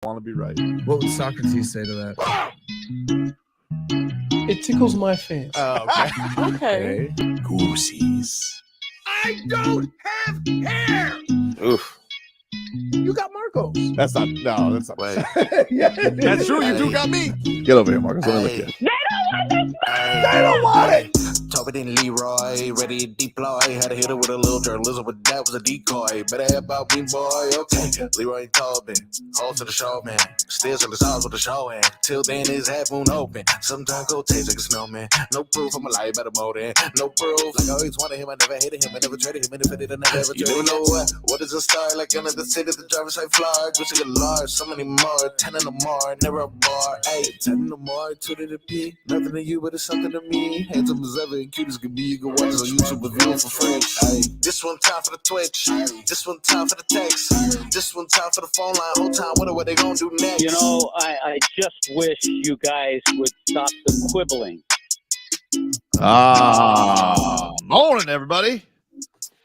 want to be right. What would Socrates say to that? It tickles my fancy. Oh, okay. Okay. Goosies. I don't have hair. Oof. You got Marcos. That's not. No, that's not. Wait. Yeah, That's true. You do got me. Get over here, Marcus. Let me look at you. They don't want it. Tobin and Leroy, ready to deploy. Had to hit it with a little journalism, but that was a decoy. Better have about me, boy. Okay, Leroy and Tobin, hold to the show, man. Still to the stars with the show, and till then his half moon open. Sometimes go taste like a snowman. No proof, I'm alive by the motor. No proof, like I always wanted him. I never hated him. I never traded him. And if I did, I never ever traded him. You don't know what is a star? Like under the city, the driver's side fly. Gucci get large, so many more. 10 in the more, never a bar. Hey, 10 in the more, 2 to the P. Nothing to you, but it's something to me. Handsome as ever and cute as can be. You can watch us on YouTube with view for free. Ay, this one time for the Twitch. This one time for the text. This one time for the phone line. Whole time, wonder what they gonna do next. You know, I just wish you guys would stop the quibbling. Morning, everybody.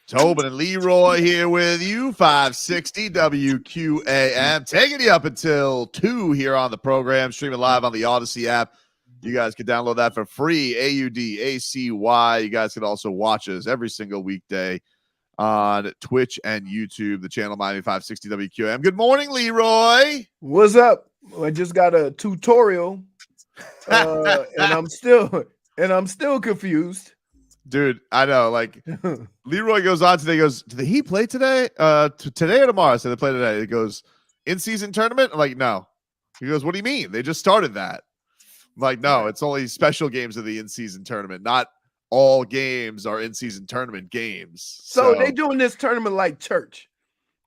Tobin and Leroy here with you. 560 WQAM. Taking you up until 2 here on the program. Streaming live on the Odyssey app. You guys can download that for free, AUDACY. You guys can also watch us every single weekday on Twitch and YouTube, the channel 560 WQAM. Good morning, Leroy. What's up? I just got a tutorial, and I'm still confused. Dude, I know. Like, Leroy goes on today, goes, did the Heat play today? Today or tomorrow? I said they play today. He goes, in-season tournament? I'm like, no. He goes, what do you mean? They just started that. I'm like, no, it's only special games of the in-season tournament. Not all games are in-season tournament games. So they doing this tournament like church,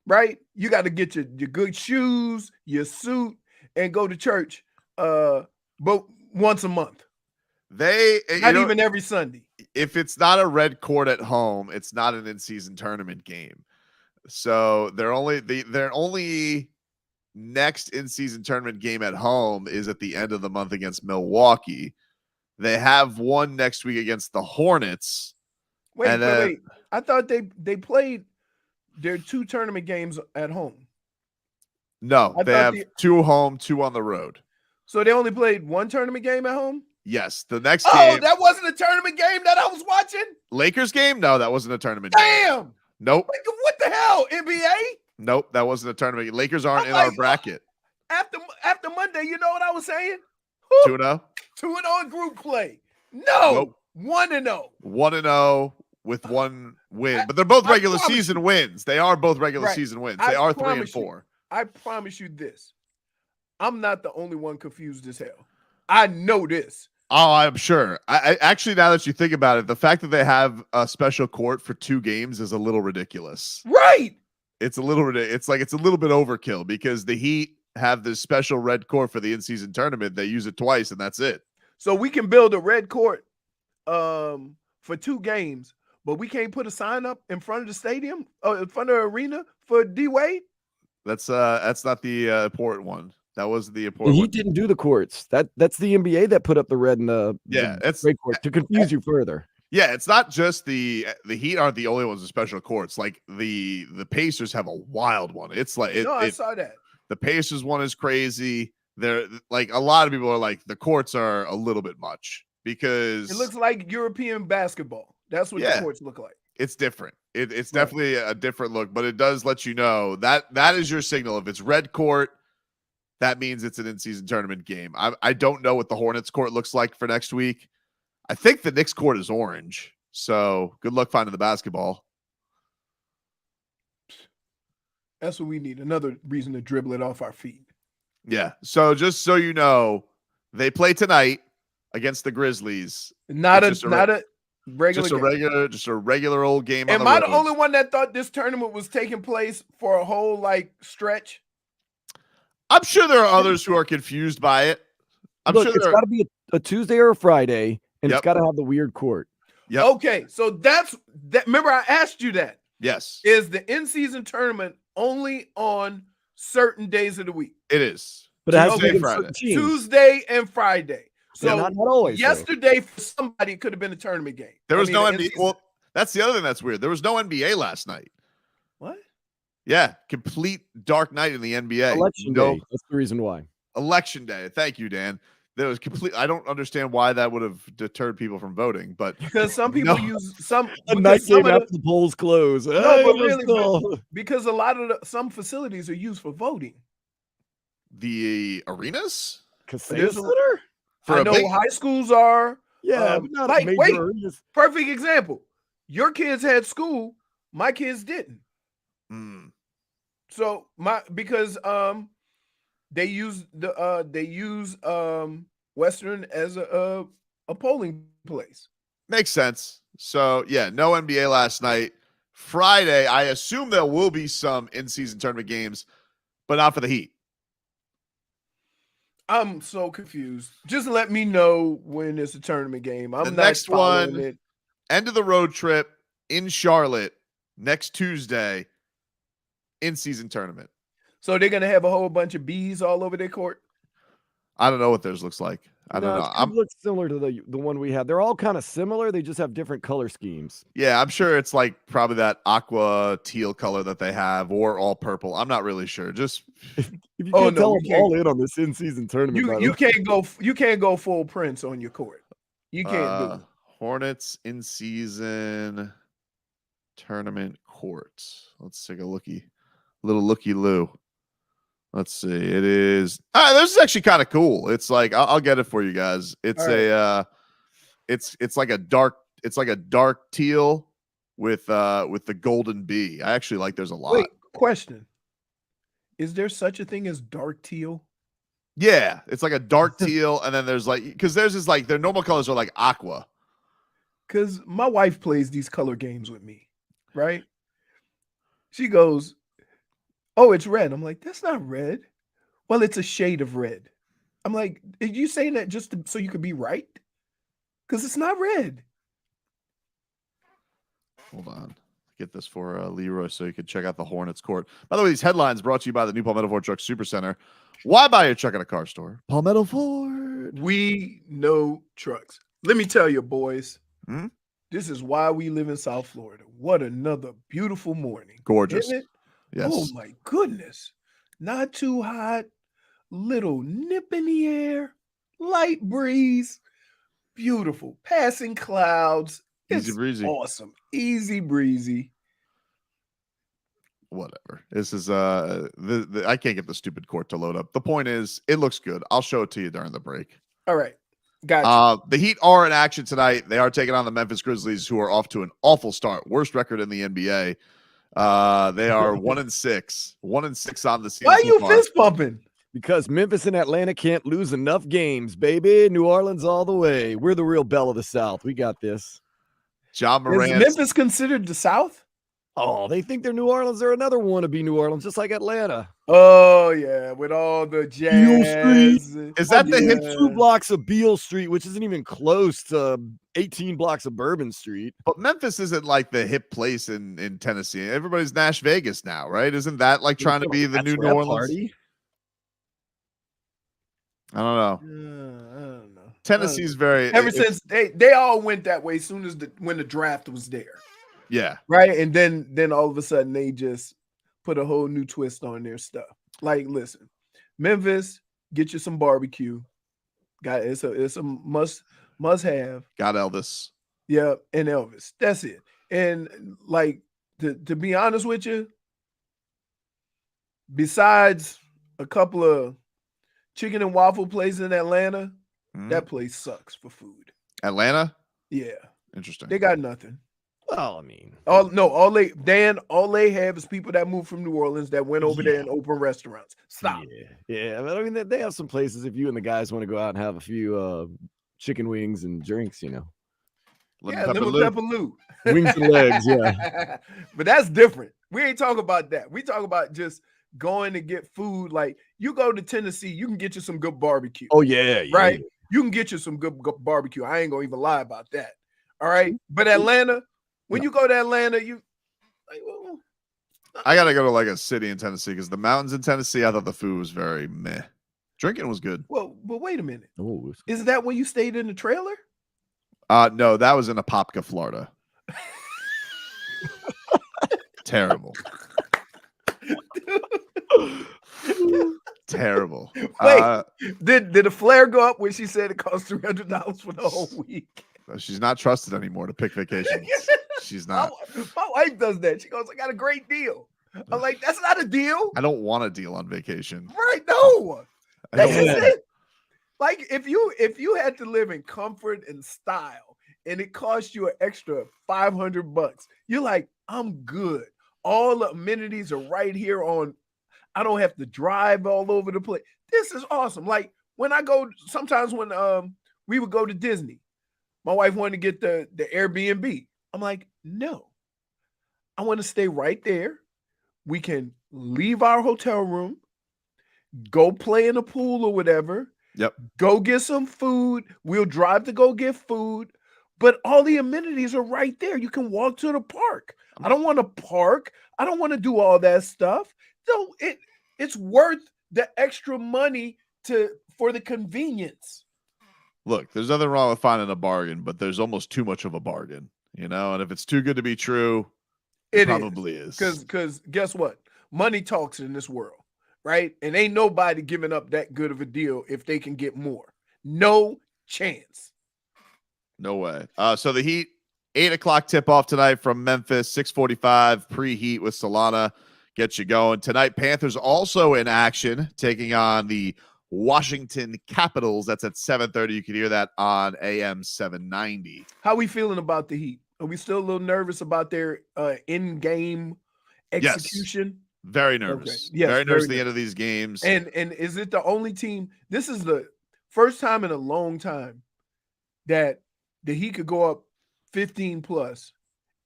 right? You got to get your good shoes, your suit, and go to church but once a month. Not even every Sunday. If it's not a red court at home, it's not an in-season tournament game. So they're only next in-season tournament game at home is at the end of the month against Milwaukee. They have one next week against the Hornets. Wait. I thought they played their 2 tournament games at home. No, they have 2 home, 2 on the road. So they only played 1 tournament game at home? Yes, the next game. Oh, that wasn't a tournament game that I was watching? Lakers game? No, that wasn't a tournament game. Damn! Nope. What the hell, NBA? Nope, that wasn't a tournament. Lakers aren't in our bracket. After Monday, you know what I was saying? 2-0? 2-0 in group play. No, nope. 1-0. 1-0 with 1 win. But they're both regular season wins. They are both regular season wins. They are 3-4. I promise you this. I'm not the only one confused as hell. I know this. Oh, I'm sure. I actually, now that you think about it, the fact that they have a special court for 2 games is a little ridiculous. Right. It's a little ridiculous. It's a little bit overkill because the Heat have this special red court for the in-season tournament. They use it twice, and that's it. So we can build a red court for 2 games, but we can't put a sign up in front of the stadium, in front of the arena for D-Wade? That's not the important one. That was the important He one. didn't do the courts. That's the NBA that put up the red and the red court to confuse you further. Yeah, it's not just the Heat aren't the only ones with special courts. Like the Pacers have a wild one. It's like I saw that. The Pacers one is crazy. They're like a lot of people are like the courts are a little bit much because it looks like European basketball. That's what the courts look like. It's different. It's definitely a different look, but it does let you know that is your signal. If it's red court, that means it's an in-season tournament game. I don't know what the Hornets court looks like for next week. I think the Knicks court is orange. So good luck finding the basketball. That's what we need. Another reason to dribble it off our feet. Yeah. So just so you know, they play tonight against the Grizzlies. Not a regular old game. Am I the only one that thought this tournament was taking place for a whole stretch? I'm sure there are others who are confused by it. It's got to be a Tuesday or a Friday, and it's got to have the weird court. Yep. Okay, so that's that. Remember, I asked you that. Yes. Is the in-season tournament only on certain days of the week? It is. But it has Tuesday, to be Friday. Tuesday and Friday. So not always. Yesterday, for somebody, it could have been a tournament game. There was no NBA. Well, that's the other thing that's weird. There was no NBA last night. What? Yeah, complete dark night in the NBA. Election day. That's the reason why. Election day. Thank you, Dan. There was complete. I don't understand why that would have deterred people from voting, but because some people use some a night game after the polls close. No, but really, because a lot of some facilities are used for voting. The arenas, Casino Center, I know high schools are. Yeah, but not like major arenas. Perfect example. Your kids had school, my kids didn't. So because they use Western as a polling place. Makes sense. So yeah, no NBA last night. Friday, I assume there will be some in-season tournament games, but not for the Heat. I'm so confused. Just let me know when it's a tournament game. The next one, end of the road trip in Charlotte next Tuesday, in-season tournament. So they're gonna have a whole bunch of bees all over their court. I don't know what theirs looks like. I don't know. It looks similar to the one we have. They're all kind of similar. They just have different color schemes. Yeah, I'm sure it's like probably that aqua teal color that they have, or all purple. I'm not really sure. Just if you can't tell them all in on this in-season tournament. You can't go full Prince on your court. You can't do it. Hornets in-season tournament courts. Let's take a little looky-loo. Let's see. It is. This is actually kind of cool. It's like I'll get it for you guys. It's it's like a dark teal with the golden bee. I actually like. There's a lot. Wait, question. Is there such a thing as dark teal? Yeah, it's like a dark teal, and then there's like because theirs is like their normal colors are like aqua. Because my wife plays these color games with me, right? She goes, "Oh, it's red." I'm like, "That's not red." Well, it's a shade of red. I'm like, "Are you saying that just so you could be right? Because it's not red." Hold on. Get this for Leroy so you can check out the Hornets court. By the way, these headlines brought to you by the new Palmetto Ford Truck Super Center. Why buy your truck at a car store? Palmetto Ford. We know trucks. Let me tell you, boys. This is why we live in South Florida. What another beautiful morning. Gorgeous. Isn't it? Yes. Oh, my goodness. Not too hot. Little nip in the air. Light breeze. Beautiful. Passing clouds. Easy breezy. Awesome. Easy breezy. Whatever. This is I can't get the stupid court to load up. The point is, it looks good. I'll show it to you during the break. All right. Gotcha. The Heat are in action tonight. They are taking on the Memphis Grizzlies, who are off to an awful start. Worst record in the NBA. They are 1-6. 1-6 on the season. Why are you fist pumping? Because Memphis and Atlanta can't lose enough games, baby. New Orleans all the way. We're the real belle of the South. We got this. John Moran. Is Memphis considered the South? Oh, they think they're New Orleans. They're another wannabe New Orleans, just like Atlanta. Oh, yeah, with all the jazz. Is that the hip 2 blocks of Beale Street, which isn't even close to 18 blocks of Bourbon Street? But Memphis isn't like the hip place in Tennessee. Everybody's Nash Vegas now, right? Isn't that like trying to be the new New Orleans? Party? I don't know. I don't know. Tennessee's very since they all went that way as soon as when the draft was there. Yeah. Right. And then all of a sudden they just put a whole new twist on their stuff. Like, listen, Memphis, get you some barbecue. It's a must have. Got Elvis. Yeah, and Elvis. That's it. And like to be honest with you, besides a couple of chicken and waffle places in Atlanta, that place sucks for food. Atlanta? Yeah. Interesting. They got nothing. Well, I mean, all they have is people that moved from New Orleans that went over there and opened restaurants. Stop. Yeah. But I mean, they have some places if you and the guys want to go out and have a few chicken wings and drinks, you know. Lemon Pepper Lou. Wings and legs, yeah. But that's different. We ain't talking about that. We talk about just going to get food. Like, you go to Tennessee, you can get you some good barbecue. Oh, yeah. Right? You can get you some good barbecue. I ain't gonna even lie about that. All right. But Atlanta, when you go to Atlanta, you like, well, I gotta go to like a city in Tennessee because the mountains in Tennessee, I thought the food was very meh. Drinking was good. Well, but wait a minute. Oh, is that where you stayed in the trailer? No, that was in Apopka, Florida. Terrible. Terrible. Wait, did the flare go up when she said it cost $300 for the whole week? She's not trusted anymore to pick vacations. She's not. My wife does that. She goes, I got a great deal. I'm like, that's not a deal. I don't want a deal on vacation. Right? No. I That's don't- just it. Like if you had to live in comfort and style and it cost you an extra $500, you're like, I'm good. All the amenities are right here on. I don't have to drive all over the place. This is awesome. Like when I go, sometimes when we would go to Disney, my wife wanted to get the Airbnb. I'm like, no, I want to stay right there. We can leave our hotel room, go play in the pool or whatever. Yep. Go get some food. We'll drive to go get food. But all the amenities are right there. You can walk to the park. I don't want to park. I don't want to do all that stuff. So it's worth the extra money for the convenience. Look, there's nothing wrong with finding a bargain, but there's almost too much of a bargain, And if it's too good to be true, it probably is. Because guess what? Money talks in this world, right? And ain't nobody giving up that good of a deal if they can get more. No chance. No way. So the Heat, 8 o'clock tip-off tonight from Memphis, 6:45 preheat with Solana. Get you going. Tonight, Panthers also in action, taking on the Washington Capitals. That's at 7:30. You can hear that on AM 790. How we feeling about the Heat? Are we still a little nervous about their in-game execution? Yes. Very nervous. Okay. Yes, very nervous at the end of these games. And is it the only team? This is the first time in a long time that the Heat could go up 15 plus,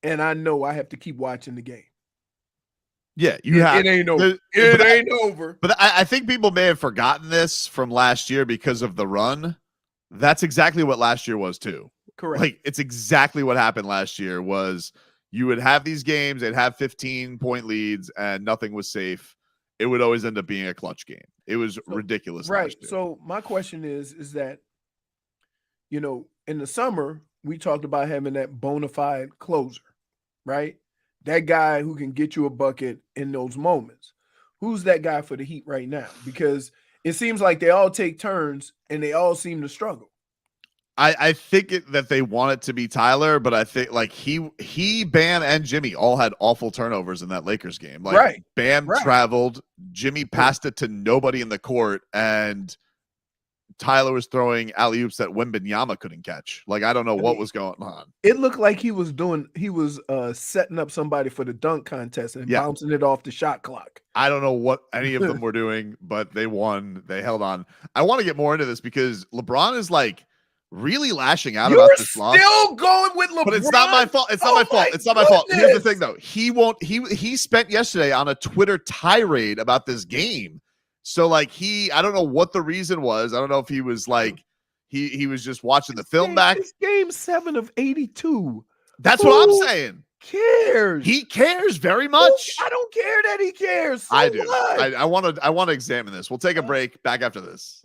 and I know I have to keep watching the game. Yeah, it ain't over. It ain't over. But I think people may have forgotten this from last year because of the run. That's exactly what last year was too. Correct. Like it's exactly what happened last year was you would have these games, they'd have 15-point leads and nothing was safe. It would always end up being a clutch game. It was ridiculous. Right. Last year. So my question is that, in the summer, we talked about having that bona fide closer, right? That guy who can get you a bucket in those moments. Who's that guy for the Heat right now? Because it seems like they all take turns and they all seem to struggle. I think that they want it to be Tyler, but I think like he, Bam, and Jimmy all had awful turnovers in that Lakers game. Like right. Bam traveled, Jimmy passed it to nobody in the court, and Tyler was throwing alley-oops that Wembanyama couldn't catch. Like I don't know what was going on. It looked like he was setting up somebody for the dunk contest and bouncing it off the shot clock. I don't know what any of them were doing, but they won. They held on. I want to get more into this because LeBron is like really lashing out about this loss. Still going with LeBron, but it's not my fault. It's not my fault. It's not my fault. Here's the thing, though. He spent yesterday on a Twitter tirade about this game. So like I don't know what the reason was. I don't know if he was like he was just watching the film back. It's game 7 of 82. That's what I'm saying. Cares. He cares very much. I don't care that he cares. So I do. what? I want to examine this. We'll take a break. Back after this.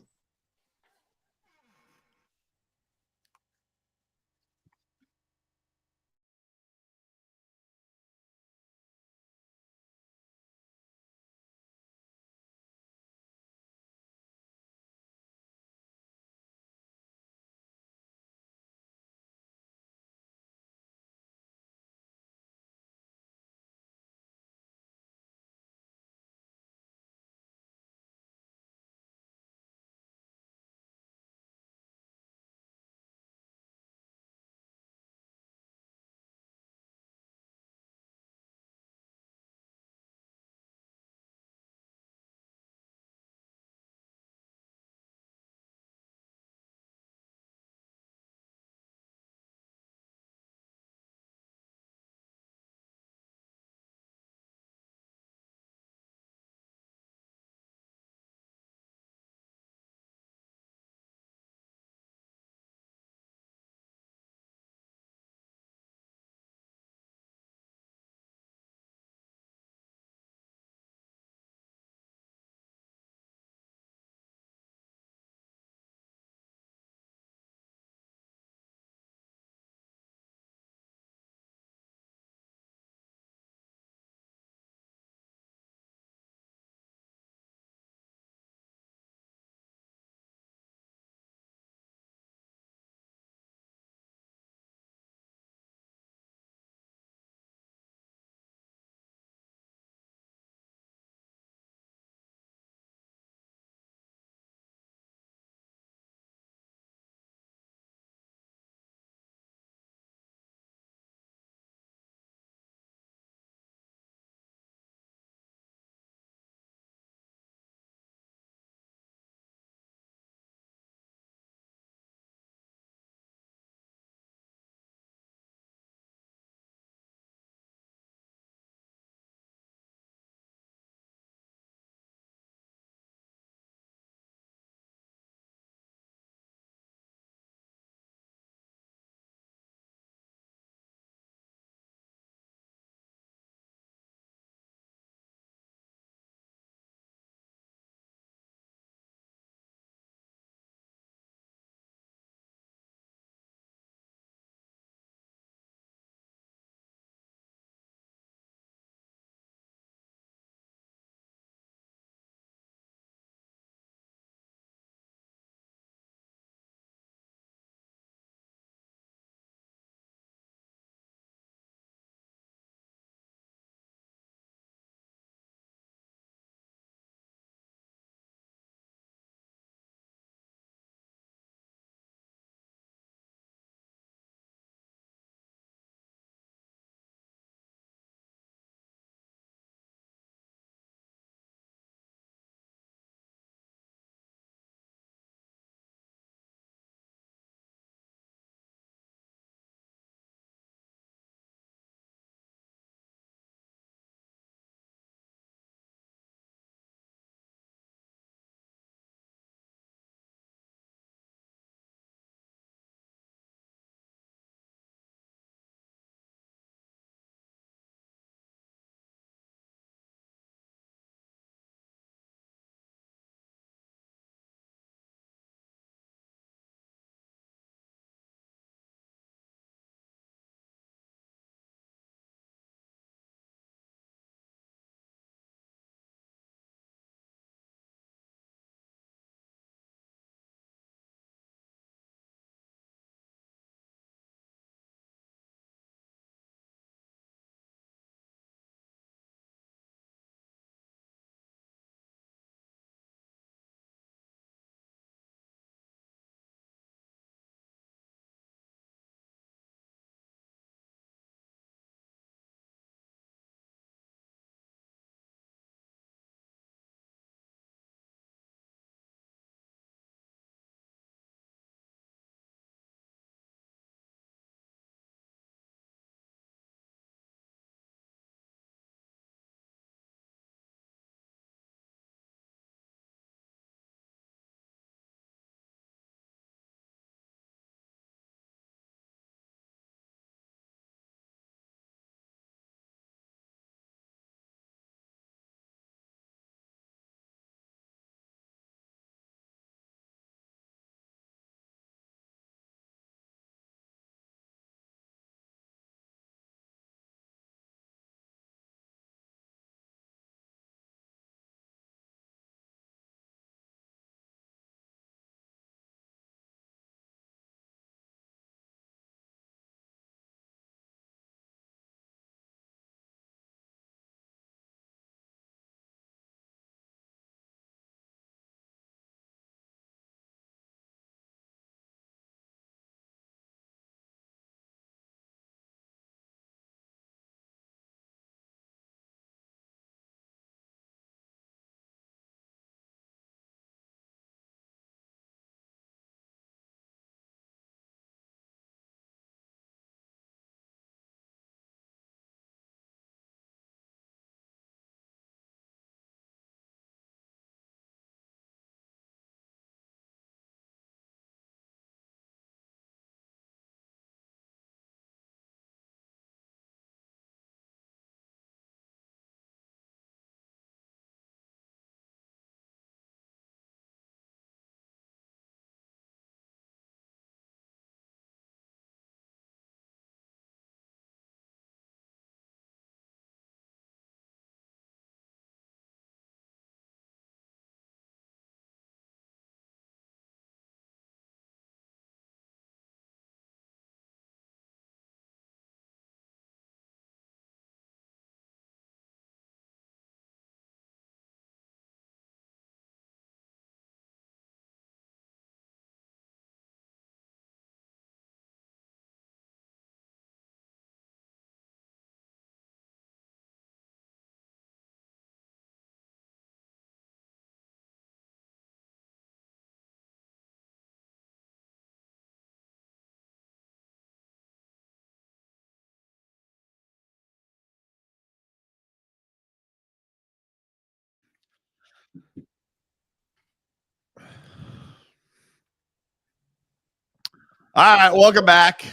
All right, welcome back.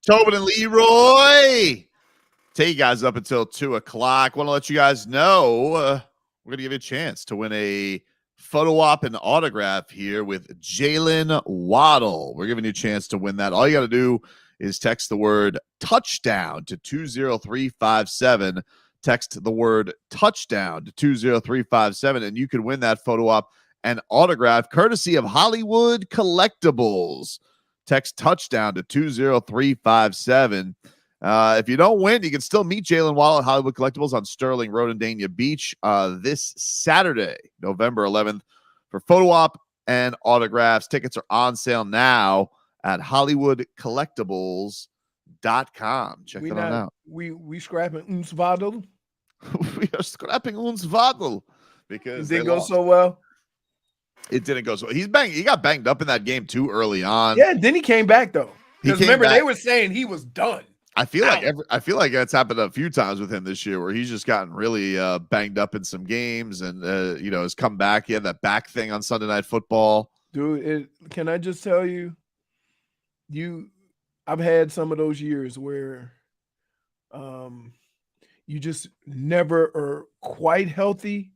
Tobin and Leroy. Take you guys up until 2 o'clock. Want to let you guys know we're going to give you a chance to win a photo op and autograph here with Jaylen Waddle. We're giving you a chance to win that. All you got to do is text the word touchdown to 20357. Text the word touchdown to 20357, and you can win that photo op and autograph courtesy of Hollywood Collectibles. Text touchdown to 20357. If you don't win, you can still meet Jaylen Waddle at Hollywood Collectibles on Sterling Road in Dania Beach this Saturday, November 11th, for photo op and autographs. Tickets are on sale now at HollywoodCollectibles.com. Check that out. We scrapping Udonis Haslem. We are scrapping Udonis Haslem because it didn't go so well. It didn't go so. He got banged up in that game too early on. Yeah, then he came back though. Because remember, they were saying he was done. I feel like that's happened a few times with him this year, where he's just gotten really banged up in some games, and has come back. He had that back thing on Sunday Night Football. Dude, can I just tell you, I've had some of those years where, you just never are quite healthy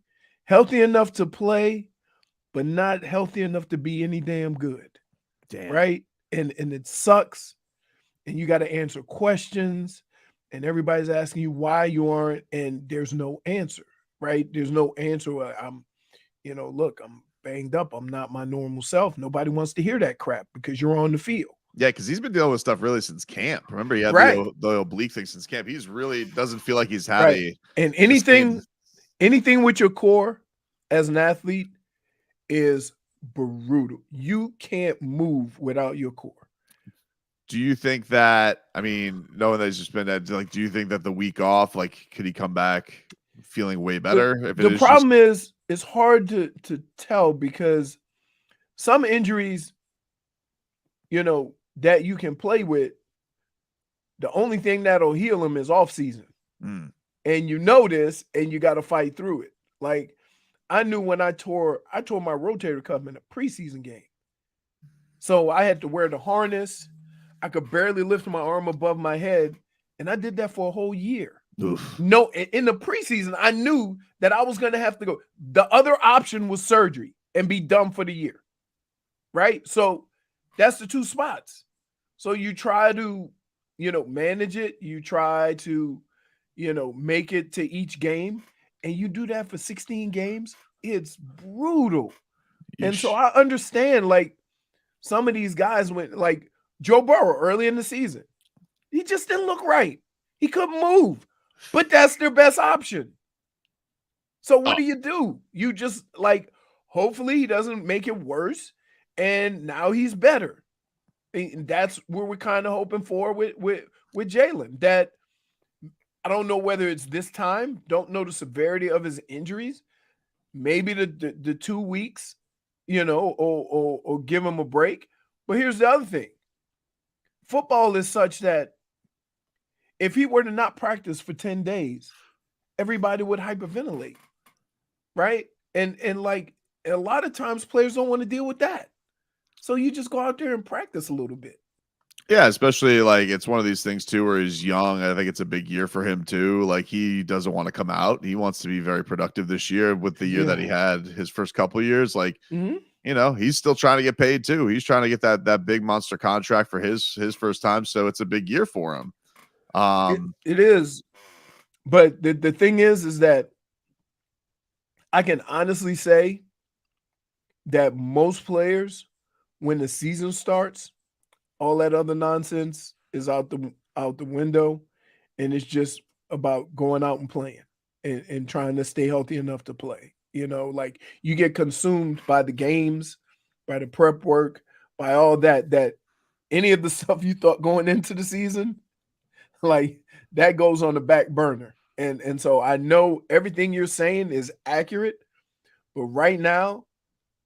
enough to play, but not healthy enough to be any damn good. Damn. Right? And it sucks. And you got to answer questions, and everybody's asking you why you aren't, and there's no answer, right? There's no answer. Look, I'm banged up. I'm not my normal self. Nobody wants to hear that crap because you're on the field. Yeah, because he's been dealing with stuff really since camp. Remember, he had the oblique thing since camp. He's really doesn't feel like he's had and anything with your core as an athlete is brutal. You can't move without your core. Do you think that, knowing that he's just been do you think that the week off, could he come back feeling way better? The problem is it's hard to tell, because some injuries, that you can play with, the only thing that'll heal them is off season. And you know this, and you got to fight through it. Like, I knew when I tore my rotator cuff in a preseason game. So I had to wear the harness. I could barely lift my arm above my head, and I did that for a whole year. Oof. No, in the preseason, I knew that I was going to have to go. The other option was surgery and be done for the year, right? So that's the two spots. So you try to, manage it. You try to, make it to each game, and you do that for 16 games. It's brutal. Yeesh. And so I understand, some of these guys went, Joe Burrow early in the season. He just didn't look right. He couldn't move, but that's their best option. So what do? You just hopefully he doesn't make it worse, and now he's better. And that's where we're kind of hoping for with Jaylen. That I don't know whether it's this time. Don't know the severity of his injuries. Maybe the 2 weeks, or give him a break. But here's the other thing. Football is such that if he were to not practice for 10 days, everybody would hyperventilate, right? And a lot of times players don't want to deal with that. So you just go out there and practice a little bit. Yeah, especially it's one of these things too where he's young. I think it's a big year for him too. He doesn't want to come out. He wants to be very productive this year with the year that he had his first couple of years. He's still trying to get paid too. He's trying to get that big monster contract for his first time. So it's a big year for him. It is. But the thing is that I can honestly say that most players, when the season starts, all that other nonsense is out the window, and it's just about going out and playing and trying to stay healthy enough to play. You get consumed by the games, by the prep work, by all that any of the stuff you thought going into the season, that goes on the back burner. And so I know everything you're saying is accurate, but right now,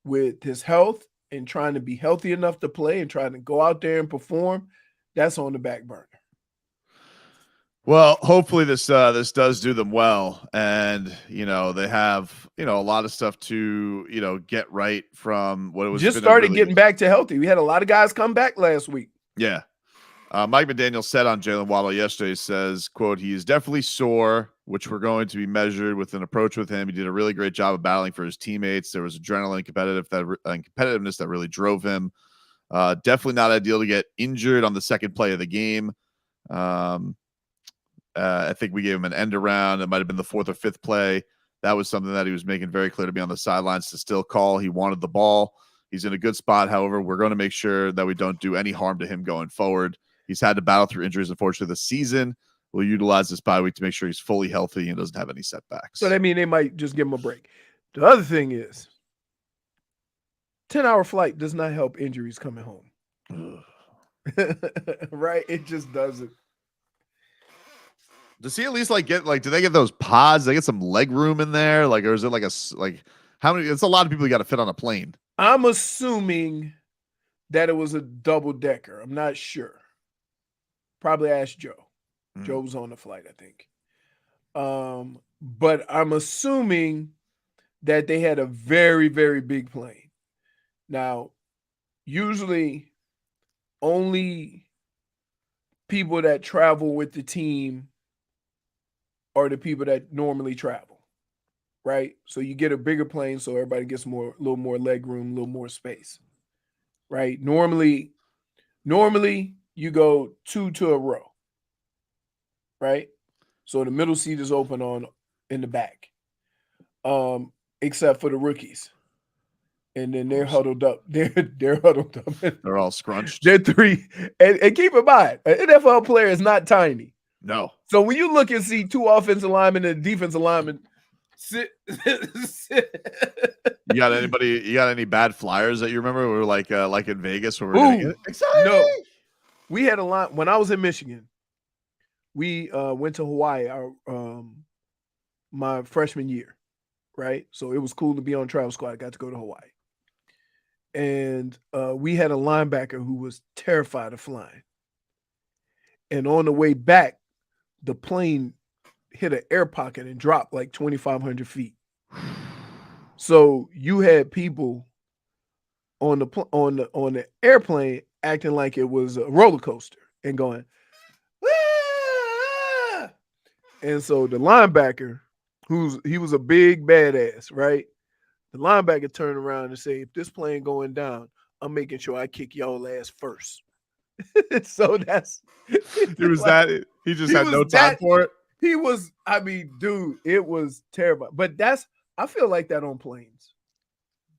with his health and trying to be healthy enough to play and trying to go out there and perform, that's on the back burner. Well, hopefully this does do them well, and they have a lot of stuff to get right from what it was. Just started getting back to healthy. We had a lot of guys come back last week. Yeah. Mike McDaniel said on Jaylen Waddle yesterday, says, quote, "He is definitely sore, which we're going to be measured with an approach with him. He did a really great job of battling for his teammates. There was adrenaline competitiveness that really drove him. Definitely not ideal to get injured on the second play of the game. I think we gave him an end around. It might have been the fourth or fifth play. That was something that he was making very clear to me on the sidelines to still call. He wanted the ball. He's in a good spot. However, we're going to make sure that we don't do any harm to him going forward. He's had to battle through injuries, unfortunately, this season. We'll utilize this bye week to make sure he's fully healthy and doesn't have any setbacks." So that means they might just give him a break. The other thing is 10-hour flight does not help injuries coming home. Right? It just doesn't. Does he at least do they get those pods? They get some leg room in there? Or is it how many? It's a lot of people you got to fit on a plane. I'm assuming that it was a double decker. I'm not sure. Probably ask Joe. Joe was on the flight, I think. But I'm assuming that they had a very, very big plane. Now, usually only people that travel with the team are the people that normally travel, right? So you get a bigger plane so everybody gets a little more leg room, a little more space, right? Normally you go 2 to a row, right? So the middle seat is open in the back, except for the rookies. And then they're huddled up. They're huddled up. They're all scrunched. They're 3. And keep in mind, an NFL player is not tiny. No. So when you look and see 2 offensive linemen and defensive linemen sit. You got any bad flyers that you remember? We were like in Vegas where we're exciting. No. We had a line when I was in Michigan. We went to Hawaii my freshman year, right? So it was cool to be on travel squad. I got to go to Hawaii. And we had a linebacker who was terrified of flying. And on the way back, the plane hit an air pocket and dropped like 2,500 feet. So you had people on the airplane acting like it was a roller coaster and going, "Ah!" And so the linebacker, he was a big badass, right? The linebacker turned around and said, "If this plane going down, I'm making sure I kick y'all ass first." So that's it was like, that he just had no time for it. He was, I mean, dude, it was terrible. But I feel like that on planes.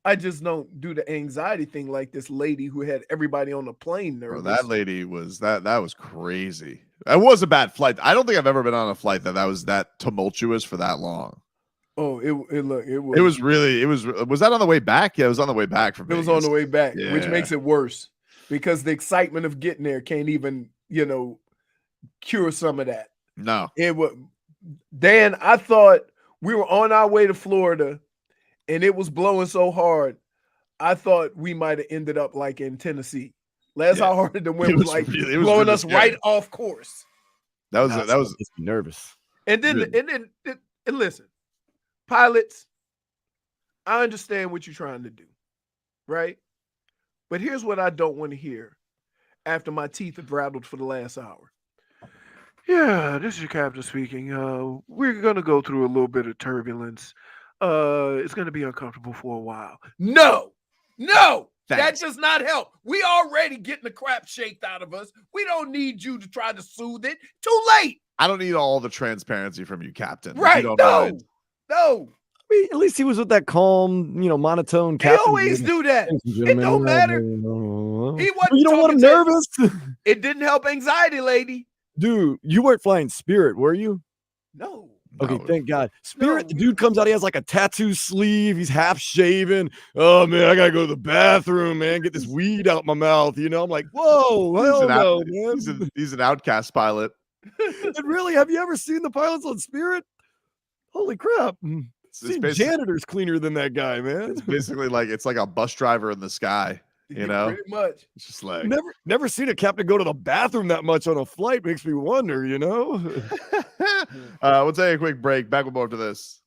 I just don't do the anxiety thing like this lady who had everybody on the plane nervous. Bro, that lady was that was crazy. It was a bad flight. I don't think I've ever been on a flight that was that tumultuous for that long. Oh, it was. It was really. Was that on the way back? Yeah, it was on the way back from. It was on the way back, yeah. Which makes it worse because the excitement of getting there can't even cure some of that. No, it was. Dan, I thought we were on our way to Florida, and it was blowing so hard. I thought we might have ended up like in Tennessee. That's how hard the wind was like blowing really us scary. Right off course. That was just nervous. And then listen, pilots, I understand what you're trying to do, right? But here's what I don't want to hear after my teeth have rattled for the last hour. Yeah, this is your captain speaking. We're going to go through a little bit of turbulence. It's going to be uncomfortable for a while. No, that does not help. We already getting the crap shaked out of us. We don't need you to try to soothe it. Too late. I don't need all the transparency from you, Captain. Right, no. I mean, at least he was with that calm, monotone captain. They always do that. It don't matter. He wasn't. You don't want him nervous? It didn't help anxiety, lady. Dude, you weren't flying Spirit, were you? No. Okay, thank God. Spirit, the dude comes out, he has like a tattoo sleeve, he's half shaven. Oh man, I gotta go to the bathroom, man. Get this weed out my mouth. I'm like, whoa, hell no, man. He's an outcast pilot. And really, have you ever seen the pilots on Spirit? Holy crap. Janitors cleaner than that guy, man. It's basically like a bus driver in the sky. You know, pretty much. it's just like Never seen a captain go to the bathroom that much on a flight. Makes me wonder, you know. We'll take a quick break. Back with more after this.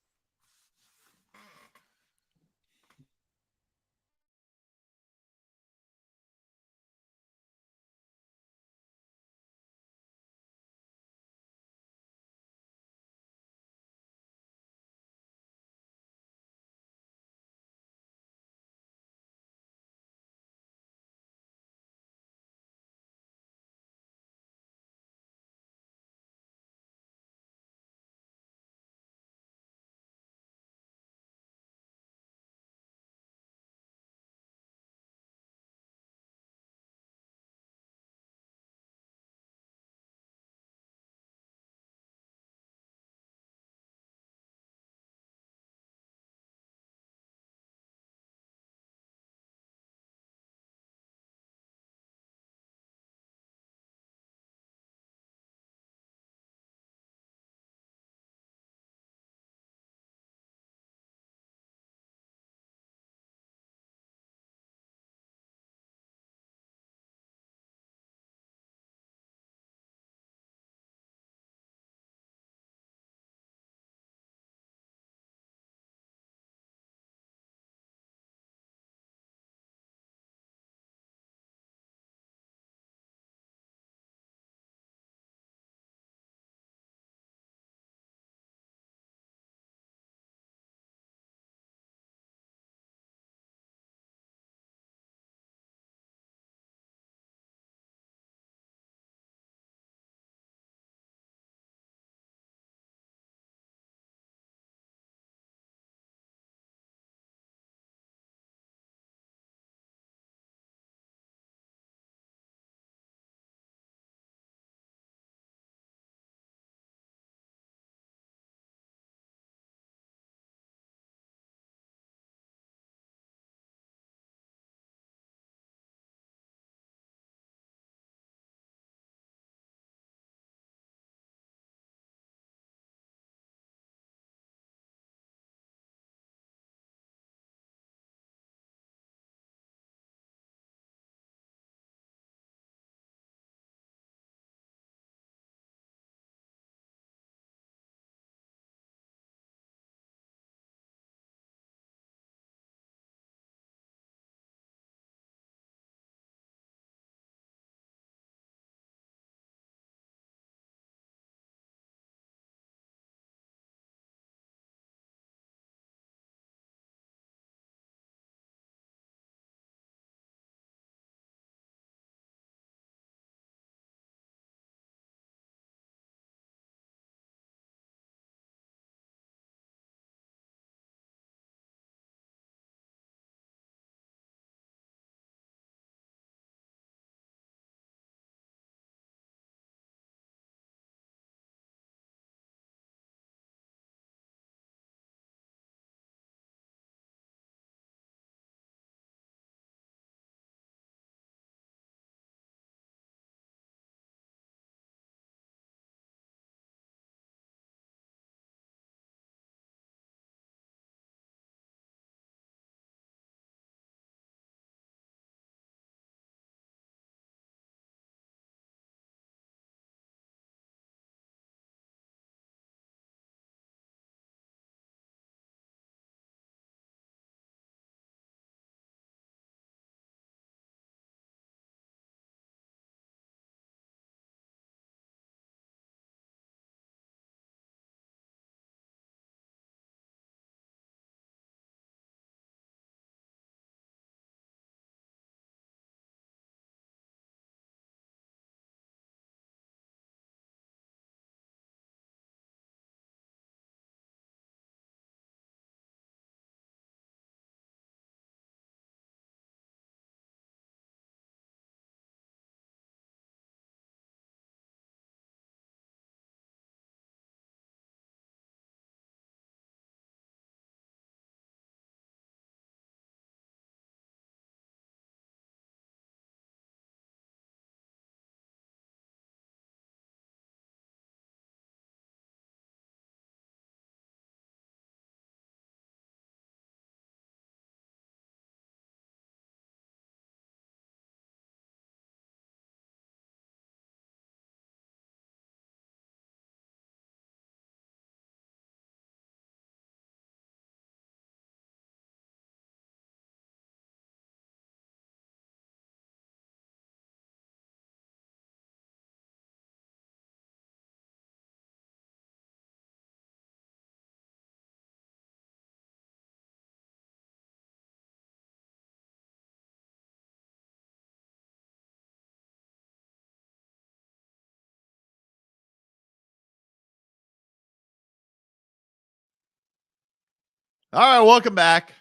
All right, welcome back.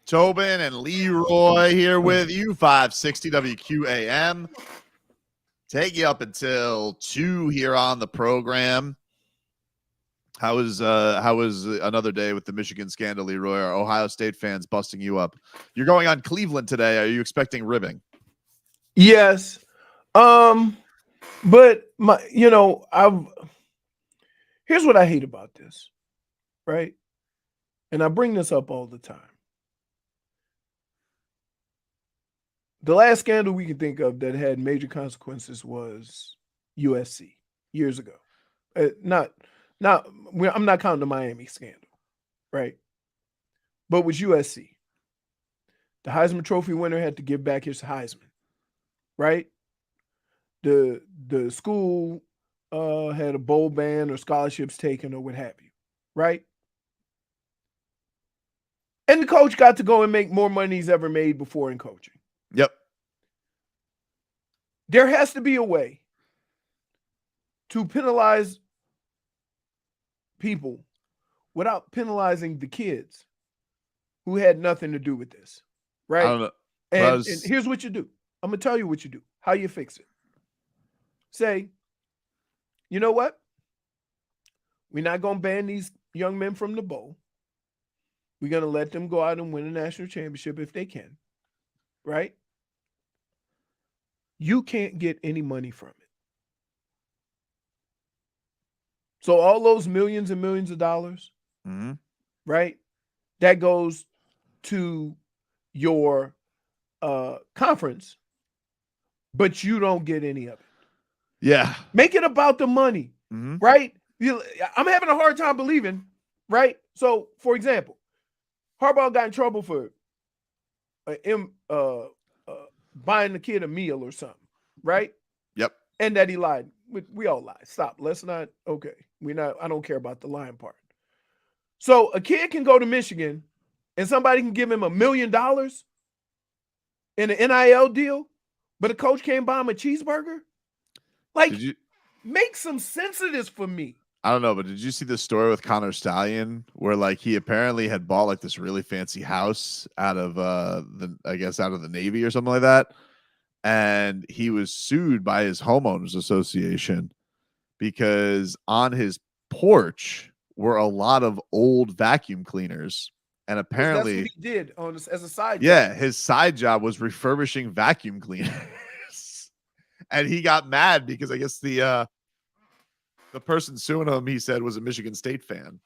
Tobin and Leroy here with you, 560 WQAM. Take you up until 2 here on the program. How was another day with the Michigan scandal, Leroy? Are Ohio State fans busting you up? You're going on Cleveland today. Are you expecting ribbing? Yes. But here's what I hate about this, right? And I bring this up all the time. The last scandal we can think of that had major consequences was USC years ago. I'm not counting the Miami scandal, right? But with USC, the Heisman Trophy winner had to give back his Heisman, right? The school had a bowl ban or scholarships taken or what have you, right? And the coach got to go and make more money he's ever made before in coaching. Yep. There has to be a way to penalize people without penalizing the kids who had nothing to do with this, right? I don't know. And here's what you do. I'm going to tell you what you do, how you fix it. Say, you know what? We're not going to ban these young men from the bowl. We're going to let them go out and win a national championship if they can, right? You can't get any money from it. So all those millions and millions of dollars, right? That goes to your conference, but you don't get any of it. Yeah. Make it about the money, right? I'm having a hard time believing, right? So, for example, Harbaugh got in trouble for buying the kid a meal or something, right? Yep. And that he lied. We all lie. Stop. Let's not. Okay. I don't care about the lying part. So a kid can go to Michigan and somebody can give him $1 million in an NIL deal, but a coach can't buy him a cheeseburger? Like, make some sense of this for me. I don't know, but did you see the story with Connor Stallion where like he apparently had bought like this really fancy house out of the Navy or something like that, and he was sued by his homeowners association because on his porch were a lot of old vacuum cleaners, and apparently that's what he did as a side job. Yeah, his side job was refurbishing vacuum cleaners, and he got mad because I guess the person suing him, he said, was a Michigan State fan.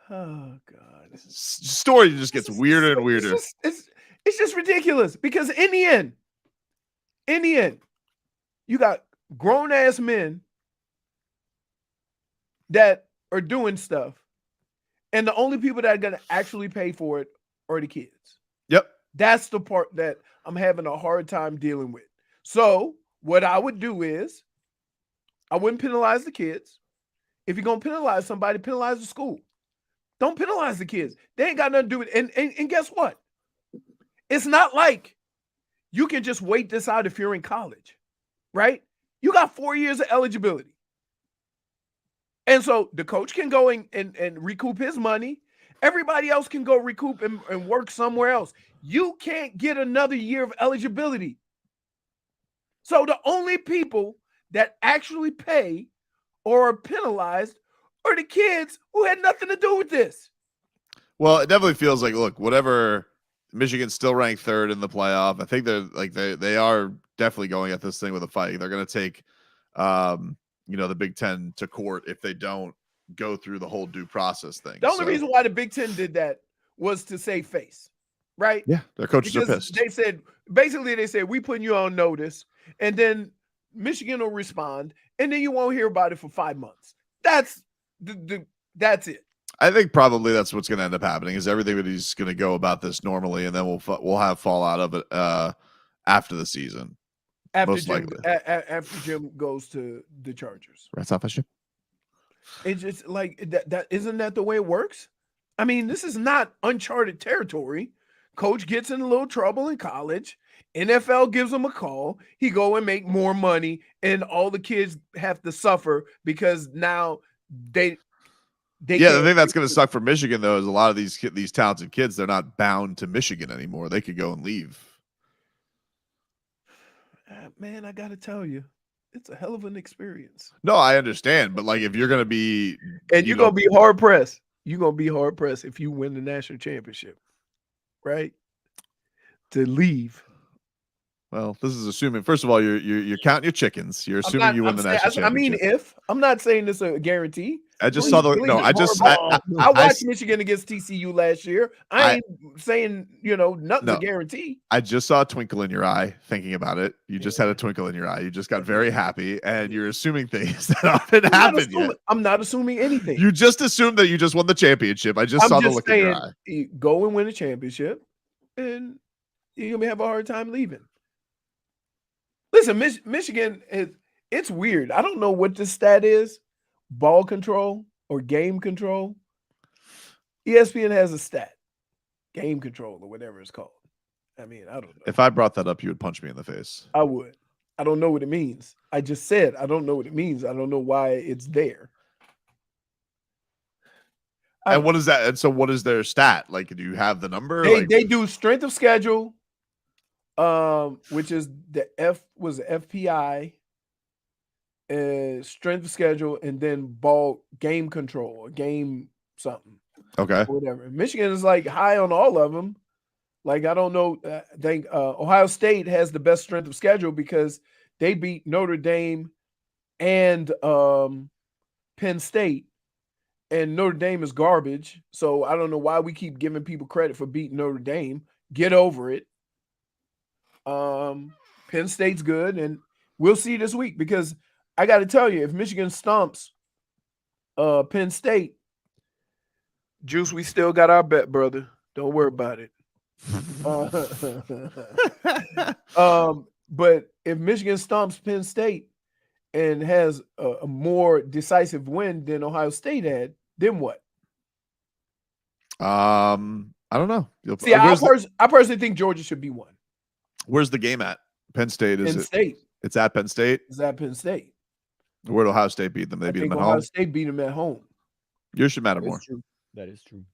Oh, God. Story just gets weirder and weirder. It's just ridiculous because in the end, you got grown-ass men that are doing stuff, and the only people that are going to actually pay for it are the kids. Yep. That's the part that I'm having a hard time dealing with. So what I would do is I wouldn't penalize the kids. If you're going to penalize somebody, penalize the school. Don't penalize the kids. They ain't got nothing to do with it. And guess what? It's not like you can just wait this out if you're in college, right? You got 4 years of eligibility. And so the coach can go and recoup his money. Everybody else can go recoup and work somewhere else. You can't get another year of eligibility. So the only people that actually pay or are penalized are the kids who had nothing to do with this. Well, it definitely feels like, look, whatever, Michigan's still ranked third in the playoff. I think they are definitely going at this thing with a fight. They're going to take, the Big Ten to court if they don't go through the whole due process thing. The only reason why the Big Ten did that was to save face, right? Yeah, their coaches because are pissed. They said, we putting you on notice, and then Michigan will respond, and then you won't hear about it for 5 months. That's it. I think probably that's what's going to end up happening is everybody's going to go about this normally, and then we'll have fallout of it after the season. After Jim goes to the Chargers. Rats off FSU. It's just like that. Isn't that the way it works? I mean, this is not uncharted territory. Coach gets in a little trouble in college. NFL gives him a call. He go and make more money, and all the kids have to suffer because now They Yeah, the can't- thing that's going to suck for Michigan though is a lot of these talented kids, they're not bound to Michigan anymore. They could go and leave. Man, I gotta tell you, it's a hell of an experience. No, I understand, but like if you're going to be, And you're gonna be hard pressed. You're gonna be hard pressed if you win the national championship, right? To leave. well, this is assuming. First of all, you're counting your chickens. You're assuming you win the national championship. if I'm not saying this a guarantee. I just saw the Please, no. I just I I watched Michigan against TCU last year. I I- ain't saying nothing's No. a guarantee. I just saw a twinkle in your eye thinking about it. You just had a twinkle in your eye. You just got very happy, and you're assuming things that haven't happened yet. I'm not assuming anything. You just assumed that you just won the championship. I just saw the look in your eye. Go and win a championship, and you're gonna have a hard time leaving. Listen, Michigan it's weird. I don't know what this stat is. Ball control or game control. ESPN has a stat. Game control or whatever it's called. I mean, I don't know. If I brought that up, you would punch me in the face. I would. I don't know what it means. I just said I don't know what it means. I don't know why it's there. And what is that? And so what is their stat? Like, do you have the number? They do strength of schedule, which is the FPI, strength of schedule, and then ball game control or game something. Okay. Whatever. Michigan is like high on all of them. Like, I don't know. I think Ohio State has the best strength of schedule because they beat Notre Dame and Penn State. And Notre Dame is garbage. So I don't know why we keep giving people credit for beating Notre Dame. Get over it. Penn State's good. And we'll see this week because I got to tell you, if Michigan stomps Penn State, Juice, we still got our bet, brother. Don't worry about it. But if Michigan stomps Penn State and has a more decisive win than Ohio State had, then what? I don't know. See, I personally think Georgia should be one. Where's the game at? Penn State, is Penn it? State. It's at Penn State. It's at Penn State. Where did Ohio State beat them? They beat them at Ohio home. State beat them at home. Yours should matter more. That is true.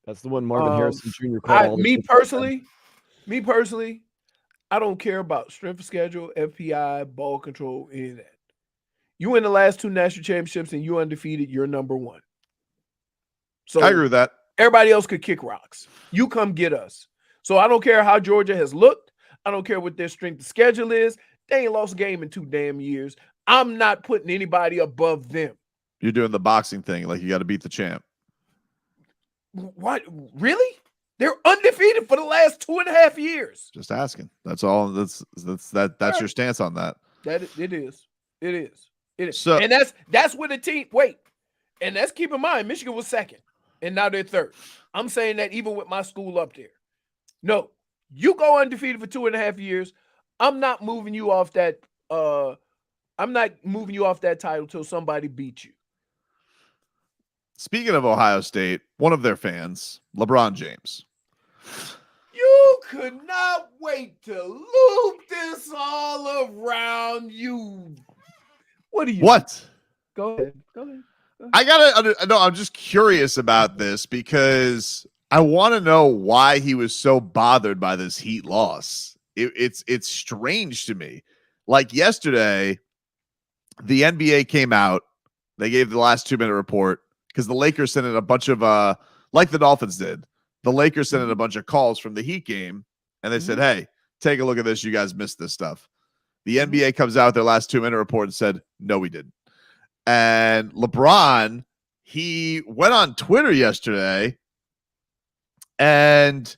That's the one Marvin Harrison Jr. called. Me personally, I don't care about strength of schedule, FPI, ball control, any of that. You win the last two national championships and you're undefeated, you're number one. So I agree with that. Everybody else could kick rocks. You come get us. So I don't care how Georgia has looked. I don't care what their strength of schedule is. They ain't lost a game in 2 damn years. I'm not putting anybody above them. You're doing the boxing thing, like you got to beat the champ. What? Really? They're undefeated for the last 2.5 years. Just asking. That's all. That's your stance on that. It is. So, and that's with a team. Wait, and let's keep in mind, Michigan was second, and now they're third. I'm saying that even with my school up there. No, you go undefeated for 2.5 years. I'm not moving you off that. I'm not moving you off that title till somebody beats you. Speaking of Ohio State, one of their fans, LeBron James. You could not wait to loop this all around you. What do you? What? Go ahead. I'm just curious about this because I want to know why he was so bothered by this Heat loss. It's strange to me. Like yesterday, the NBA came out. They gave the last 2-minute report because the Lakers sent in a bunch of like the Dolphins did. The Lakers sent in a bunch of calls from the Heat game, and they said, "Hey, take a look at this. You guys missed this stuff." The NBA comes out with their last 2-minute report and said, "No, we didn't." And LeBron, he went on Twitter yesterday and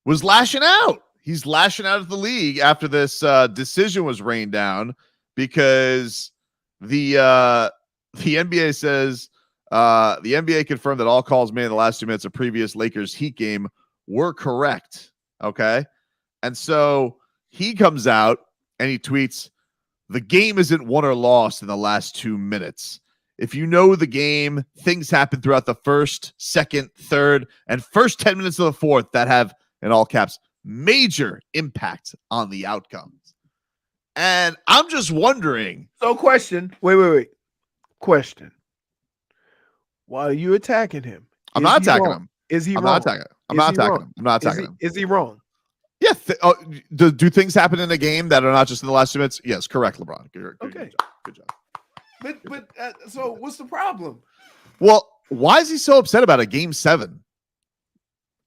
was lashing out. He's lashing out at the league after this decision was rained down because the NBA says the NBA confirmed that all calls made in the last 2 minutes of previous Lakers Heat game were correct. Okay. And so he comes out and he tweets, "The game isn't won or lost in the last 2 minutes. If you know the game, things happen throughout the first, second, third, and first 10 minutes of the fourth that have, in all caps, major impact on the outcomes." And I'm just wondering. So question. Wait. Question. Why are you attacking him? I'm not attacking him. Is he I'm wrong? not attacking him. I'm not attacking him. I'm not attacking him. Is he wrong? Yeah. Do things happen in a game that are not just in the last 2 minutes? Yes, correct, LeBron. Okay. Good job. But so what's the problem? Well, why is he so upset about a game 7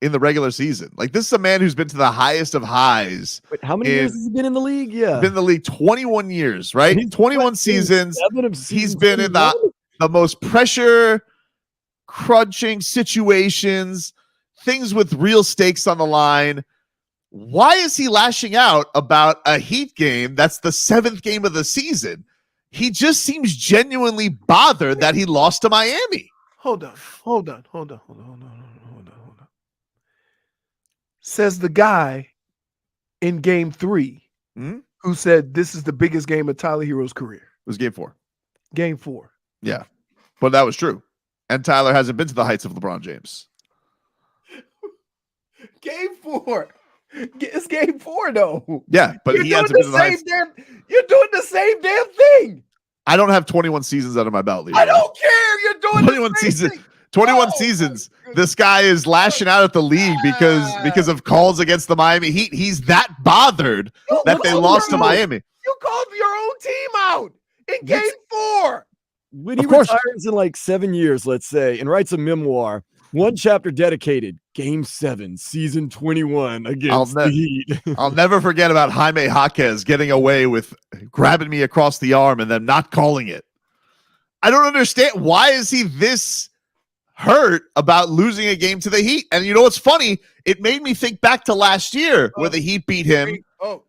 in the regular season? Like, this is a man who's been to the highest of highs. Wait, how many years has he been in the league? Yeah. Been in the league 21 years, right? 21 seasons. He's been in the most pressure crunching situations, things with real stakes on the line. Why is he lashing out about a Heat game that's the 7th game of the season? He just seems genuinely bothered that he lost to Miami. Hold on. Says the guy in game 3 who said this is the biggest game of Tyler Hero's career. It was game 4. Game 4. Yeah. But that was true. And Tyler hasn't been to the heights of LeBron James. Game 4. It's game 4, though. Yeah, but he hasn't been to the heights. You're doing the same damn thing. I don't have 21 seasons under my belt, Leroy. I don't care. You're doing 21 seasons. 21 seasons. This guy is lashing out at the league because of calls against the Miami Heat. He's that bothered that they lost to Miami. You called your own team out in game 4. When he retires in like 7 years, let's say, and writes a memoir, one chapter dedicated, Game 7, Season 21 against the Heat. I'll never forget about Jaime Jaquez getting away with grabbing me across the arm and then not calling it. I don't understand. Why is he this hurt about losing a game to the Heat? And you know what's funny? It made me think back to last year where the Heat beat him. Go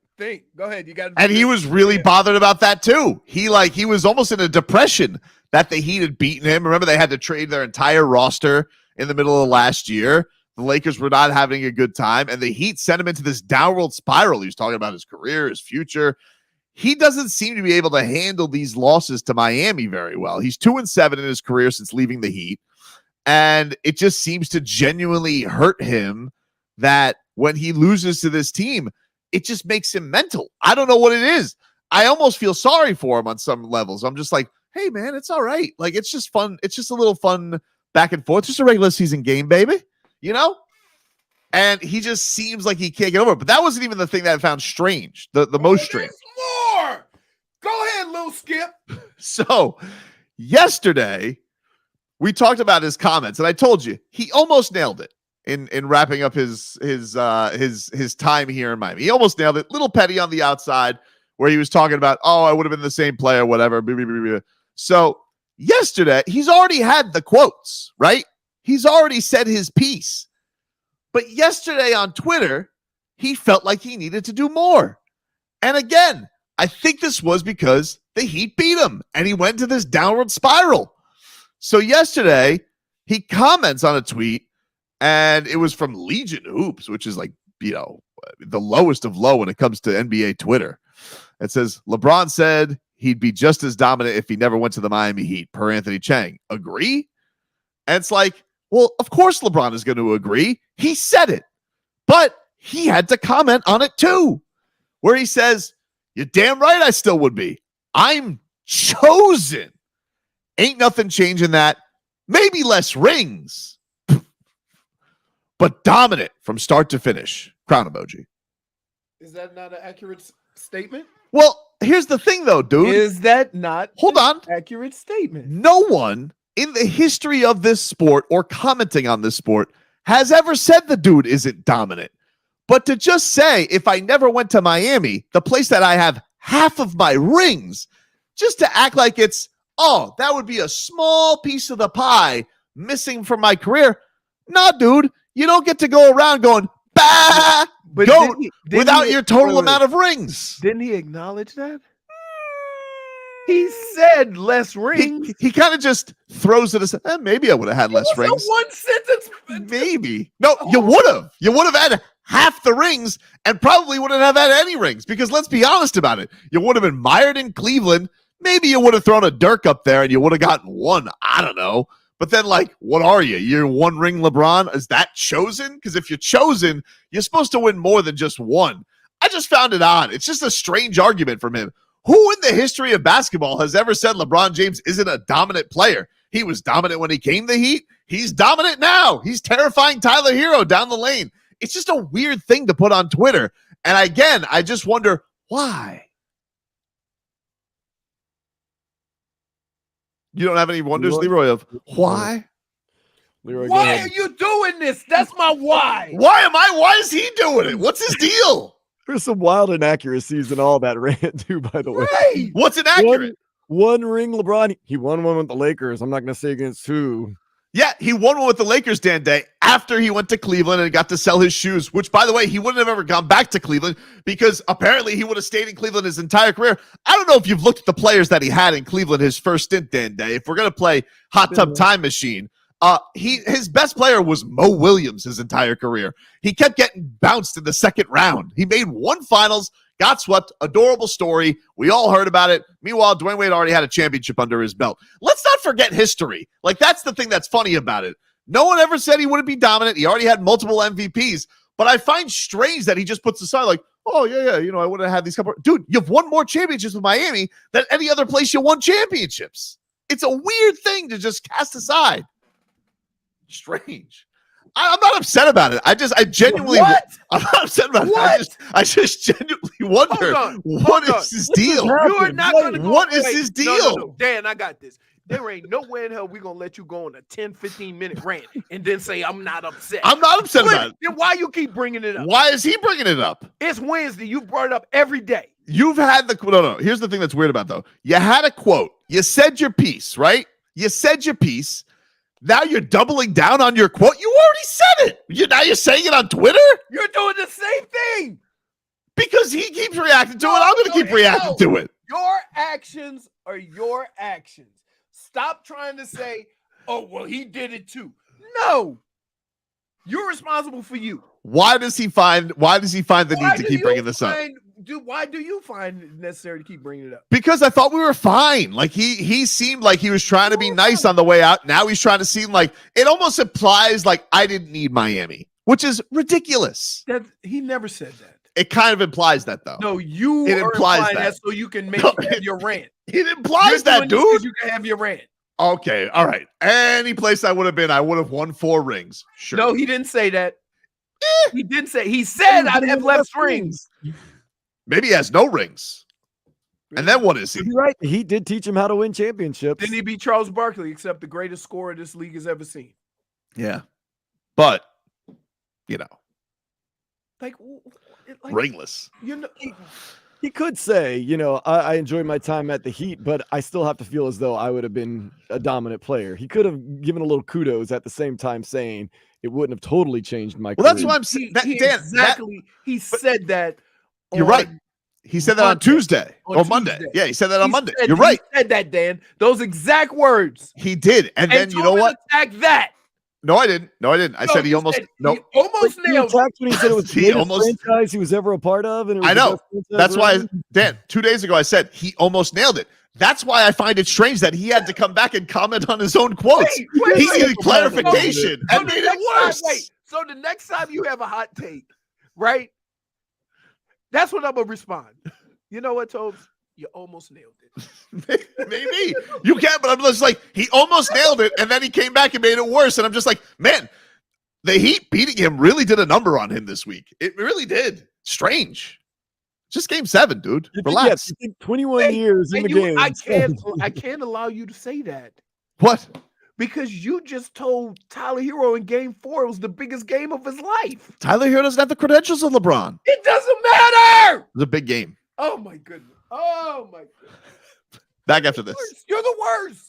ahead. You got. And he was really bothered about that too. He was almost in a depression that the Heat had beaten him. Remember, they had to trade their entire roster in the middle of last year. The Lakers were not having a good time, and the Heat sent him into this downward spiral. He was talking about his career, his future. He doesn't seem to be able to handle these losses to Miami very well. He's 2-7 in his career since leaving the Heat, and it just seems to genuinely hurt him that when he loses to this team, it just makes him mental. I don't know what it is. I almost feel sorry for him on some levels. I'm just like, hey, man, it's all right. Like, it's just fun. It's just a little fun back and forth. Just a regular season game, baby. You know? And he just seems like he can't get over it. But that wasn't even the thing that I found strange. The most strange. More. Go ahead, little Skip. So yesterday, we talked about his comments, and I told you he almost nailed it in wrapping up his time here in Miami. He almost nailed it. Little petty on the outside, where he was talking about, oh, I would have been the same player, whatever. So yesterday, he's already had the quotes, right? He's already said his piece. But yesterday on Twitter, he felt like he needed to do more. And again, I think this was because the Heat beat him and he went to this downward spiral. So yesterday, he comments on a tweet, and it was from Legion Hoops, which is like, the lowest of low when it comes to NBA Twitter. It says, LeBron said he'd be just as dominant if he never went to the Miami Heat, per Anthony Chang. Agree? And it's like, well, of course LeBron is going to agree. He said it. But he had to comment on it too, where he says, you're damn right I still would be. I'm chosen. Ain't nothing changing that. Maybe less rings. But dominant from start to finish. Crown emoji. Is that not an accurate statement? Well, here's the thing, though, dude. Is that not an accurate statement? No one in the history of this sport or commenting on this sport has ever said the dude isn't dominant. But to just say, if I never went to Miami, the place that I have half of my rings, just to act like it's, oh, that would be a small piece of the pie missing from my career. Nah, dude, you don't get to go around going, bah, but goat, without your total amount of rings. Didn't he acknowledge that? He said less rings. He kind of just throws it aside. Maybe I would have had less rings. One sentence. Maybe. No, you would have. You would have had half the rings and probably wouldn't have had any rings, because let's be honest about it. You would have been mired in Cleveland. Maybe you would have thrown a Dirk up there and you would have gotten one. I don't know. But then, like, what are you? You're one ring LeBron? Is that chosen? Because if you're chosen, you're supposed to win more than just one. I just found it odd. It's just a strange argument from him. Who in the history of basketball has ever said LeBron James isn't a dominant player? He was dominant when he came to Heat. He's dominant now. He's terrifying Tyler Hero down the lane. It's just a weird thing to put on Twitter. And again, I just wonder why. You don't have any wonders, Leroy, of why? Leroy, Why are you doing this? That's my why. Why is he doing it? What's his deal? There's some wild inaccuracies in all that rant, too, by the way. Right. What's inaccurate? One ring LeBron. He won one with the Lakers. I'm not going to say against who. Yeah, he won one with the Lakers, Dan Day, after he went to Cleveland and got to sell his shoes, which, by the way, he wouldn't have ever gone back to Cleveland because apparently he would have stayed in Cleveland his entire career. I don't know if you've looked at the players that he had in Cleveland his first stint, Dan Day. If we're going to play Hot Tub Time Machine, his best player was Mo Williams his entire career. He kept getting bounced in the second round. He made one finals, got swept. Adorable story. We all heard about it. Meanwhile, Dwayne Wade already had a championship under his belt. Let's not forget history. Like, that's the thing that's funny about it. No one ever said he wouldn't be dominant. He already had multiple MVPs. But I find strange that he just puts aside like, oh, yeah, I would have had these couple. Dude, you've won more championships with Miami than any other place you won championships. It's a weird thing to just cast aside. Strange. I'm not upset about it. I genuinely. What? I'm not upset about What? it. I just genuinely wonder what is his deal. You're not going to go. What is his deal? No. Dan, I got this. There ain't no way in hell we're going to let you go on a 10, 15-minute rant and then say, I'm not upset. I'm not upset about it. Then why you keep bringing it up? Why is he bringing it up? It's Wednesday. You brought it up every day. You've had the no. Here's the thing that's weird about though. You had a quote. You said your piece, right? You said your piece. Now you're doubling down on your quote. You already said it. Now you're saying it on Twitter? You're doing the same thing. Because he keeps reacting to it. I'm going to keep reacting to it. Your actions are your actions. Stop trying to say, oh, well, he did it too. No. You're responsible for you. Why does he find the need to keep bringing this up? Why do you find it necessary to keep bringing it up? Because I thought we were fine. Like he seemed like he was trying to be nice on the way out. Now he's trying to seem like it almost implies like I didn't need Miami, which is ridiculous. That he never said that. It kind of implies that though. No, you it implies that so you can make your rant. It implies that, dude. You can have your rant. Okay, all right. Any place I would have been, I would have won 4 rings. Sure. No, he didn't say that. He didn't say. He said I'd have left rings. Maybe he has no rings. And then what is he? You're right. He did teach him how to win championships. Didn't he beat Charles Barkley, except the greatest scorer this league has ever seen? Yeah. But, like ringless. He could say, I enjoyed my time at the Heat, but I still have to feel as though I would have been a dominant player. He could have given a little kudos at the same time saying it wouldn't have totally changed my career. Well, that's why I'm saying. He said that. You're right. He said that on Tuesday or Monday. Tuesday. Yeah, he said that on Monday. You're right. He said that, Dan. Those exact words. He did. And then you know what? Attacked that. No, I didn't. I said he almost nailed it. When he said it was the greatest franchise he was ever a part of. And it was I know. That's why, Dan, 2 days ago I said he almost nailed it. That's why I find it strange that he had to come back and comment on his own quotes. He needed clarification and made it worse. So the next time you have a hot take, right? That's what I'm going to respond. You know what, Tobes? You almost nailed it. Maybe. You can't, but I'm just like, he almost nailed it, and then he came back and made it worse. And I'm just like, man, the Heat beating him really did a number on him this week. It really did. Strange. Just game 7, dude. Relax. 21 years in the game. I can't allow you to say that. What? Because you just told Tyler Hero in game 4 it was the biggest game of his life. Tyler Hero doesn't have the credentials of LeBron. It doesn't matter. It was a big game. Oh, my goodness. Oh, my goodness. Back after this. You're the worst.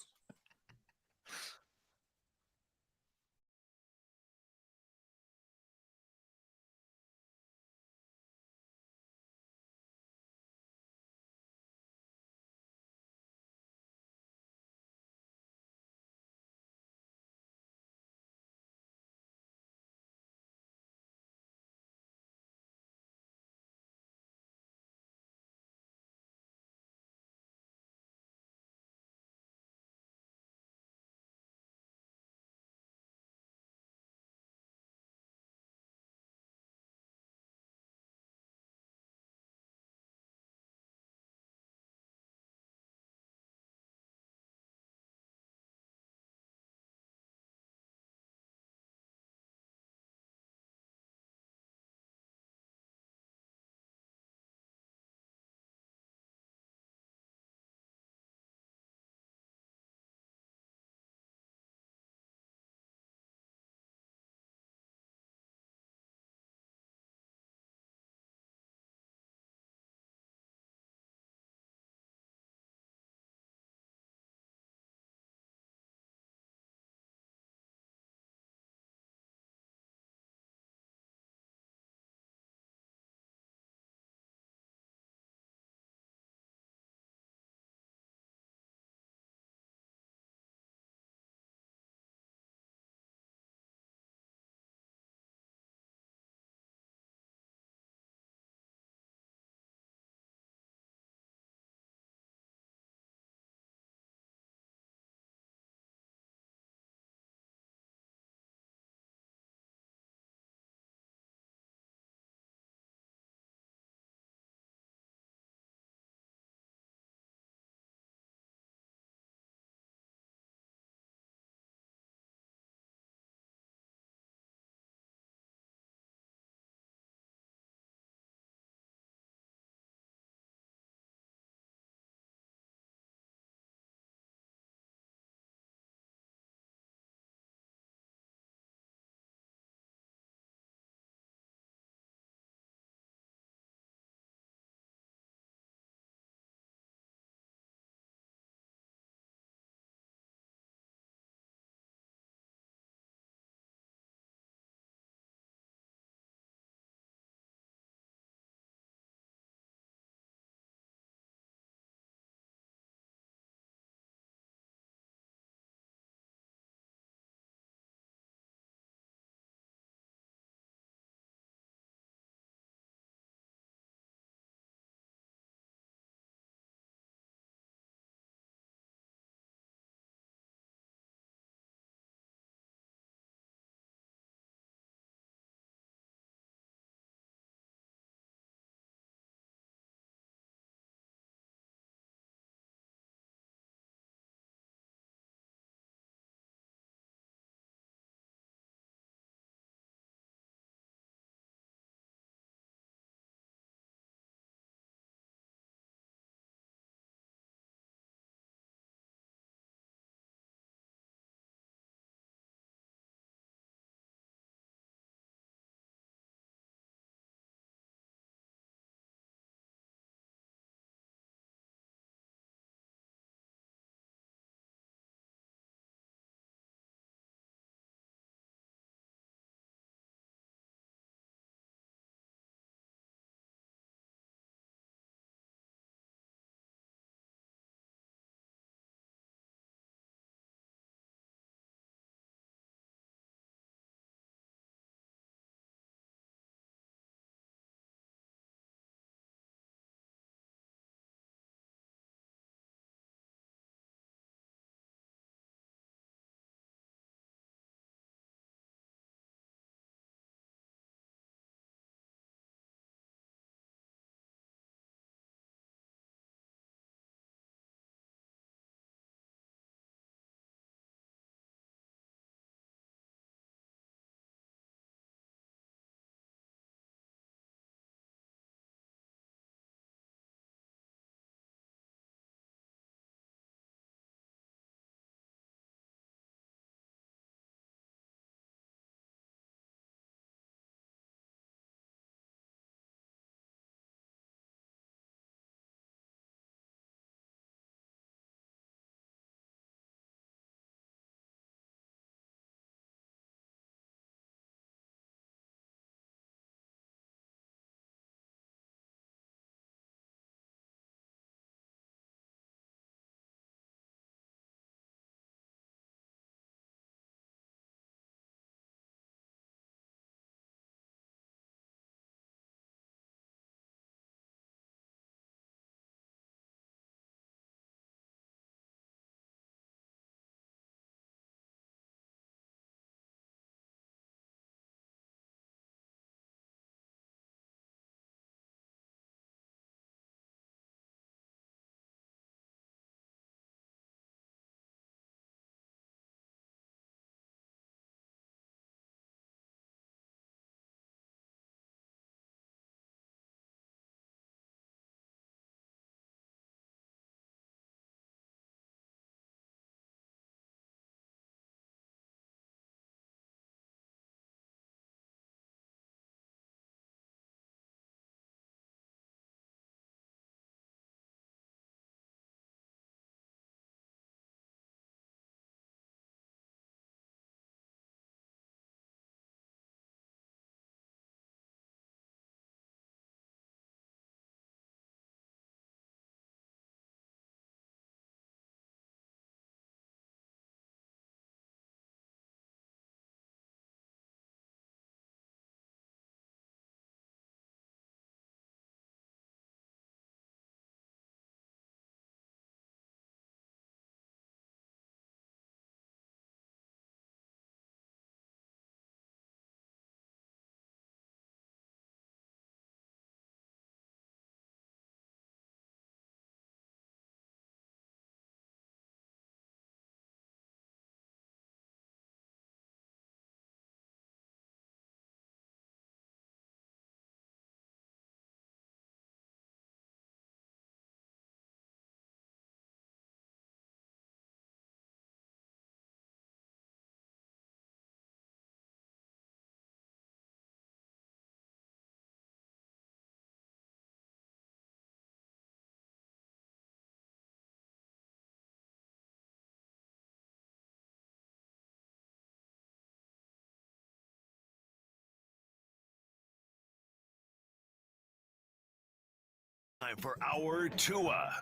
Time for our Tua.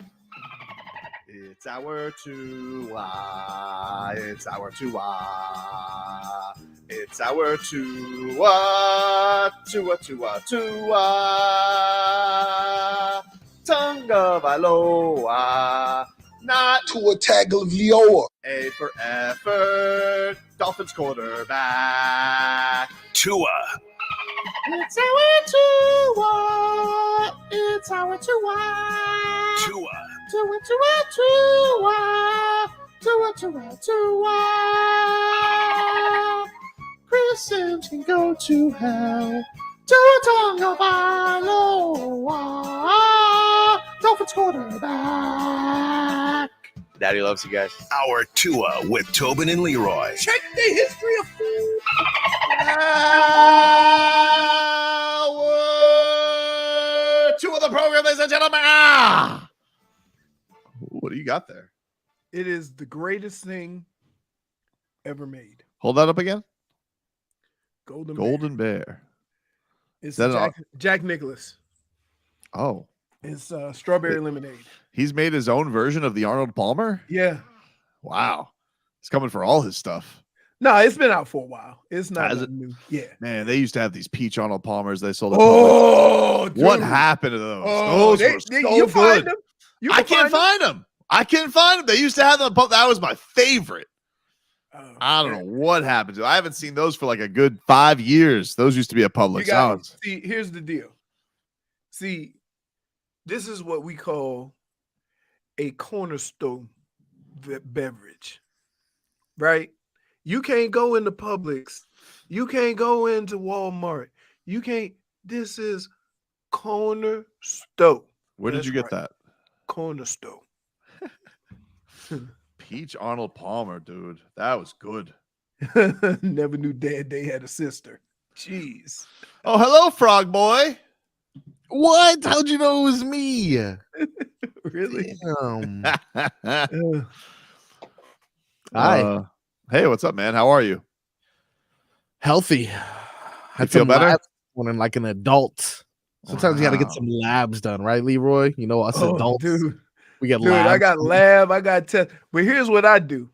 It's our Tua. It's our Tua. It's our Tua. Tua, Tua, Tua. Tonga Vailoa. Not Tua Tagovailoa. A for effort. Dolphins quarterback. Tua. It's our Tua. It's our Tua. Tua. Tua, Tua, Tua. Tua, Tua, Tua. Chris Sims can go to hell. Tua Tagovailoa. Dolphins quarterback. Daddy loves you guys. Our Tua with Tobin and Leroy. Check the history of food. Hour two of the program, ladies and gentlemen. What do you got there? It is the greatest thing ever made. Hold that up again. Golden Bear. Bear. It's That Jack Nicklaus. Oh, It's strawberry lemonade. he's made his own version of the Arnold Palmer. Yeah. Wow, he's coming for all his stuff. No, it's been out for a while. It's not Has it? new. Yeah. Man, they used to have these peach Arnold Palmers. They sold. Oh, dude. What happened to those? Oh, Those were so you find good. them? You I can can't find them. I can't find them. They used to have them. That was my favorite. them. I don't know what happened to. I haven't seen those for like a good 5 years. Those used to be at You Publix. got, see, here's the deal. See, this is what we call a cornerstone beverage, right? You can't go into Publix. You can't go into Walmart. You can't. This is cornerstone. Where did That's you get right. Cornerstone. Peach Arnold Palmer, dude. That was good. Never knew Dad they had a sister. Jeez. Oh, hello, Frog Boy. What? How'd you know it was me? Really? Damn. Uh, Hi. Hey, what's up, man? How are you? Healthy. You Had feel some better? labs when like an adult. Sometimes you got to get some labs done, right, Leroy? You know, us adults, dude. we get Dude, labs. I got lab, I got test. But here's what I do.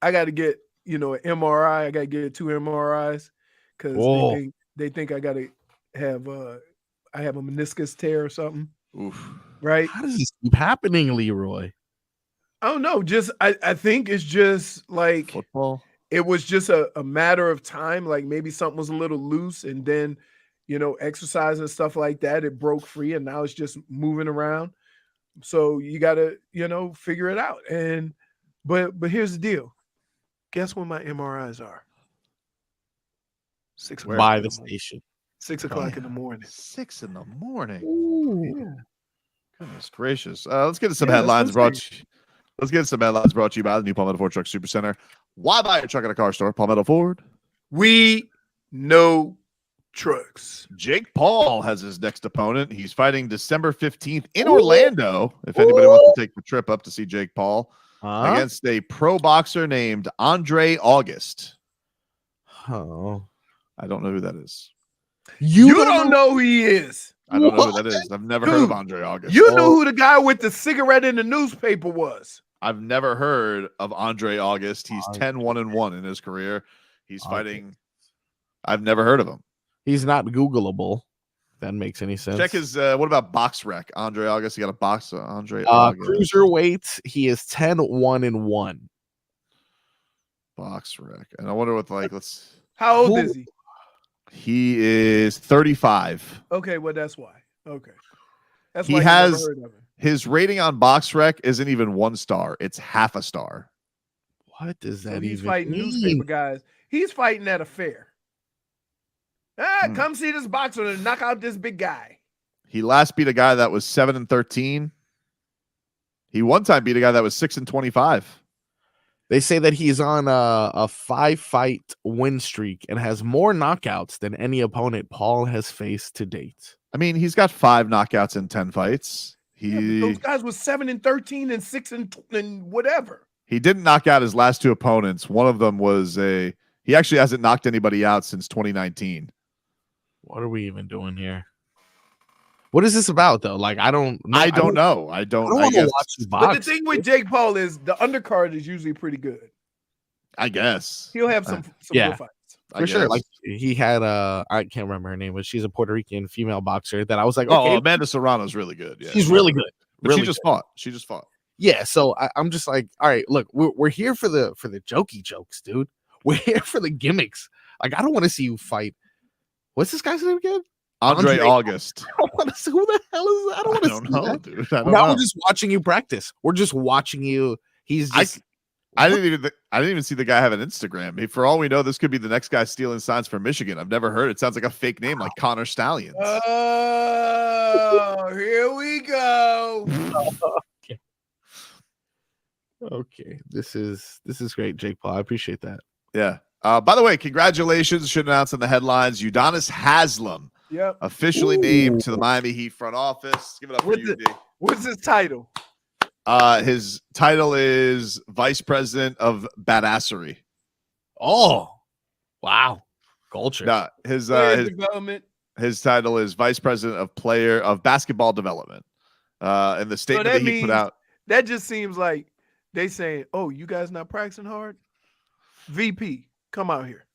I got to get, an MRI. I got to get 2 MRIs because Whoa. they think I got to have I have a meniscus tear or something, Oof. right? How does this keep happening, Leroy? I don't know. Just I think it's just like Football. it was just a matter of time. Like maybe something was a little loose, and then exercise and stuff like that, it broke free, and now it's just moving around. So you gotta, figure it out. And but here's the deal. Guess when my MRIs are? 6 o'clock. By the station. 6 o'clock in the morning. 6 in the morning. Yeah. Goodness gracious. Let's get to some Yeah, that's headlines what I'm brought. Let's get some headlines brought to you by the new Palmetto Ford Truck Super Center. Why buy a truck at a car store? Palmetto Ford. We know trucks. Jake Paul has his next opponent. He's fighting December 15th in Orlando. If anybody wants to take the trip up to see Jake Paul against a pro boxer named Andre August. Oh. I don't know who that is. You don't know who he is. I don't know who that is. I've never heard of Dude, Andre August. You knew who the guy with the cigarette in the newspaper was. I've never heard of Andre August. He's 10-1-1 in his career. He's fighting. I've never heard of him. He's not Googleable. If that makes any sense. Check his. What about box rec? Andre August. He got a box. Andre August. Cruiserweight. He is 10-1-1. Box rec. And I wonder what let's. How old is he? He is 35. Okay, well that's why. Okay, that's He why you has never heard of him. his rating on box rec isn't even 1 star. It's half a star. What does that So he's even fighting mean? newspaper guys. He's fighting at a fair. Come see this boxer and knock out this big guy. He last beat a guy that was 7-13. He one time beat a guy that was 6-25. They say that he's on a 5-fight win streak and has more knockouts than any opponent Paul has faced to date. I mean, he's got 5 knockouts in 10 fights. Yeah, but those guys was 7-13 and 6 and whatever. He didn't knock out his last 2 opponents. One of them was he actually hasn't knocked anybody out since 2019. What are we even doing here? What is this about though? Like I don't know. I don't know. I I don't want to guess. watch this But box. the thing with Jake Paul is the undercard is usually pretty good. I guess He'll have some yeah. good fights. For sure. Like he had I can't remember her name, but she's a Puerto Rican female boxer that I was like, okay, Amanda Serrano's really good. Yeah, she's really good. But really she just fought. She just fought. Yeah, so I'm just like, all right, look, we're here for the jokey jokes, dude. We're here for the gimmicks. Like, I don't want to see you fight. What's this guy's name again? Andre August. I don't want to see who the hell is that? I don't want to see that. Dude. I don't now know. we're just watching you practice. We're just watching you. He's just I didn't even see the guy have an Instagram. For all we know, this could be the next guy stealing signs from Michigan. I've never heard it. Sounds like a fake name, like Connor Stallions. Oh, here we go. Okay. This is great, Jake Paul. I appreciate that. Yeah. By the way, congratulations. Should announce in the headlines. Udonis Haslem, officially named to the Miami Heat front office. Give it up for you, D. What's his title? His title is Vice President of Badassery. Oh, wow. Culture. No, his development. His title is Vice President of Basketball Development. And the statement that he put out. That just seems like they saying, "Oh, you guys not practicing hard?" VP, come out here.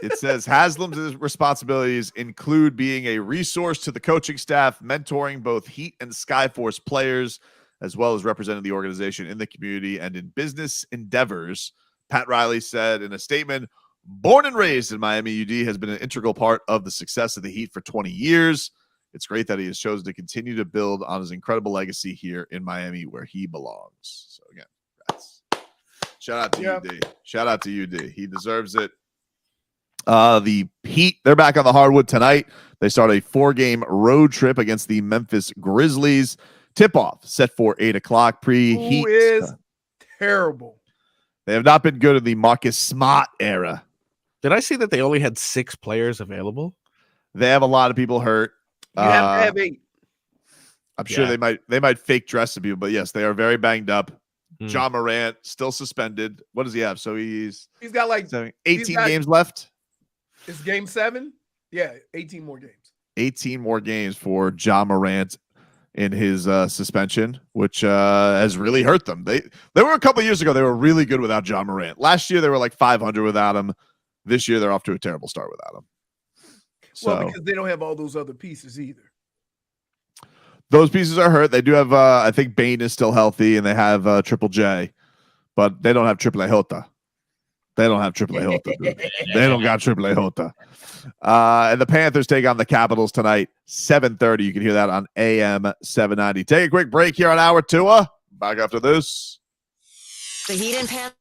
It says Haslem's responsibilities include being a resource to the coaching staff, mentoring both Heat and Skyforce players, as well as representing the organization in the community and in business endeavors. Pat Riley said in a statement, born and raised in Miami, UD has been an integral part of the success of the Heat for 20 years. It's great that he has chosen to continue to build on his incredible legacy here in Miami where he belongs. So again, congrats. Shout out to UD. Shout out to UD. He deserves it. The Heat, they're back on the hardwood tonight. They start a 4-game road trip against the Memphis Grizzlies. Tip-off set for 8 o'clock pre-Heat. Who is terrible. They have not been good in the Marcus Smart era. Did I see that they only had 6 players available? They have a lot of people hurt. You have to have 8. I'm sure they might fake dress some people, but yes, they are very banged up. John Morant still suspended. What does he have? So he's got like 18 games left. It's game 7. Yeah, 18 more games. 18 more games for John Morant in his suspension, which has really hurt them. They were a couple of years ago. They were really good without John Morant. Last year they were like 500 without him. This year they're off to a terrible start without him. So, well, because they don't have all those other pieces either. Those pieces are hurt. They do have, I think Bane is still healthy, and they have Triple J, but they don't have Triple A Jota. They don't have Triple A Jota. They don't got Triple A Jota. And the Panthers take on the Capitals tonight, 7:30. You can hear that on AM 790. Take a quick break here on Hour 2. Back after this. The Heat and Panthers.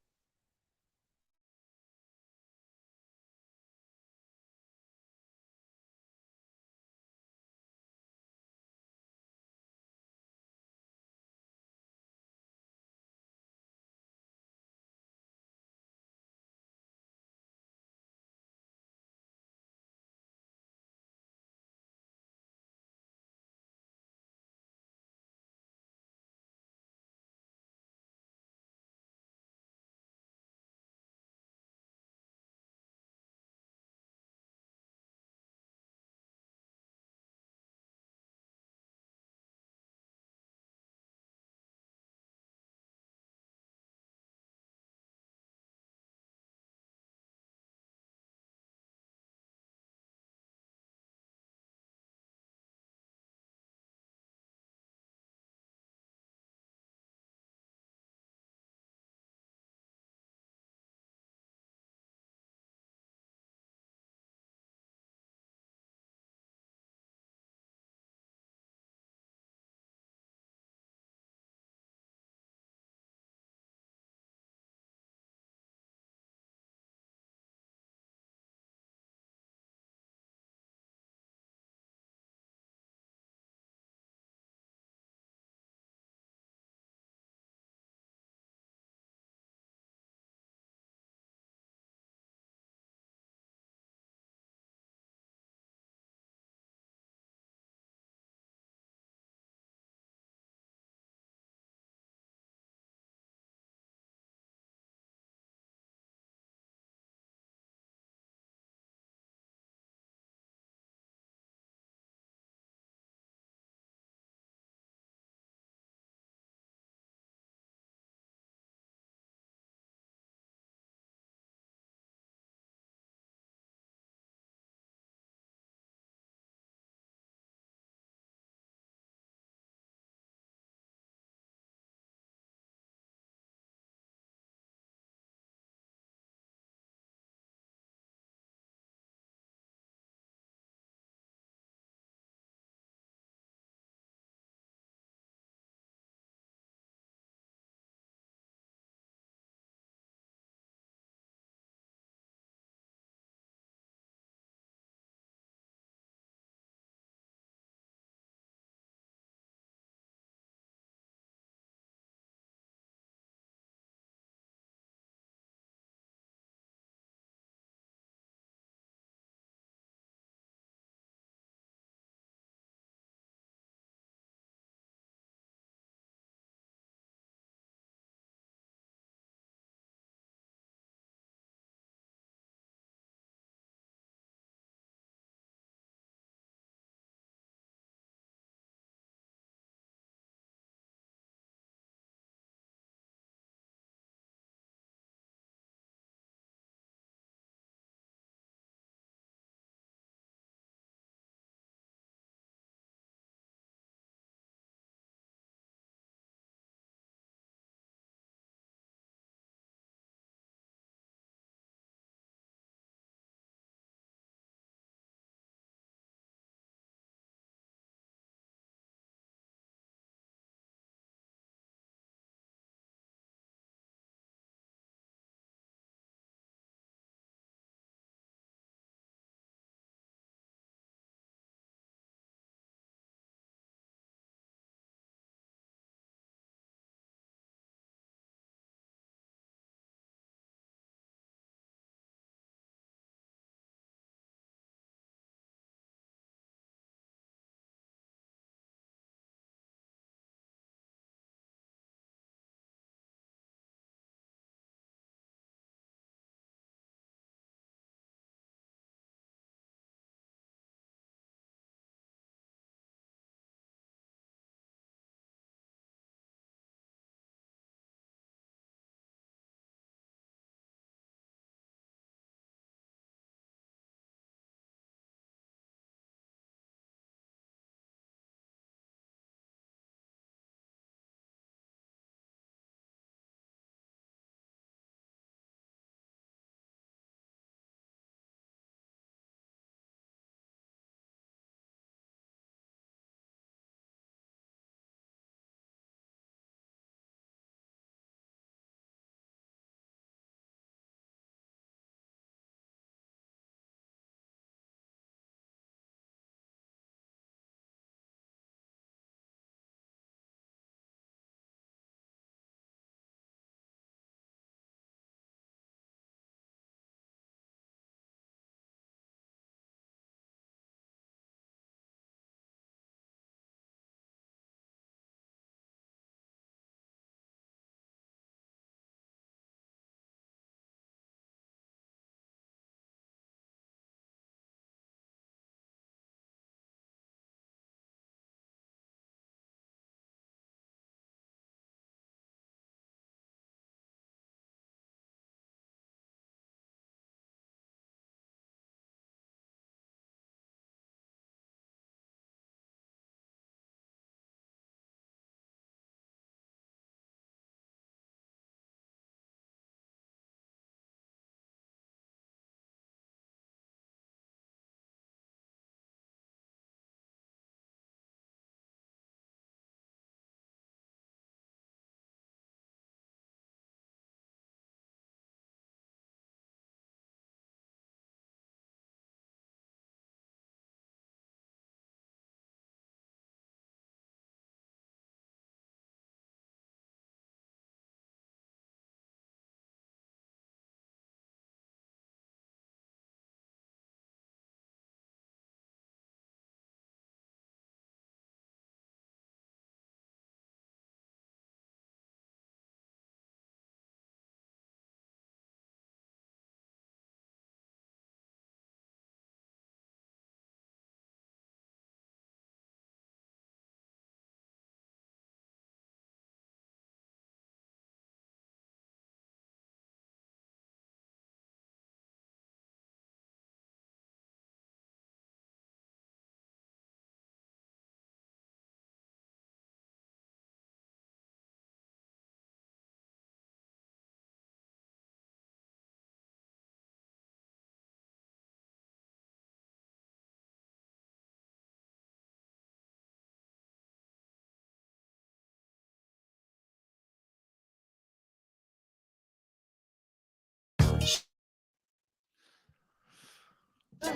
All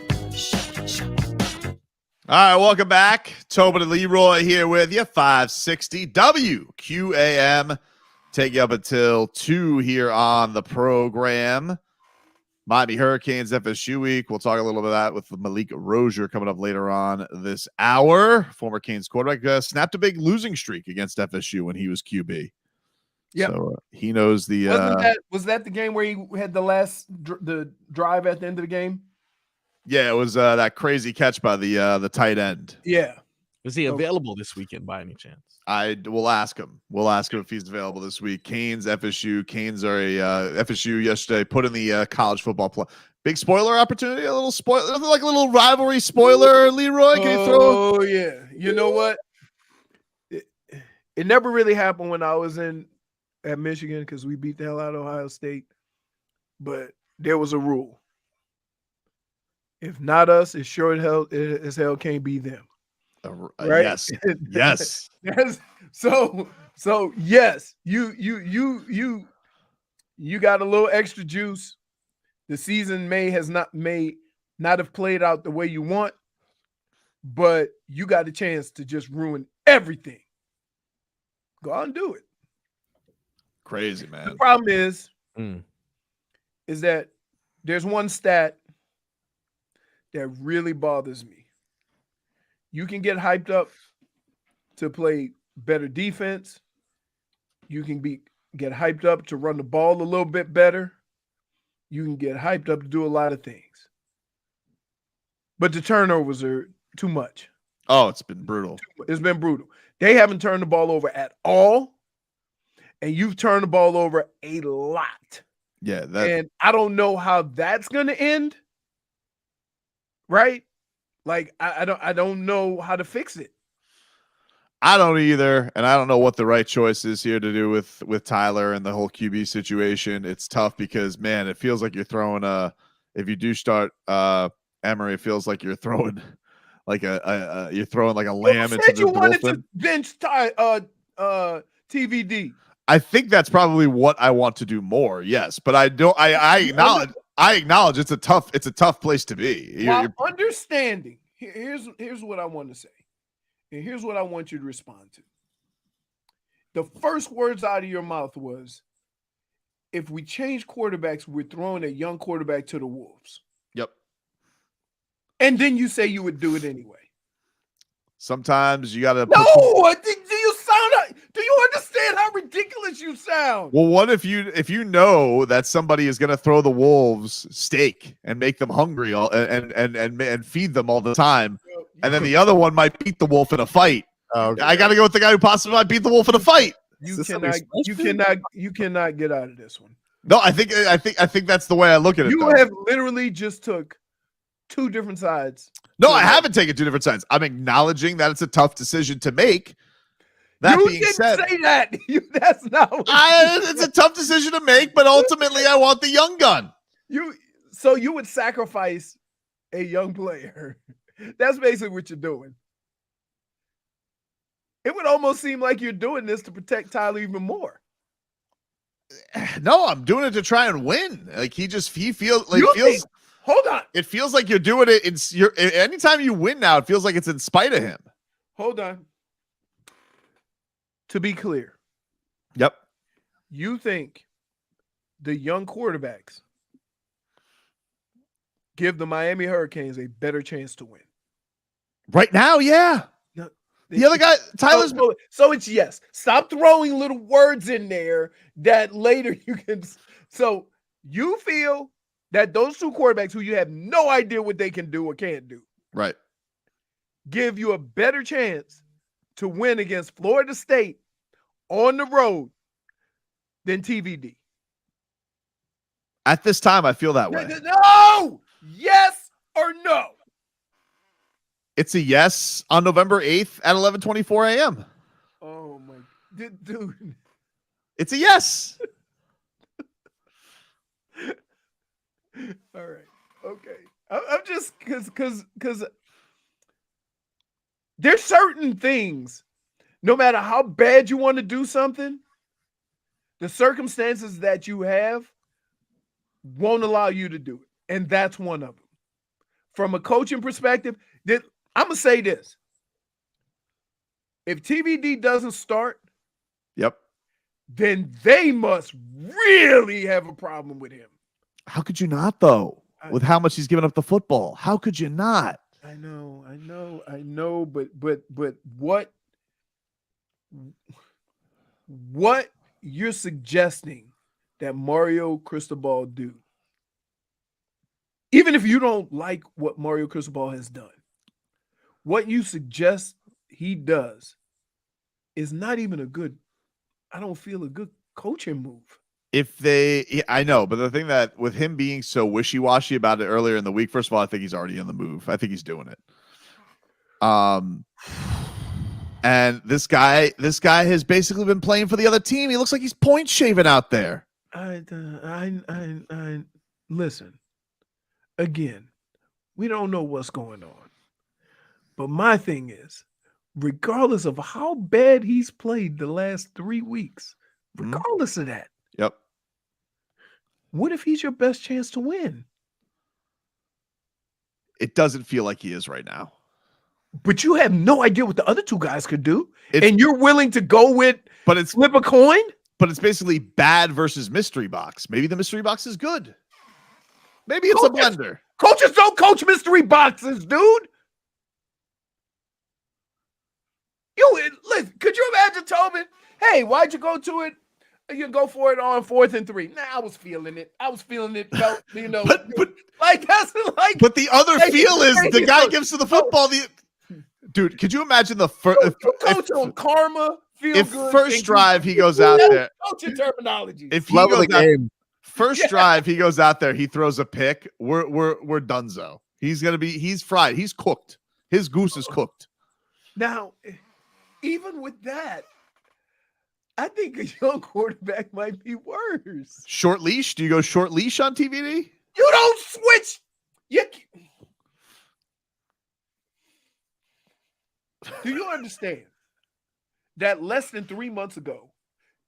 right, welcome back. Tobin and Leroy here with you. 560 WQAM. Take you up until 2 here on the program. Miami Hurricanes FSU week. We'll talk a little bit of that with Malik Rosier coming up later on this hour. Former Canes quarterback snapped a big losing streak against FSU when he was QB. Yeah, so he knows the. Was that the game where he had the drive at the end of the game? Yeah, it was that crazy catch by the tight end. Yeah. Is he available this weekend by any chance? We'll ask him. We'll ask him if he's available this week. Canes, FSU. Canes are a FSU yesterday put in the college football play. Big spoiler opportunity. A little spoiler, like a little rivalry spoiler. Leroy, can you throw? Oh yeah. You know what? It never really happened when I was at Michigan because we beat the hell out of Ohio State. But there was a rule. If not us, it sure as hell can't be them. Right? Yes. Yes. So yes, you got a little extra juice. The season may not have played out the way you want, but you got a chance to just ruin everything. Go out and do it. Crazy, man. The problem is that there's one stat that really bothers me. You can get hyped up to play better defense. You can get hyped up to run the ball a little bit better. You can get hyped up to do a lot of things. But the turnovers are too much. Oh, it's been brutal. It's been brutal. They haven't turned the ball over at all. And you've turned the ball over a lot. Yeah. And I don't know how that's going to end. Right? Like I don't know how to fix it. I don't either, and I don't know what the right choice is here to do with Tyler and the whole QB situation. It's tough because, man, it feels like you're throwing if you do start Emory, it feels like you're throwing like you're throwing like a lamb into the you wanted bullpen. to bench TVD. I think that's probably what I want to do more. Yes, but I don't. I acknowledge it's a tough place to be. While understanding, here's what I want to say, and here's what I want you to respond to. The first words out of your mouth was, "If we change quarterbacks, we're throwing a young quarterback to the wolves." Yep. And then you say you would do it anyway. Sometimes you got to. No, do you understand how ridiculous you sound? Well, what if you know that somebody is going to throw the wolves steak and make them hungry and feed them all the time, and then the other one might beat the wolf in a fight? Okay. I got to go with the guy who possibly might beat the wolf in a fight. You cannot get out of this one. No, I think that's the way I look at it. You have literally just took two different sides. No, I haven't taken two different sides. I'm acknowledging that it's a tough decision to make. That you being didn't said, say that. That's not what it's a tough decision to make, but ultimately I want the young gun. So you would sacrifice a young player. That's basically what you're doing. It would almost seem like you're doing this to protect Tyler even more. No, I'm doing it to try and win. Like he feels like hold on. It feels like you're doing it anytime you win now, it feels like it's in spite of him. Hold on. To be clear. Yep. You think the young quarterbacks give the Miami Hurricanes a better chance to win? Right now, yeah. No, the other guy, Tyler's. So it's yes. Stop throwing little words in there that later you can. So you feel that those two quarterbacks who you have no idea what they can do or can't do, right, give you a better chance to win against Florida State on the road than TVD. At this time, I feel that way. No! Yes or no? It's a yes on November 8th at 11:24 a.m. Oh, my. Dude. It's a yes. All right. Okay. I'm just because there's certain things, no matter how bad you want to do something, the circumstances that you have won't allow you to do it. And that's one of them. from a coaching perspective, I'm gonna say this: if TBD doesn't start, Yep. then they must really have a problem with him. How could you not, though? With how much he's given up the football, how could you not? I know, but what you're suggesting that Mario Cristobal do, even if you don't like what Mario Cristobal has done, what you suggest he does is not even I don't feel a good coaching move. I know, but the thing that with him being so wishy-washy about it earlier in the week, first of all, I think he's already in the move. I think he's doing it. And this guy has basically been playing for the other team. He looks like he's point shaving out there. I listen. Again, we don't know what's going on. But my thing is, regardless of how bad he's played the last 3 weeks, regardless of that. Yep. What if he's your best chance to win? It doesn't feel like he is right now. But you have no idea what the other two guys could do. And you're willing to go with flip a coin? But it's basically bad versus mystery box. Maybe the mystery box is good. Maybe it's a blender. Coaches don't coach mystery boxes, dude. Listen, could you imagine Tobin? Hey, why'd you go to it? You go for it on 4th and 3. Nah, I was feeling it. Felt, you know. but that's like. But the other feel is the guy gives to the football. Dude, could you imagine the first coach on karma? If first drive he goes out there, coaching terminology. If he goes out, first drive he goes out there, he throws a pick. We're donezo. He's fried. He's cooked. His goose is cooked. Now, even with that, I think a young quarterback might be worse. Short leash? Do you go short leash on TVD? You don't switch. Do you understand that less than 3 months ago,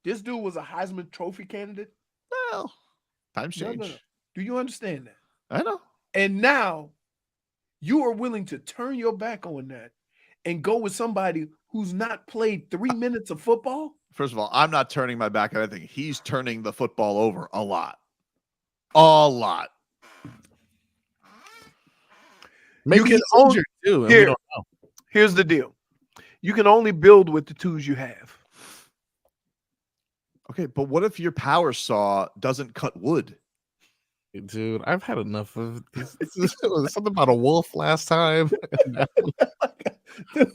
this dude was a Heisman Trophy candidate? Well, times change. No. Do you understand that? I know. And now you are willing to turn your back on that and go with somebody who's not played 3 minutes of football? First of all, I'm not turning my back on anything. He's turning the football over a lot. A lot. Maybe he's injured too. And we don't know. Here's the deal. You can only build with the tools you have. Okay, but what if your power saw doesn't cut wood? Dude, I've had enough of this. Was something about a wolf last time. Dude,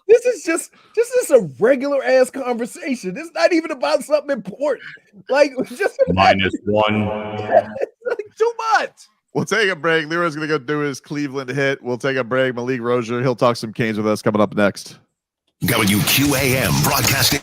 this is a regular ass conversation. It's not even about something important. Like just -1. Like too much. We'll take a break. Leroy's going to go do his Cleveland hit. We'll take a break. Malik Rosier, he'll talk some Canes with us coming up next. WQAM broadcasting.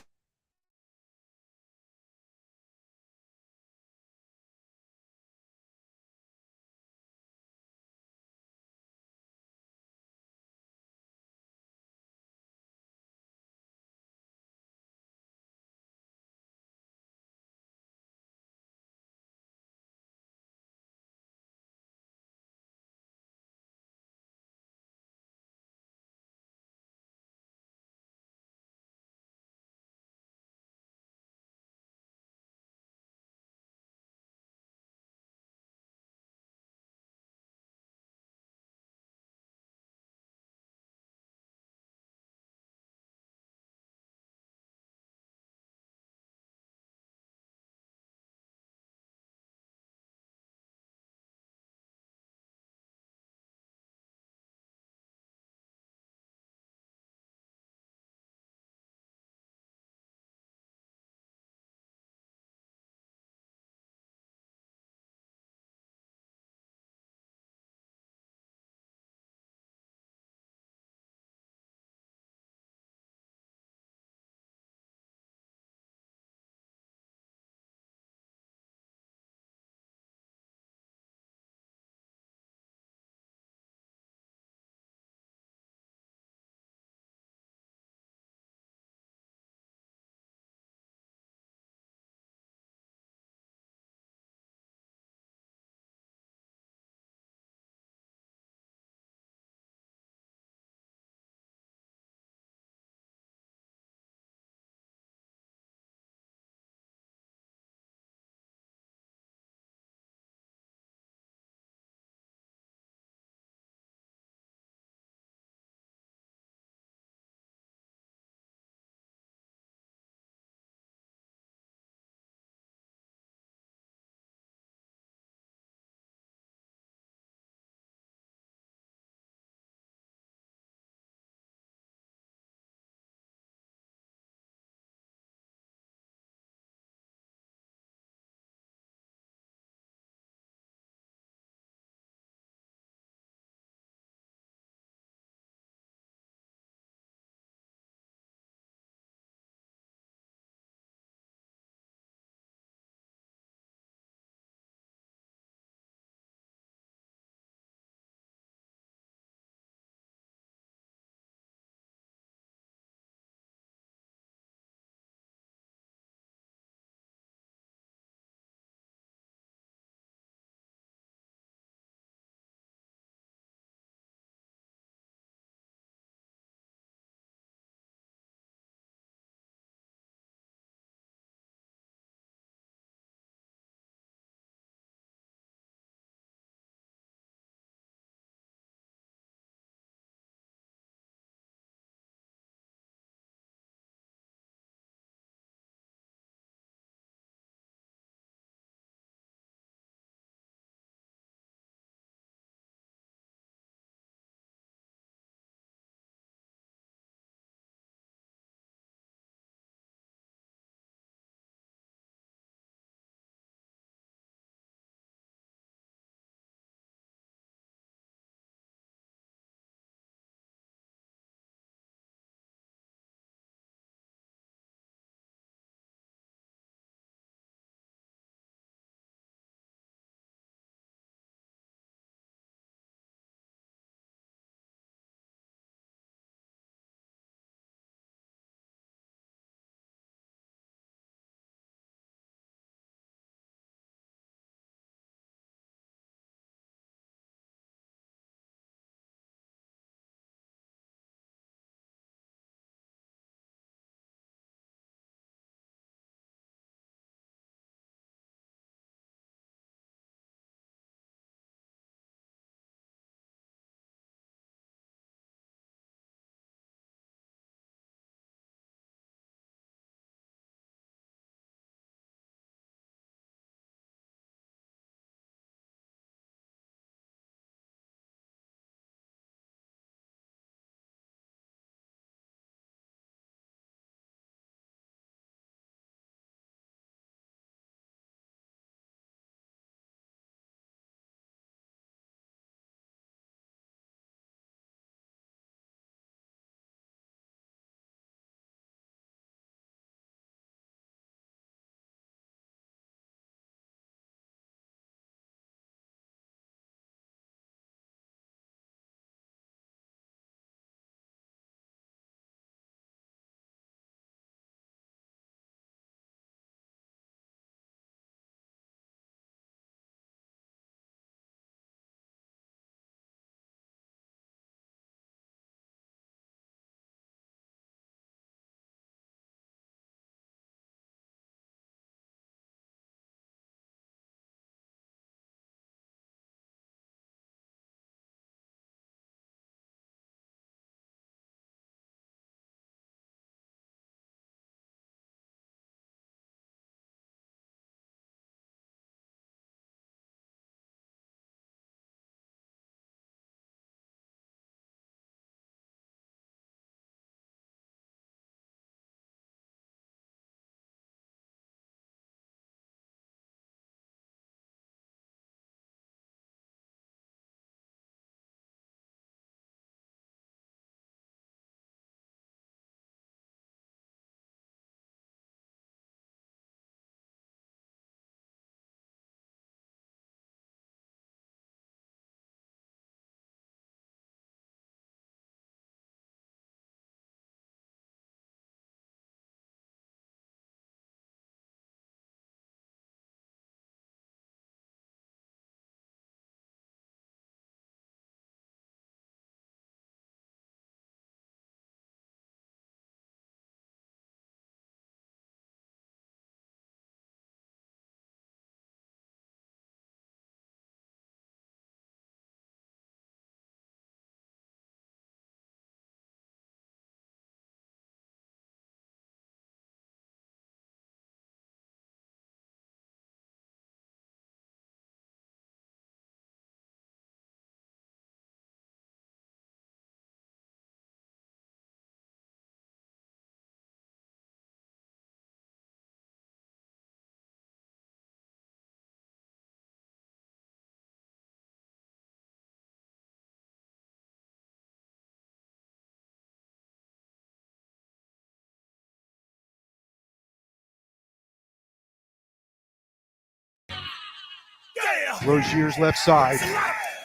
Rosier's left side.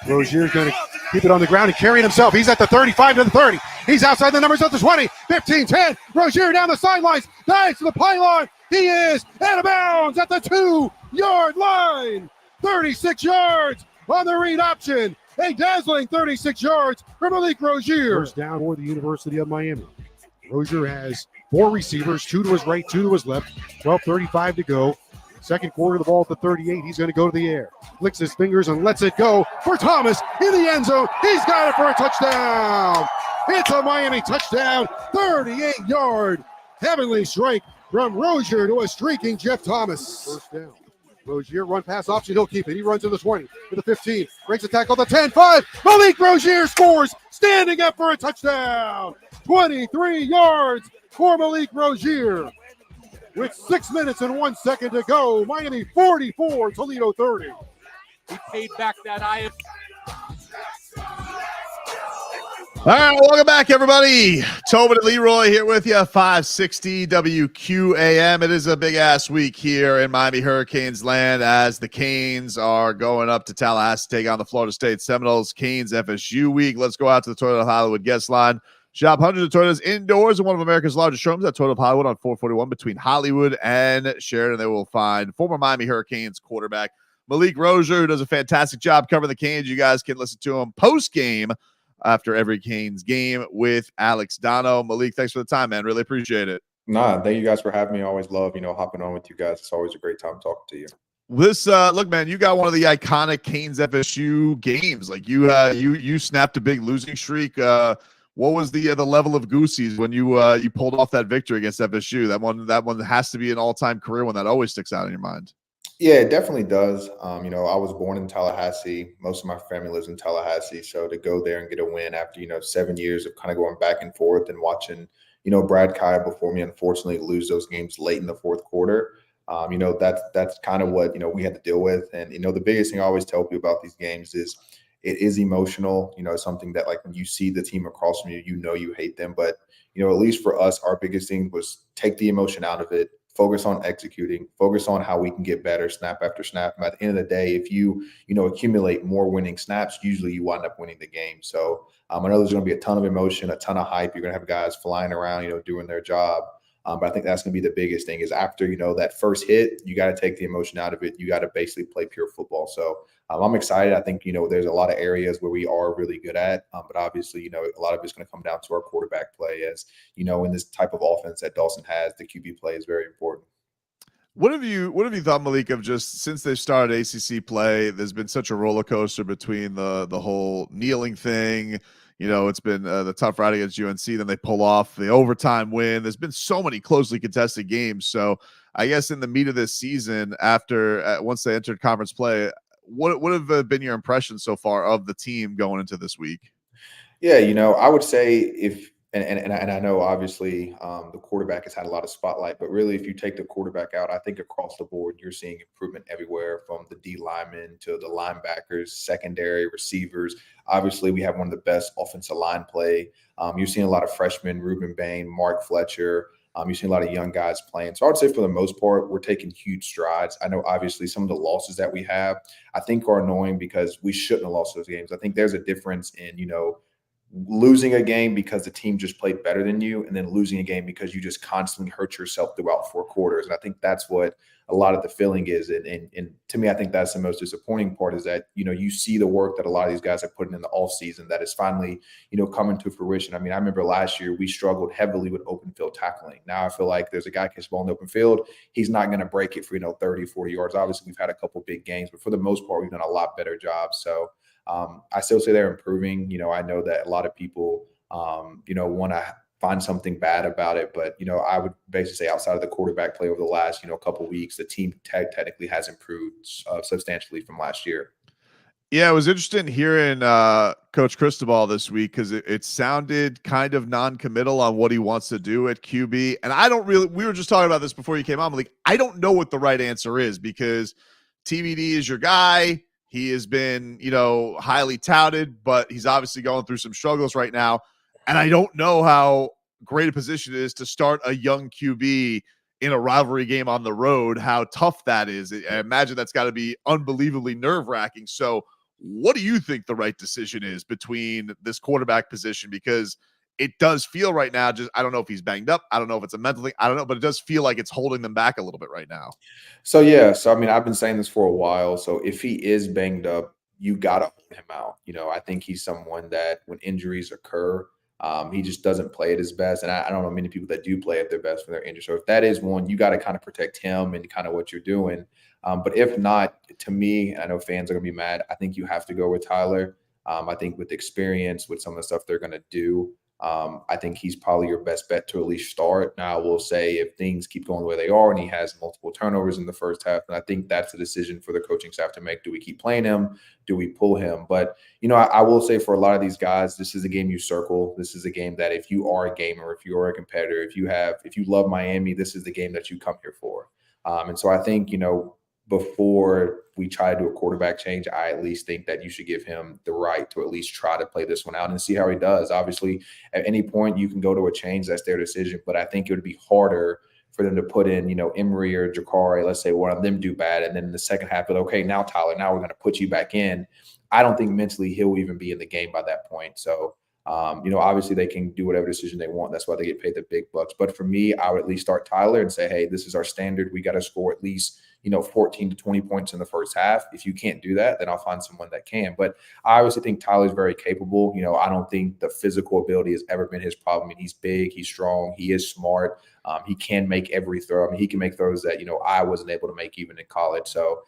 Rosier's going to keep it on the ground and carrying himself. He's at the 35 to the 30. He's outside the numbers at the 20, 15, 10. Rosier down the sidelines. Nice to the pylon. He is out of bounds at the 2-yard line. 36 yards on the read option. A dazzling 36 yards for Malik Rosier. First down for the University of Miami. Rosier has 4 receivers, 2 to his right, 2 to his left. 12:35 to go. Second quarter, the ball at the 38. He's going to go to the air. Flicks his fingers and lets it go for Thomas in the end zone. He's got it for a touchdown. It's a Miami touchdown. 38-yard heavenly strike from Rosier to a streaking Jeff Thomas. First down. Rosier run pass option. He'll keep it. He runs to the 20, to the 15. Breaks a tackle, the 10, 5. Malik Rosier scores, standing up for a touchdown. 23 yards for Malik Rosier. With 6 minutes and 1 second to go, Miami 44, Toledo 30. He paid back that IF. All right, welcome back, everybody. Tobin and Leroy here with you, 560 WQAM. It is a big-ass week here in Miami Hurricanes land as the Canes are going up to Tallahassee to take on the Florida State Seminoles. Canes FSU week. Let's go out to the Toyota Hollywood guest line. Shop hundreds of Toyotas indoors in one of America's largest showrooms at Toyota of Hollywood on 441 between Hollywood and Sheridan. They will find former Miami Hurricanes quarterback Malik Rosier, who does a fantastic job covering the Canes. You guys can listen to him post-game after every Canes game with Alex Dono. Malik, thanks for the time, man. Really appreciate it. Nah, thank you guys for having me. I always love, hopping on with you guys. It's always a great time talking to you. This look, man, you got one of the iconic Canes FSU games. Like you snapped a big losing streak. What was the level of goosies when you pulled off that victory against FSU? That one has to be an all-time career one that always sticks out in your mind. Yeah, it definitely does. I was born in Tallahassee. Most of my family lives in Tallahassee. So to go there and get a win after, 7 years of kind of going back and forth and watching, Brad Kaya before me, unfortunately, lose those games late in the fourth quarter. That's kind of what, we had to deal with. And, the biggest thing I always tell people about these games is it is emotional, something that like when you see the team across from you, you hate them. But, at least for us, our biggest thing was take the emotion out of it. Focus on executing, focus on how we can get better snap after snap. And at the end of the day, if you accumulate more winning snaps, usually you wind up winning the game. So I know there's going to be a ton of emotion, a ton of hype. You're going to have guys flying around, doing their job. But I think that's going to be the biggest thing is after, that first hit, you got to take the emotion out of it. You got to basically play pure football. So I'm excited. I think, there's a lot of areas where we are really good at. But obviously, a lot of it's going to come down to our quarterback play as, in this type of offense that Dawson has, the QB play is very important. What have you thought, Malik, of just since they started ACC play? There's been such a roller coaster between the whole kneeling thing. It's been the tough ride against UNC. Then they pull off the overtime win. There's been so many closely contested games. So I guess in the meat of this season, after once they entered conference play, what have been your impressions so far of the team going into this week? Yeah, I would say if and I know obviously the quarterback has had a lot of spotlight, but really if you take the quarterback out, I think across the board you're seeing improvement everywhere from the D linemen to the linebackers, secondary receivers. Obviously, we have one of the best offensive line play. You're seeing a lot of freshmen, Ruben Bain, Mark Fletcher. You're seeing a lot of young guys playing. So I would say for the most part, we're taking huge strides. I know obviously some of the losses that we have, I think are annoying because we shouldn't have lost those games. I think there's a difference in, losing a game because the team just played better than you and then losing a game because you just constantly hurt yourself throughout 4 quarters. And I think that's what a lot of the feeling is. And to me, I think that's the most disappointing part is that, you see the work that a lot of these guys are putting in the off season that is finally, coming to fruition. I mean, I remember last year we struggled heavily with open field tackling. Now I feel like there's a guy catches ball in the open field. He's not going to break it for, 30, 40 yards. Obviously we've had a couple big games, but for the most part, we've done a lot better job. So I still say they're improving. I know that a lot of people, want to find something bad about it, but, I would basically say outside of the quarterback play over the last, couple of weeks, the team technically has improved substantially from last year. Yeah, it was interesting hearing Coach Cristobal this week because it sounded kind of non-committal on what he wants to do at QB. And we were just talking about this before you came on, Malik. I don't know what the right answer is because TBD is your guy. He has been, highly touted, but he's obviously going through some struggles right now. And I don't know how great a position it is to start a young QB in a rivalry game on the road, how tough that is. I imagine that's got to be unbelievably nerve-wracking. So what do you think the right decision is between this quarterback position? Because it does feel right now, just, I don't know if he's banged up. I don't know if it's a mental thing. I don't know, but it does feel like it's holding them back a little bit right now. So, yeah. So, I mean, I've been saying this for a while. So if he is banged up, you got to hold him out. I think he's someone that when injuries occur, he just doesn't play at his best. And I don't know many people that do play at their best when they're injured. So if that is one, you got to kind of protect him and kind of what you're doing. But if not, to me, I know fans are going to be mad. I think you have to go with Tyler. I think with experience, with some of the stuff they're going to do, I think he's probably your best bet to at least start. Now, I will say if things keep going the way they are and he has multiple turnovers in the first half, then I think that's a decision for the coaching staff to make. Do we keep playing him? Do we pull him? But, I will say for a lot of these guys, this is a game you circle. This is a game that if you are a gamer, if you are a competitor, if you love Miami, this is the game that you come here for. And so I think, before we try to do a quarterback change, I at least think that you should give him the right to at least try to play this one out and see how he does. Obviously, at any point you can go to a change. That's their decision. But I think it would be harder for them to put in, Emery or Jakari, let's say one of them do bad. And then in the second half, okay, now Tyler, now we're going to put you back in. I don't think mentally he'll even be in the game by that point. So, obviously they can do whatever decision they want. That's why they get paid the big bucks. But for me, I would at least start Tyler and say, hey, this is our standard. We got to score at least 14 to 20 points in the first half. If you can't do that, then I'll find someone that can. But I obviously think Tyler's very capable. I don't think the physical ability has ever been his problem. I mean, he's big, he's strong, he is smart. He can make every throw. I mean, he can make throws that, I wasn't able to make even in college. So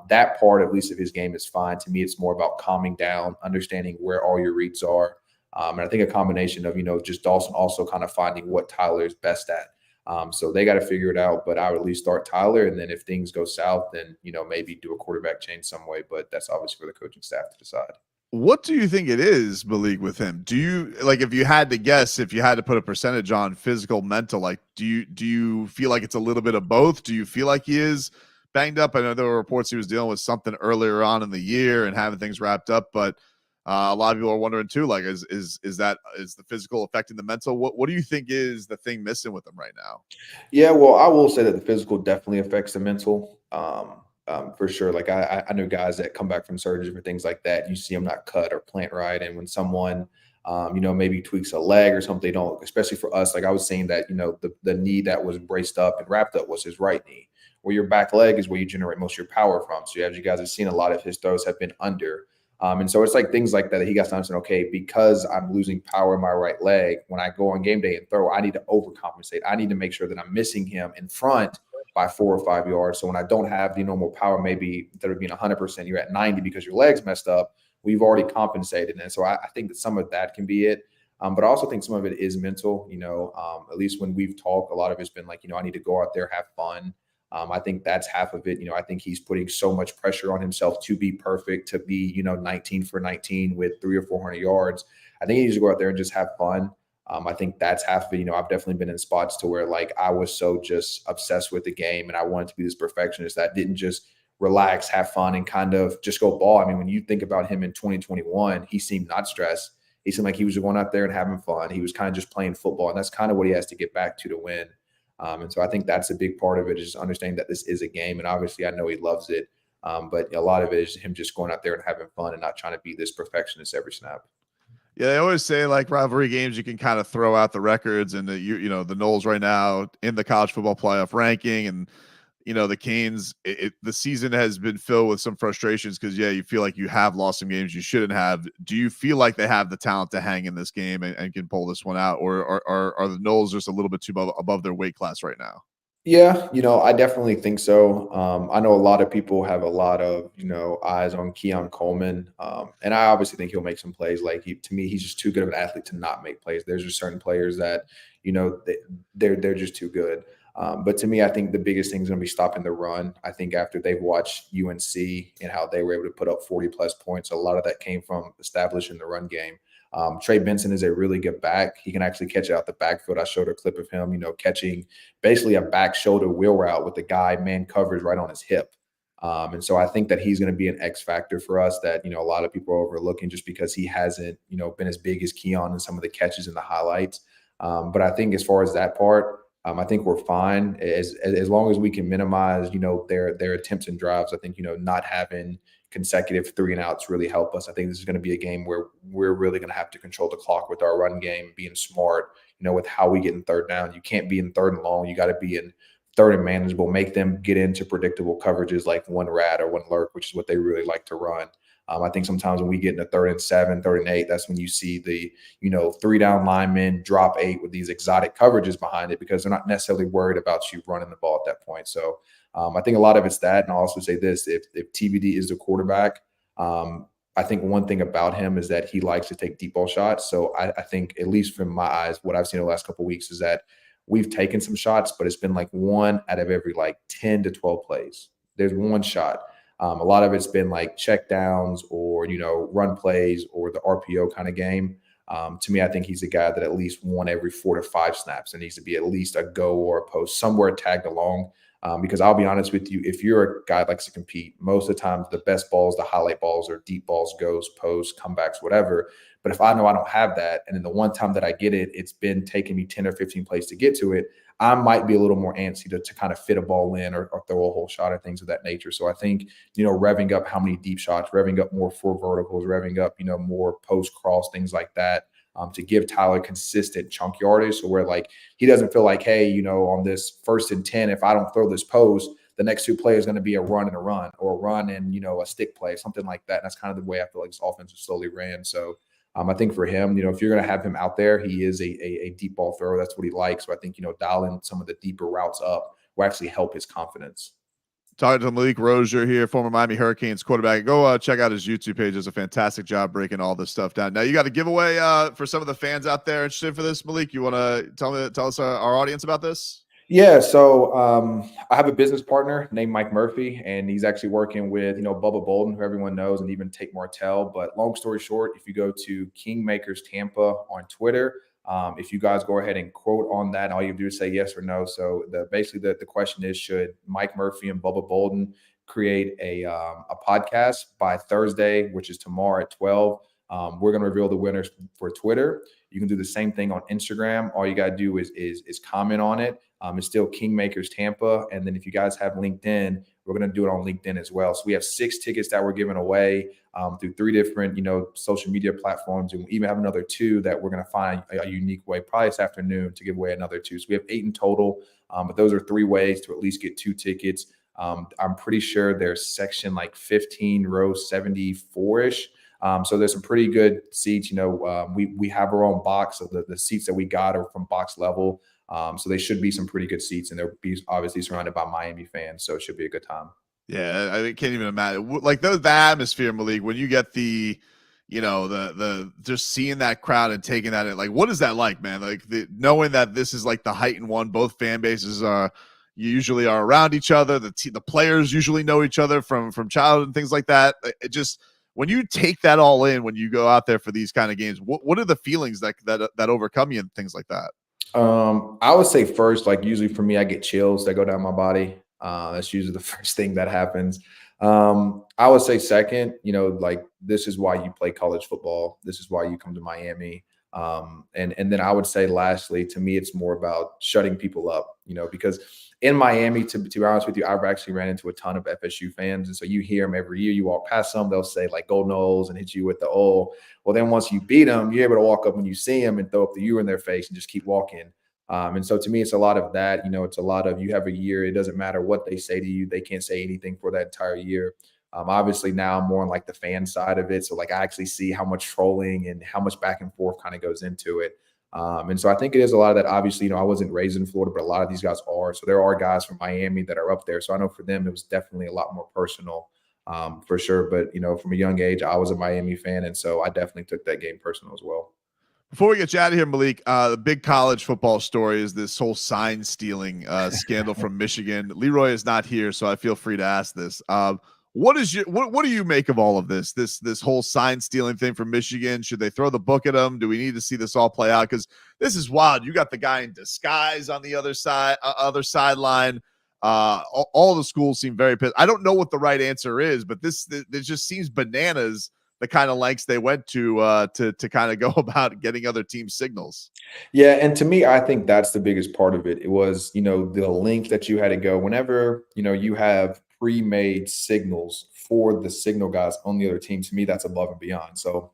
that part, at least of his game, is fine. To me, it's more about calming down, understanding where all your reads are. And I think a combination of, just Dawson also kind of finding what Tyler is best at. So they got to figure it out, but I would at least start Tyler. And then if things go south, then, maybe do a quarterback change some way, but that's obviously for the coaching staff to decide. What do you think it is, Malik, with him? Do you, like, if you had to guess, if you had to put a percentage on physical, mental, like, do you feel like it's a little bit of both? Do you feel like he is banged up? I know there were reports he was dealing with something earlier on in the year and having things wrapped up, but a lot of people are wondering too, like, is the physical affecting the mental? What do you think is the thing missing with him right now? Yeah, well, I will say that the physical definitely affects the mental, for sure. Like I know guys that come back from surgery or things like that. You see them not cut or plant right, and when someone, maybe tweaks a leg or something, they don't. Especially for us, like I was saying that, the knee that was braced up and wrapped up was his right knee. Where your back leg is where you generate most of your power from. So as you guys have seen, a lot of his throws have been under. And so it's like things like that he got to understand, okay, because I'm losing power in my right leg, when I go on game day and throw, I need to overcompensate. I need to make sure that I'm missing him in front by 4 or 5 yards. So when I don't have the normal power, maybe instead of being 100%, you're at 90 because your leg's messed up, we've already compensated. And so I think that some of that can be it. But I also think some of it is mental, at least when we've talked, a lot of it's been like, I need to go out there, have fun. I think that's half of it. I think he's putting so much pressure on himself to be perfect, to be, 19 for 19 with 300 or 400 yards. I think he needs to go out there and just have fun. I think that's half of it. I've definitely been in spots to where like I was so just obsessed with the game and I wanted to be this perfectionist that didn't just relax, have fun, and kind of just go ball. I mean, when you think about him in 2021, he seemed not stressed. He seemed like he was going out there and having fun. He was kind of just playing football, and that's kind of what he has to get back to win. And so I think that's a big part of it, is just understanding that this is a game. And obviously I know he loves it. But a lot of it is him just going out there and having fun and not trying to be this perfectionist every snap. Yeah, they always say like rivalry games, you can kind of throw out the records, and the Noles right now in the college football playoff ranking, and the Canes, the season has been filled with some frustrations because, yeah, you feel like you have lost some games you shouldn't have. Do you feel like they have the talent to hang in this game and can pull this one out, or are the Noles just a little bit too above their weight class right now? Yeah, I definitely think so. I know a lot of people have a lot of, eyes on Keon Coleman. And I obviously think he'll make some plays. Like to me, he's just too good of an athlete to not make plays. There's just certain players that, they're just too good. But to me, I think the biggest thing is going to be stopping the run. I think after they've watched UNC and how they were able to put up 40-plus points, a lot of that came from establishing the run game. Trey Benson is a really good back. He can actually catch it out the backfield. I showed a clip of him, catching basically a back shoulder wheel route with the guy man coverage right on his hip. And so I think that he's going to be an X factor for us that, a lot of people are overlooking just because he hasn't, been as big as Keon in some of the catches and the highlights. But I think as far as that part, I think we're fine as long as we can minimize, their attempts and drives. I think, not having consecutive 3-and-outs really help us. I think this is going to be a game where we're really going to have to control the clock with our run game, being smart, with how we get in third down. You can't be in third and long. You got to be in third and manageable, make them get into predictable coverages like one rat or one lurk, which is what they really like to run. I think sometimes when we get into 3rd and 7, 3rd and 8, that's when you see the, 3-down linemen drop 8 with these exotic coverages behind it because they're not necessarily worried about you running the ball at that point. So I think a lot of it's that. And I'll also say this, if TBD is the quarterback, I think one thing about him is that he likes to take deep ball shots. So I think, at least from my eyes, what I've seen in the last couple of weeks is that we've taken some shots, but it's been like 1 out of every 10 to 12 plays. There's one shot. A lot of it's been like check downs or, run plays or the RPO kind of game. To me, I think he's a guy that at least 1 every 4 to 5 snaps. There needs to be at least a go or a post somewhere tagged along. Because I'll be honest with you, if you're a guy that likes to compete, most of the time the best balls, the highlight balls or deep balls, goes, posts, comebacks, whatever. But if I know I don't have that, and then the one time that I get it, it's been taking me 10 or 15 plays to get to it, I might be a little more antsy to kind of fit a ball in or throw a whole shot or things of that nature. So I think, revving up how many deep shots, revving up more 4 verticals, revving up, more post cross, things like that, to give Tyler consistent chunk yardage. So where he doesn't feel like, hey, on this 1st and 10, if I don't throw this post, the next 2 plays is going to be a run and a run or a run and, a stick play, something like that. And that's kind of the way I feel like this offense is slowly ran. So I think for him, if you're going to have him out there, he is a deep ball thrower. That's what he likes. So I think, dialing some of the deeper routes up will actually help his confidence. Talking to Malik Rosier here, former Miami Hurricanes quarterback. Go check out his YouTube page. Does a fantastic job breaking all this stuff down. Now, you got a giveaway for some of the fans out there interested for this, Malik. You want to tell us our audience about this? Yeah, so I have a business partner named Mike Murphy, and he's actually working with, Bubba Bolden, who everyone knows, and even Tate Martell. But long story short, if you go to Kingmakers Tampa on Twitter, if you guys go ahead and quote on that, all you do is say yes or no. So basically the question is, should Mike Murphy and Bubba Bolden create a podcast by Thursday, which is tomorrow at 12? We're going to reveal the winners for Twitter. You can do the same thing on Instagram. All you got to do is comment on it. It's still Kingmakers Tampa. And then if you guys have LinkedIn, we're going to do it on LinkedIn as well. So we have 6 tickets that we're giving away through 3 different, social media platforms. And we even have another 2 that we're going to find a unique way, probably this afternoon, to give away another 2. So we have 8 in total. But those are 3 ways to at least get 2 tickets. I'm pretty sure there's section 15, row 74-ish. So there's some pretty good seats. We have our own box. So the seats that we got are from box level. So they should be some pretty good seats, and they'll be obviously surrounded by Miami fans. So it should be a good time. Yeah, I can't even imagine. The atmosphere, Malik, when you get the just seeing that crowd and taking that in, what is that like, man? Knowing that this is the heightened one, both fan bases usually are around each other. The players usually know each other from childhood and things like that. It just, when you take that all in, when you go out there for these kind of games, what are the feelings that overcome you and things like that? I would say first, usually for me, I get chills that go down my body. That's usually the first thing that happens. I would say second, this is why you play college football. This is why you come to Miami. And then I would say lastly, to me, it's more about shutting people up, because in Miami, to be honest with you, I've actually ran into a ton of FSU fans. And so you hear them every year. You walk past them, they'll say Golden O's and hit you with the O. Well, then once you beat them, you're able to walk up when you see them and throw up the U in their face and just keep walking. And so to me, it's a lot of that. It's a lot of, you have a year. It doesn't matter what they say to you. They can't say anything for that entire year. Obviously now I'm more on the fan side of it. So I actually see how much trolling and how much back and forth kind of goes into it. And so I think it is a lot of that. Obviously, I wasn't raised in Florida, but a lot of these guys are. So there are guys from Miami that are up there. So I know for them, it was definitely a lot more personal for sure. But, from a young age, I was a Miami fan. And so I definitely took that game personal as well. Before we get you out of here, Malik, the big college football story is this whole sign stealing scandal from Michigan. Leroy is not here, so I feel free to ask this. What do you make of all of this whole sign stealing thing from Michigan? Should they throw the book at them? Do we need to see this all play out? Because this is wild. You got the guy in disguise on the other sideline. All the schools seem very pissed. I don't know what the right answer is, but this just seems bananas the kind of lengths they went to kind of go about getting other teams' signals. Yeah, and to me, I think that's the biggest part of it. It was, the length that you had to go. Whenever, you have pre-made signals for the signal guys on the other team, to me, that's above and beyond. So,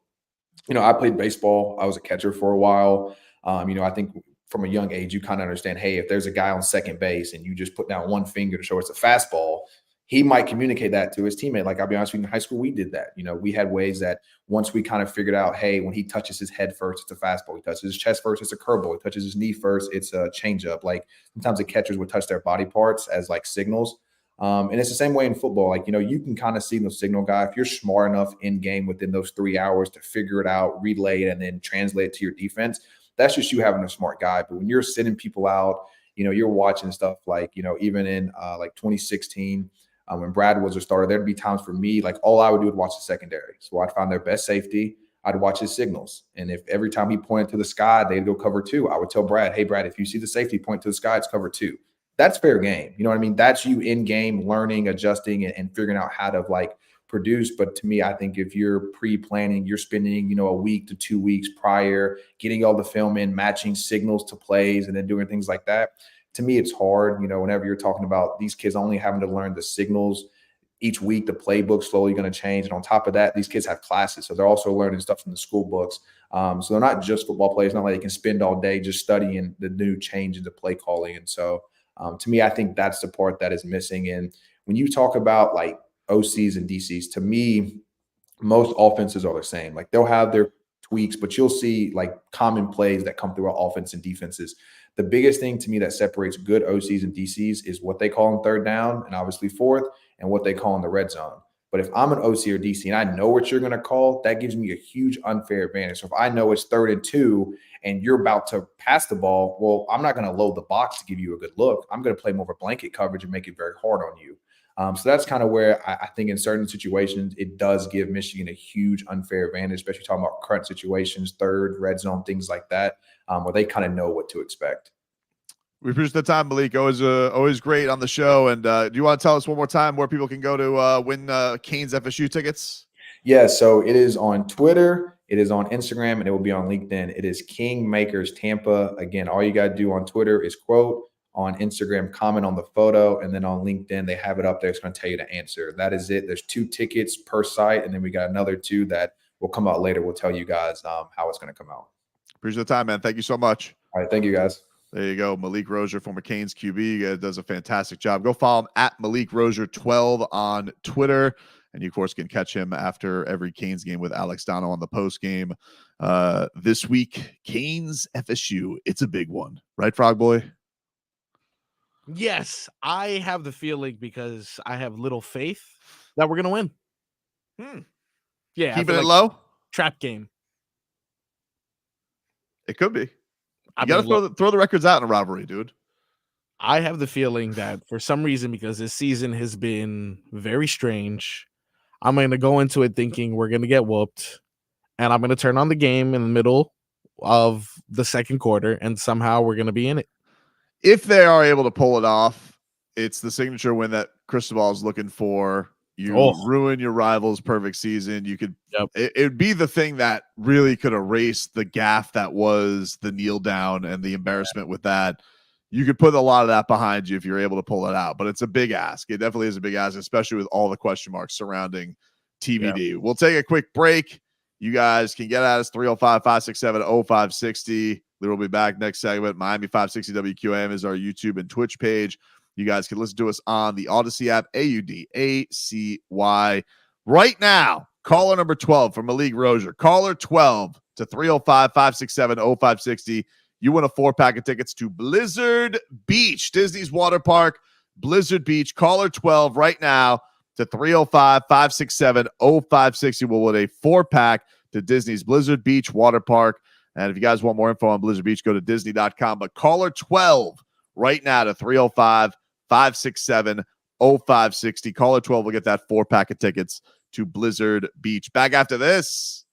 I played baseball. I was a catcher for a while. I think from a young age, you kind of understand, hey, if there's a guy on second base and you just put down one finger to show it's a fastball, he might communicate that to his teammate. Like, I'll be honest with you, in high school, we did that. We had ways that once we kind of figured out, hey, when he touches his head first, it's a fastball. He touches his chest first, it's a curveball. He touches his knee first, it's a changeup. Like, sometimes the catchers would touch their body parts as like signals. And it's the same way in football. Like, you can kind of see the signal guy. If you're smart enough in game within those 3 hours to figure it out, relay it, and then translate it to your defense, that's just you having a smart guy. But when you're sending people out, you're watching stuff like, even in like 2016, when Brad was a starter, there'd be times for me, like all I would do would watch the secondary. So I'd find their best safety. I'd watch his signals. And if every time he pointed to the sky, they'd go cover 2, I would tell Brad, hey, Brad, if you see the safety point to the sky, it's cover 2. That's fair game. You know what I mean? That's you in game, learning, adjusting, and figuring out how to like produce. But to me, I think if you're pre-planning, you're spending, a week to 2 weeks prior, getting all the film in, matching signals to plays, and then doing things like that. To me, it's hard, whenever you're talking about these kids only having to learn the signals each week, the playbook's slowly going to change. And on top of that, these kids have classes. So they're also learning stuff from the school books. So they're not just football players. Not like they can spend all day just studying the new change in the play calling. And so to me, I think that's the part that is missing. And when you talk about like OCs and DCs, to me, most offenses are the same. Like, they'll have their tweaks, but you'll see like common plays that come through our offense and defenses. The biggest thing to me that separates good OCs and DCs is what they call in third down and obviously fourth, and what they call in the red zone. But if I'm an OC or DC and I know what you're going to call, that gives me a huge unfair advantage. So if I know it's 3rd and 2 and you're about to pass the ball, well, I'm not going to load the box to give you a good look. I'm going to play more of a blanket coverage and make it very hard on you. So that's kind of where I think in certain situations, it does give Michigan a huge unfair advantage, especially talking about current situations, third, red zone, things like that, where they kind of know what to expect. We appreciate the time, Malik. Always great on the show. And do you want to tell us one more time where people can go to win Canes FSU tickets? Yeah, so it is on Twitter, it is on Instagram, and it will be on LinkedIn. It is Kingmakers Tampa. Again, all you got to do on Twitter is quote, on Instagram, comment on the photo, and then on LinkedIn, they have it up there. It's going to tell you the answer. That is it. There's 2 tickets per site, and then we got another 2 that will come out later. We'll tell you guys how it's going to come out. Appreciate the time, man. Thank you so much. All right, thank you, guys. There you go. Malik Rosier, former Canes QB, does a fantastic job. Go follow him at Malik Rosier 12 on Twitter. And you, of course, can catch him after every Canes game with Alex Dono on the post game. This week, Canes FSU. It's a big one. Right, Frog Boy? Yes, I have the feeling, because I have little faith, that we're going to win. Yeah. Keeping it low? Trap game. It could be. You got to throw the records out in a rivalry, dude. I have the feeling that for some reason, because this season has been very strange, I'm going to go into it thinking we're going to get whooped, and I'm going to turn on the game in the middle of the second quarter, and somehow we're going to be in it. If they are able to pull it off, it's the signature win that Cristobal is looking for. You ruin your rival's perfect season. You could, it'd be the thing that really could erase the gaffe that was the kneel down and the embarrassment with that. You could put a lot of that behind you if you're able to pull it out, but it's a big ask. It definitely is a big ask, especially with all the question marks surrounding TBD. We'll take a quick break. You guys can get at us 305-567-0560. Leroy will be back next segment. Miami 560 WQAM is our YouTube and Twitch page. You guys can listen to us on the Odyssey app, AUDACY. Right now, caller number 12 for Malik Rosier. Caller 12 to 305-567-0560. You win a 4-pack of tickets to Blizzard Beach, Disney's water park, Blizzard Beach. Caller 12 right now to 305-567-0560. We'll win a 4-pack to Disney's Blizzard Beach water park. And if you guys want more info on Blizzard Beach, go to Disney.com. But caller 12 right now to 305-567-0560. Caller 12 will get that 4-pack of tickets to Blizzard Beach. Back after this.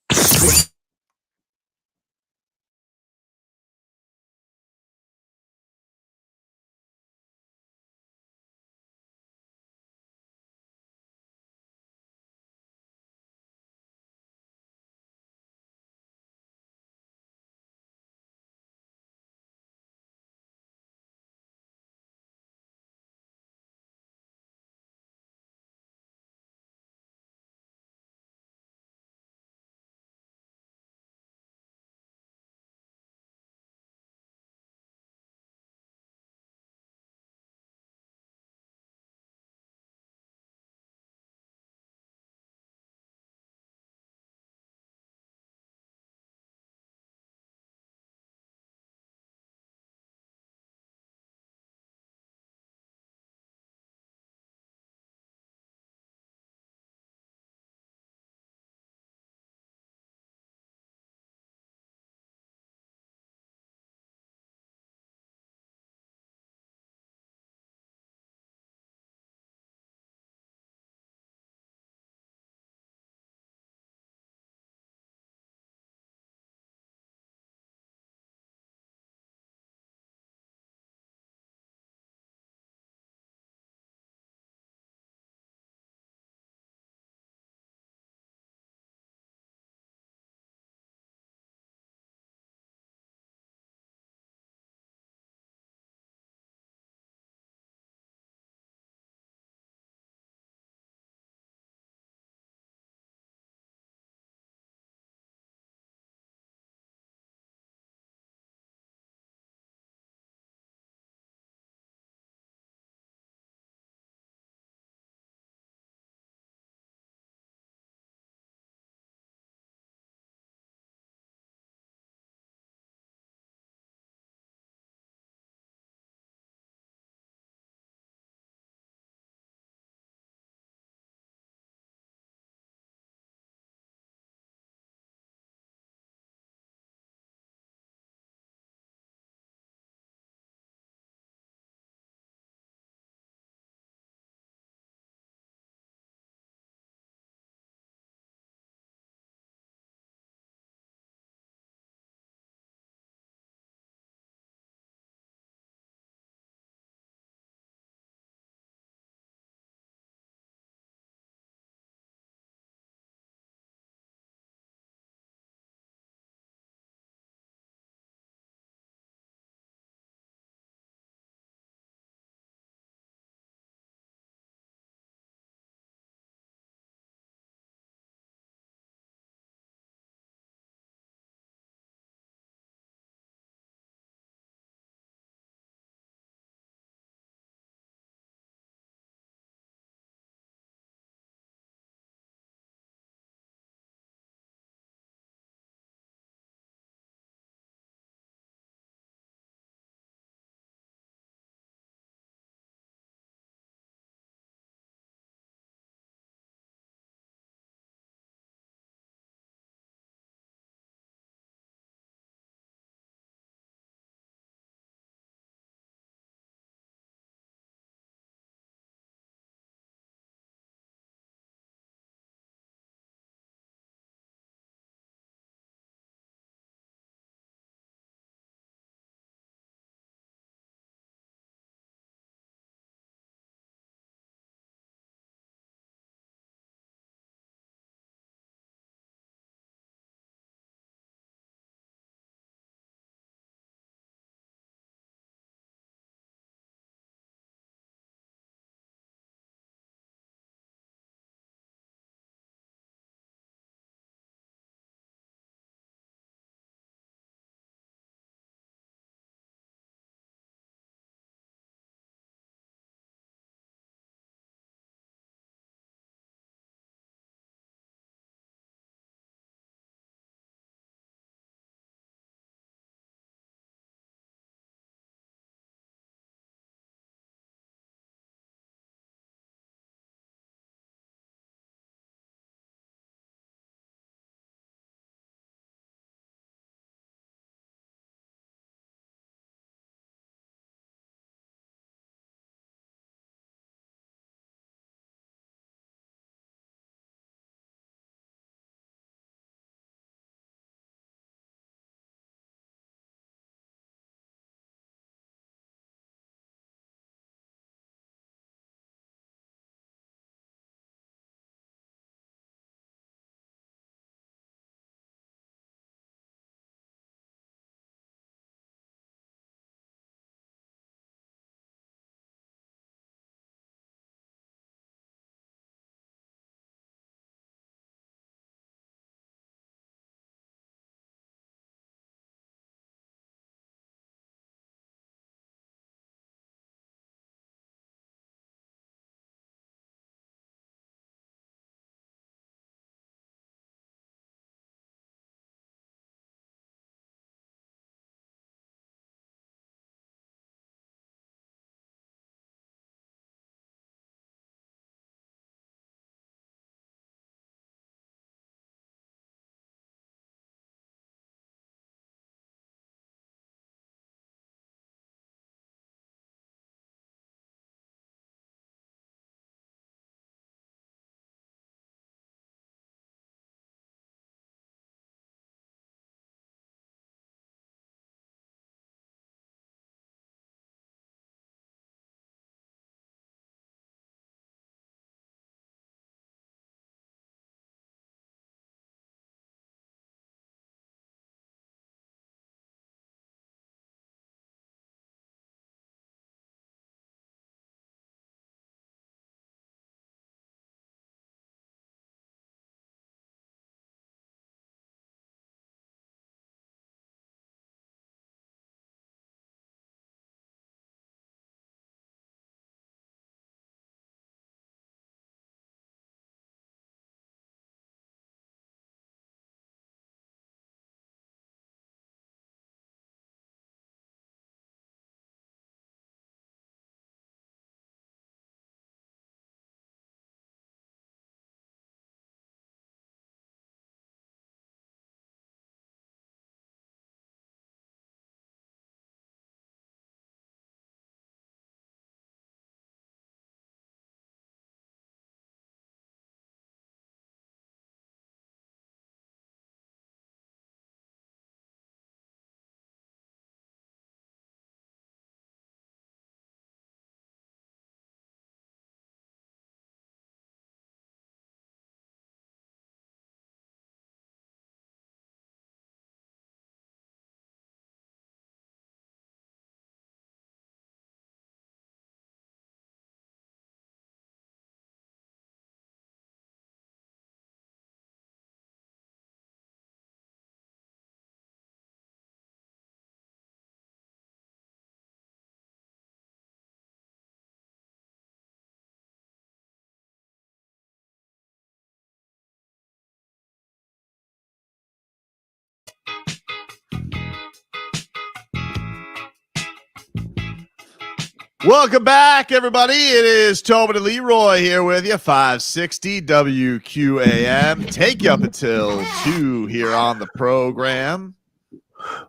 Welcome back, everybody. It is Tobin and Leroy here with you, 560 WQAM. Take you up until 2 here on the program.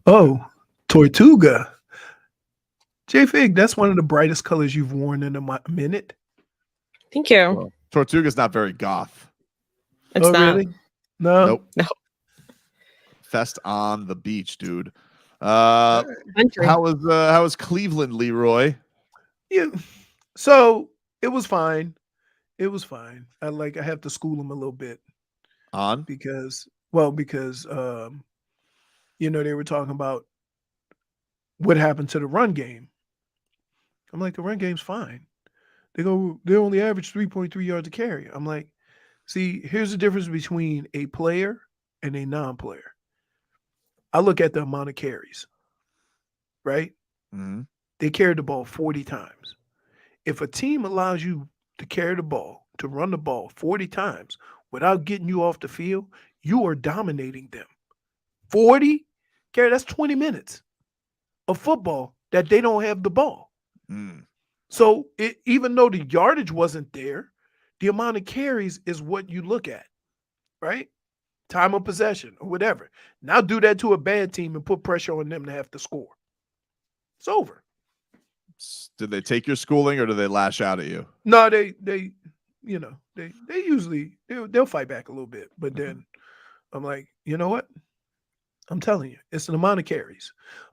Oh, Tortuga. J-Fig, that's one of the brightest colors you've worn in a minute. Thank you. Well, Tortuga's not very goth. It's not. Really? No. Nope. No. Fest on the beach, dude. How was Cleveland, Leroy? Yeah. So it was fine. It was fine. I have to school him a little bit because they were talking about what happened to the run game. I'm like, the run game's fine. They only average 3.3 yards a carry. I'm like, see, here's the difference between a player and a non-player. I look at the amount of carries, right? Mm-hmm. They carried the ball 40 times. If a team allows you to carry the ball, to run the ball 40 times without getting you off the field, you are dominating them. 40 carry, that's 20 minutes of football that they don't have the ball. Mm. So even though the yardage wasn't there, the amount of carries is what you look at, right? Time of possession or whatever. Now do that to a bad team and put pressure on them to have to score. It's over. Did they take your schooling or do they lash out at you? No, they usually they'll fight back a little bit, but then I'm like, you know what? I'm telling you, it's an amount of carries.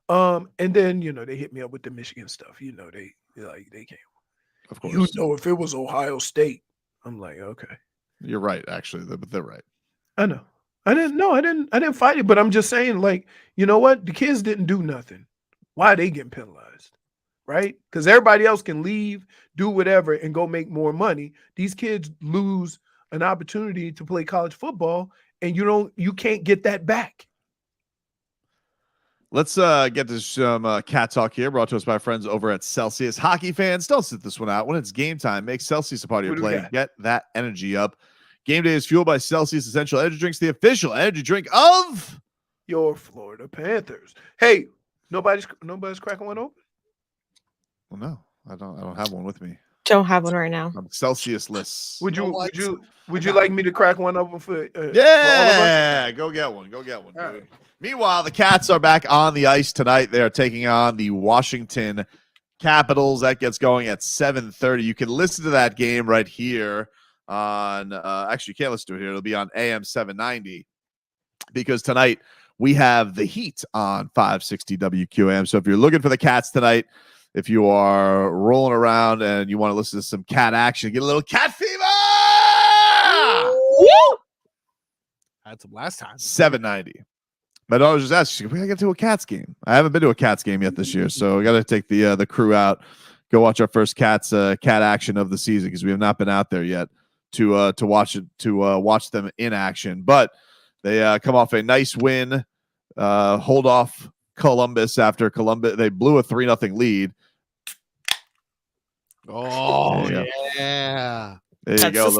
And then they hit me up with the Michigan stuff. They came. Of course. If it was Ohio State, I'm like, okay. You're right, actually, but they're right. I know. I didn't fight it, but I'm just saying, you know what? The kids didn't do nothing. Why are they getting penalized? Right? Because everybody else can leave, do whatever, and go make more money. These kids lose an opportunity to play college football, and you can't get that back. Let's get to some cat talk here, brought to us by friends over at Celsius. Hockey fans, don't sit this one out. When it's game time, make Celsius a part of your play. Get that energy up. Game day is fueled by Celsius Essential Energy Drinks, the official energy drink of your Florida Panthers. Hey, nobody's cracking one open? Well, no, I don't have one with me. Don't have one right now. I'm Celsius-less. Would you like me to crack one open for yeah, for go get one. Go get one. Right. Meanwhile, the Cats are back on the ice tonight. They are taking on the Washington Capitals. That gets going at 7:30. You can listen to that game right here on actually you can't listen to it here. It'll be on AM 790 because tonight we have the Heat on 560 WQAM. So if you're looking for the Cats tonight, if you are rolling around and you want to listen to some cat action, get a little cat fever. Woo! Had some last time. 790. My daughter just asked, we gotta get to a Cats game. I haven't been to a Cats game yet this year, so we gotta take the crew out, go watch our first Cats cat action of the season because we have not been out there yet to watch them in action. But they come off a nice win, hold off Columbus after Columbus. They blew a 3-0 lead. Oh yeah, there you go.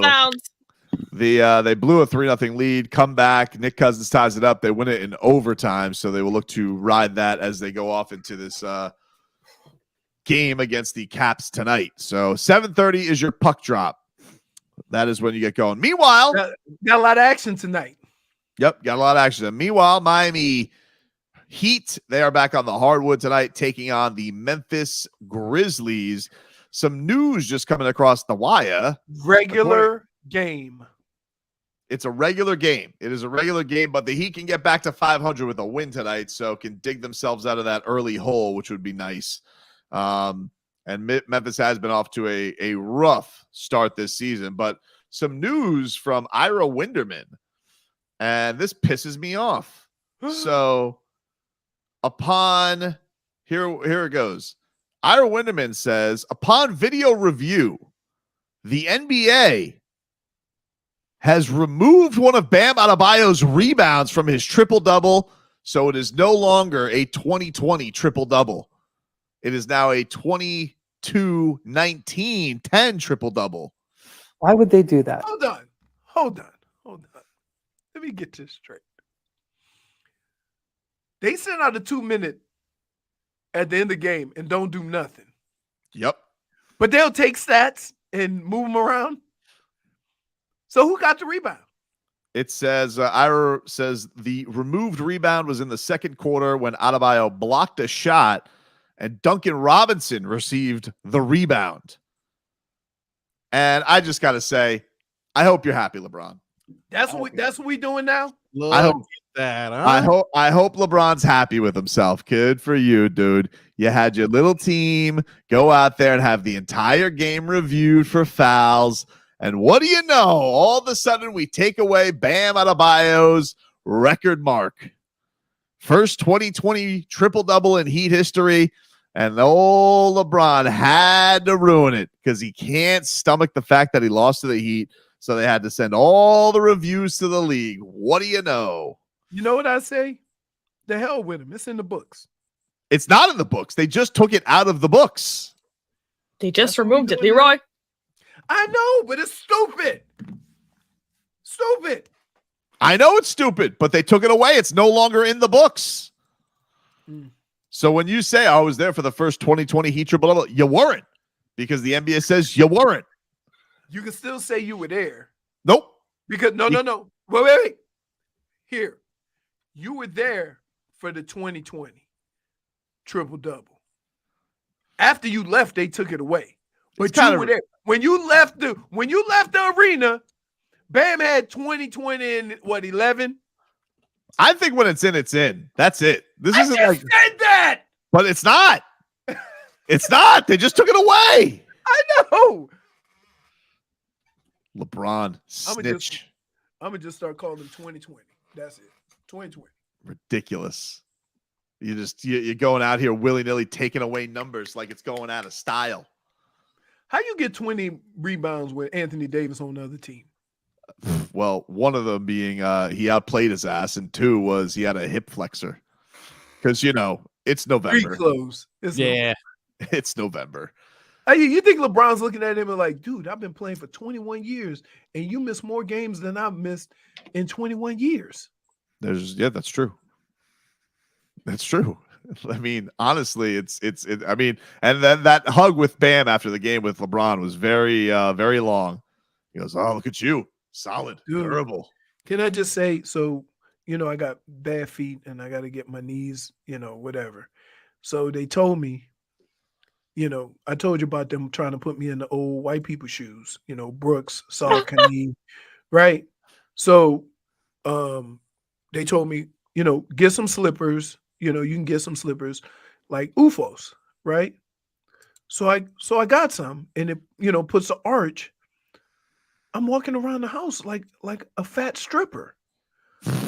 They blew a 3-0 lead. Come back. Nick Cousins ties it up. They win it in overtime, so they will look to ride that as they go off into this game against the Caps tonight. So 7:30 is your puck drop. That is when you get going. Meanwhile, got a lot of action tonight. Yep, got a lot of action. Meanwhile, Miami Heat, they are back on the hardwood tonight, taking on the Memphis Grizzlies. Some news just coming across the wire. Regular game. It's a regular game. It is a regular game, but the Heat can get back to 500 with a win tonight, so can dig themselves out of that early hole, which would be nice. And Memphis has been off to a rough start this season, but some news from Ira Winderman, and this pisses me off. So here it goes. Ira Winderman says, upon video review, the NBA has removed one of Bam Adebayo's rebounds from his triple-double, so it is no longer a 2020 triple-double. It is now a 22-19-10 triple-double. Why would they do that? Hold on. Let me get this straight. They send out a 2-minute at the end of the game and don't do nothing. Yep. But they'll take stats and move them around. So who got the rebound? It says, Ira says the removed rebound was in the second quarter when Adebayo blocked a shot and Duncan Robinson received the rebound. And I just got to say, I hope you're happy, LeBron. That's what we doing now? I hope that. Huh? I hope LeBron's happy with himself. Good for you, dude. You had your little team go out there and have the entire game reviewed for fouls. And what do you know? All of a sudden, we take away Bam Adebayo's record mark. First 2020 triple-double in Heat history. And old LeBron had to ruin it because he can't stomach the fact that he lost to the Heat. So they had to send all the reviews to the league. What do you know? You know what I say? The hell with him. It's in the books. It's not in the books. They just took it out of the books. They just removed it, Leroy. I know, but it's stupid. Stupid. I know it's stupid, but they took it away. It's no longer in the books. So when you say I was there for the first 2020 Heat triple-double, you weren't because the NBA says you weren't. You can still say you were there. Nope. Because no. Wait. Here. You were there for the 2020 triple-double. After you left, they took it away. But you were there. When you left the arena, Bam had 2020 and 11? I think when it's in, it's in. That's it. This isn't like said that. But it's not. It's not. They just took it away. I know. LeBron snitch. I'm gonna just start calling them 2020. That's it. 2020. Ridiculous. You're going out here willy-nilly taking away numbers like it's going out of style. How you get 20 rebounds with Anthony Davis on the other team? Well, one of them being he outplayed his ass, and two was he had a hip flexor. Because it's November. Pretty close. It's November. You think LeBron's looking at him and like, dude, I've been playing for 21 years, and you missed more games than I've missed in 21 years. That's true. That's true. I mean, honestly, and then that hug with Bam after the game with LeBron was very, very long. He goes, "Oh, look at you, solid, durable." Can I just say, so I got bad feet and I got to get my knees, whatever. So they told me, I told you about them trying to put me in the old white people shoes, Brooks, Saucony, right? So, they told me, get some slippers. You can get some slippers like UFOs, right? So I got some, and it puts an arch. I'm walking around the house like a fat stripper.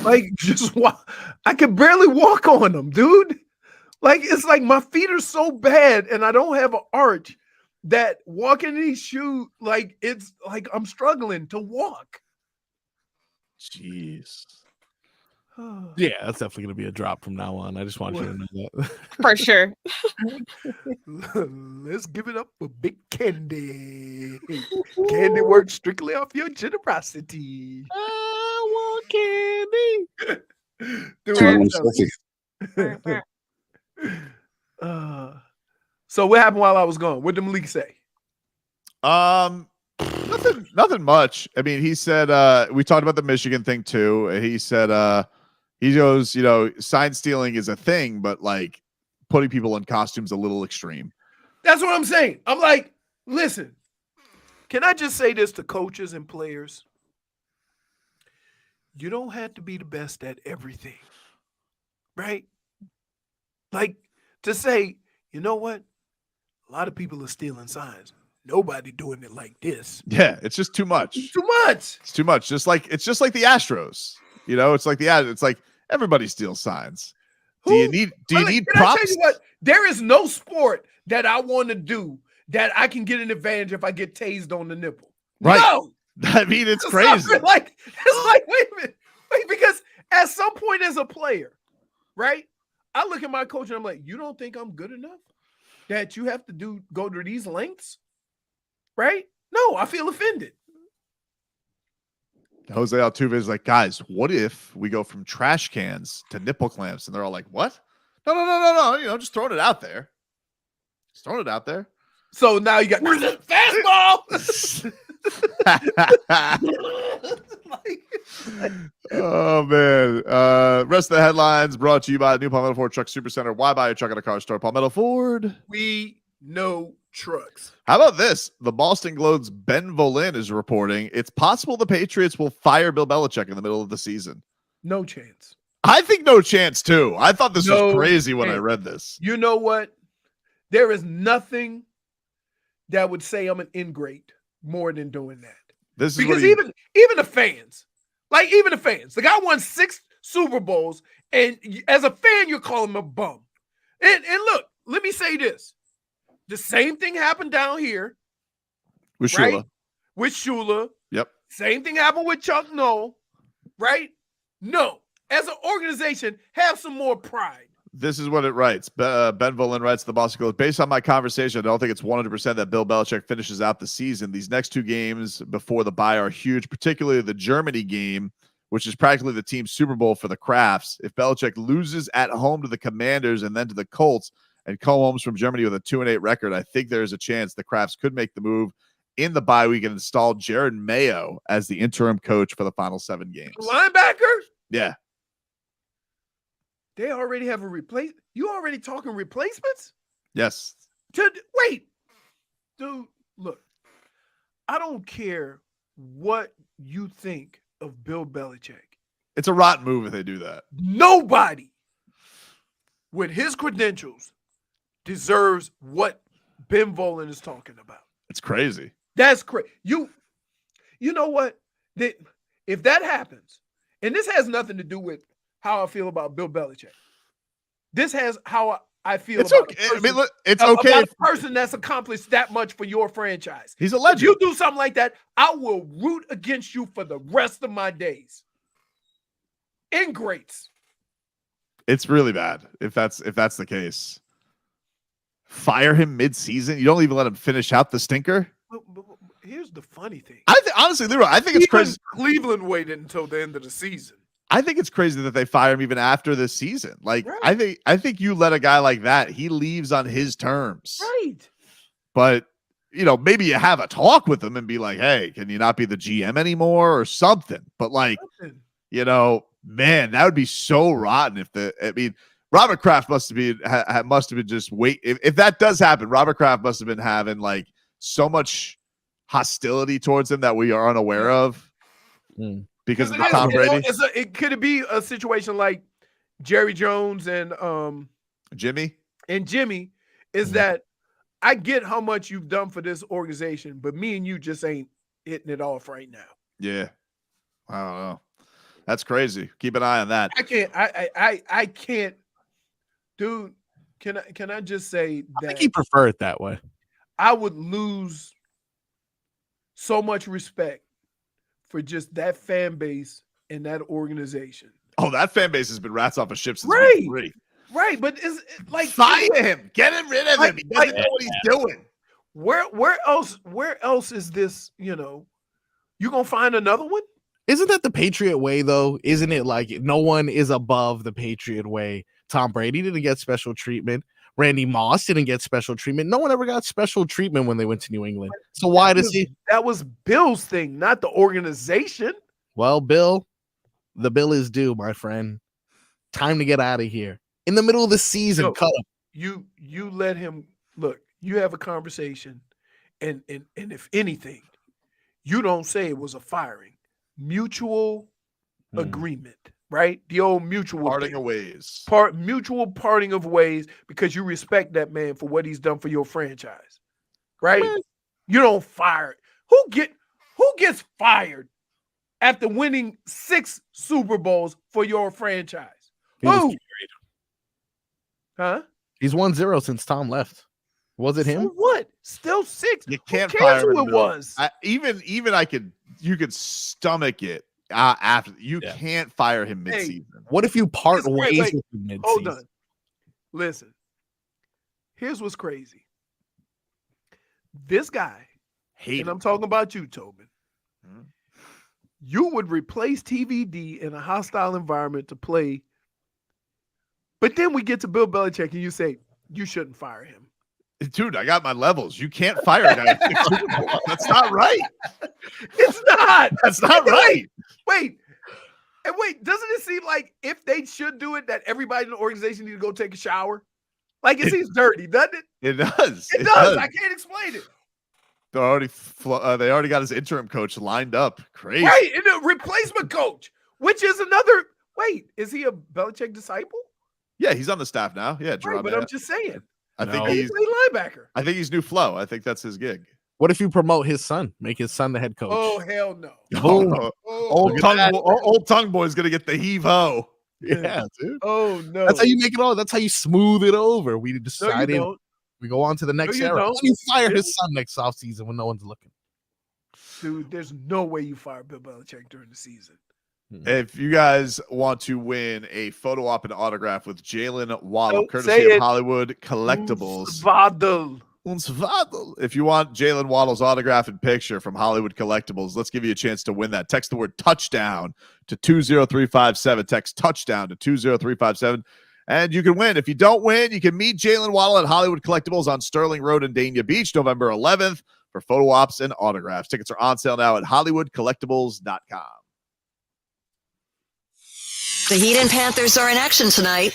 Like I can barely walk on them, dude. Like it's like my feet are so bad, and I don't have an arch that walking in these shoes, like it's like I'm struggling to walk. Jeez. Yeah, that's definitely going to be a drop from now on. I just want you to know that. For sure. Let's give it up for Big Candy. Candy works strictly off your generosity. I want candy. So what happened while I was gone? What did Malik say? Nothing much. I mean, he said we talked about the Michigan thing too. He said he goes, sign stealing is a thing, but like putting people in costumes a little extreme. That's what I'm saying. I'm like, listen, can I just say this to coaches and players? You don't have to be the best at everything, right? Like to say, you know what? A lot of people are stealing signs. Nobody doing it like this. Yeah, it's just too much. It's too much. It's too much. It's just like the Astros. It's like everybody steals signs. Do you need props? I tell you what, there is no sport that I want to do that I can get an advantage if I get tased on the nipple. Right. No. I mean, it's crazy. It's like, wait a minute. Because at some point as a player, right? I look at my coach and I'm like, you don't think I'm good enough that you have to go to these lengths? Right? No, I feel offended. Jose Altuve is like, guys, what if we go from trash cans to nipple clamps? And they're all like, what? No. Just throwing it out there. So now you got fastball. Oh man. Rest of the headlines brought to you by the new Palmetto Ford Truck Supercenter. Why buy a truck at a car store? Palmetto Ford. We know trucks. How about this? The Boston Globe's Ben Volin is reporting it's possible the Patriots will fire Bill Belichick in the middle of the season. No chance. I think no chance too. I thought this was crazy when I read this. You know what? There is nothing that would say I'm an ingrate more than doing that. This is because even the fans, the guy won 6 Super Bowls, and as a fan, you're calling him a bum. And look, let me say this: the same thing happened down here with Shula. Right? With Shula. Yep. Same thing happened with Chuck Noll, right? No, as an organization, have some more pride. This is what it writes. Ben Volin writes the Boston Globe. Based on my conversation, I don't think it's 100% that Bill Belichick finishes out the season. These next 2 games before the bye are huge, particularly the Germany game, which is practically the team's Super Bowl for the Crafts. If Belichick loses at home to the Commanders and then to the Colts and come home from Germany with a 2-8 record, I think there's a chance the Crafts could make the move in the bye week and install Jared Mayo as the interim coach for the final 7 games. Linebacker? Yeah. They already have a replacement. You already talking replacements? Yes. Wait. Dude, look. I don't care what you think of Bill Belichick. It's a rotten move if they do that. Nobody with his credentials deserves what Ben Volin is talking about. It's crazy. That's crazy. You know what? If that happens, and this has nothing to do with how I feel about Bill Belichick. This has how I feel it's about okay. I mean, look, it's okay. About a person that's accomplished that much for your franchise. He's a legend. If you do something like that, I will root against you for the rest of my days. Ingrates. It's really bad if that's the case. Fire him mid-season. You don't even let him finish out the stinker. But here's the funny thing. Honestly, Leroy, I think it's crazy. Cleveland waited until the end of the season. I think it's crazy that they fire him even after this season. Like, right. I think you let a guy like that, he leaves on his terms. Right. But, maybe you have a talk with him and be like, hey, can you not be the GM anymore or something? But man, that would be so rotten Robert Kraft must have been just wait. If that does happen, Robert Kraft must have been having like so much hostility towards him that we are unaware of. Because of the Tom Brady. Could it be a situation like Jerry Jones and Jimmy? And Jimmy is that I get how much you've done for this organization, but me and you just ain't hitting it off right now. Yeah. I don't know. That's crazy. Keep an eye on that. I can't, dude. Can I just say that I think he prefer it that way. I would lose so much respect for just that fan base and that organization. Oh, that fan base has been rats off a ship since right. week 3. Right, but it's like fire him, get him rid of him. He doesn't know what he's doing. Where else is this? You gonna find another one? Isn't that the Patriot way though? Isn't it like no one is above the Patriot way? Tom Brady didn't get special treatment. Randy Moss didn't get special treatment. No one ever got special treatment when they went to New England. So why does he? That was Bill's thing, not the organization. Well, Bill, the bill is due, my friend. Time to get out of here. In the middle of the season, cut him. You let him look. You have a conversation, and if anything, you don't say it was a firing. Mutual agreement, right? The old mutual parting of ways. Mutual parting of ways because you respect that man for what he's done for your franchise, right? Man. You don't fire. Who gets fired after winning 6 Super Bowls for your franchise? Who? Huh? He's 1-0 since Tom left. Was it him? So what? Still 6. You can't fire who it was. You could stomach it after. You can't fire him mid-season. What if you part ways with him mid-season? Hold on. Listen. Here's what's crazy. This guy, and I'm talking about you, Tobin. You would replace TVD in a hostile environment to play. But then we get to Bill Belichick and you say, you shouldn't fire him. Dude, I got my levels. You can't fire a guy. That's not right. It's not. That's not right. Wait. And wait, doesn't it seem like if they should do it, that everybody in the organization need to go take a shower? Like it seems dirty, doesn't it? It does. It does. I can't explain it. They already got his interim coach lined up. Crazy. Right, and a replacement coach, which is another. Wait, is he a Belichick disciple? Yeah, he's on the staff now. Yeah, Right, but I'm just saying. I think he's a linebacker. I think he's new flow. I think that's his gig. What if you promote his son? Make his son the head coach. Oh hell no! Old tongue boy's gonna get the heave ho. Yeah, dude. Oh no! That's how you make it all. That's how you smooth it over. We No, decided you we go on to the next you era. don't. You fire his son next offseason when no one's looking. Dude, there's no way you fire Bill Belichick during the season. If you guys want to win a photo op and autograph with Jaylen Waddle, Don't courtesy say of it. Hollywood Collectibles. Waddle. If you want Jaylen Waddle's autograph and picture from Hollywood Collectibles, let's give you a chance to win that. Text the word touchdown to 20357. Text touchdown to 20357. And you can win. If you don't win, you can meet Jaylen Waddle at Hollywood Collectibles on Sterling Road in Dania Beach, November 11th for photo ops and autographs. Tickets are on sale now at HollywoodCollectibles.com. The Heat and Panthers are in action tonight.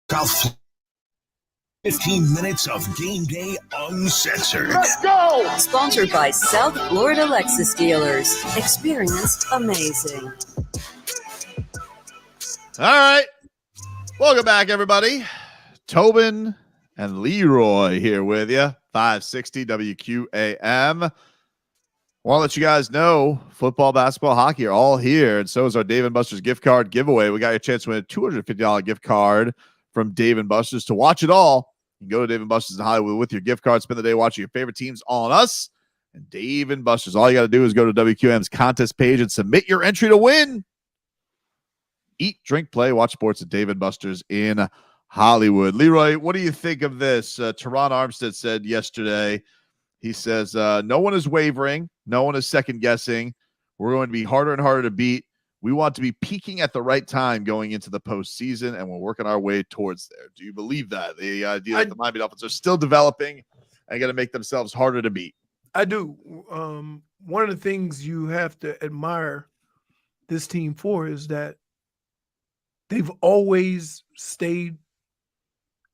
Golf. 15 minutes of game day uncensored. Let's go! Sponsored by South Florida Lexus Dealers. Experienced amazing. All right. Welcome back, everybody. Tobin and Leroy here with you. 560 WQAM. Want to let you guys know football, basketball, hockey are all here. And so is our Dave & Buster's gift card giveaway. We got your chance to win a $250 gift card from Dave & Buster's. To watch it all, you can go to Dave & Buster's in Hollywood with your gift card. Spend the day watching your favorite teams on us. And Dave & Buster's. All you got to do is go to WQM's contest page and submit your entry to win. Eat, drink, play, watch sports at Dave & Buster's in Hollywood. Leroy, what do you think of this? Terron Armstead said yesterday, he says, no one is wavering. No one is second-guessing. We're going to be harder and harder to beat. We want to be peaking at the right time going into the postseason, and we're working our way towards there. Do you believe that? The idea that the Miami Dolphins are still developing and going to make themselves harder to beat? I do. One of the things you have to admire this team for is that they've always stayed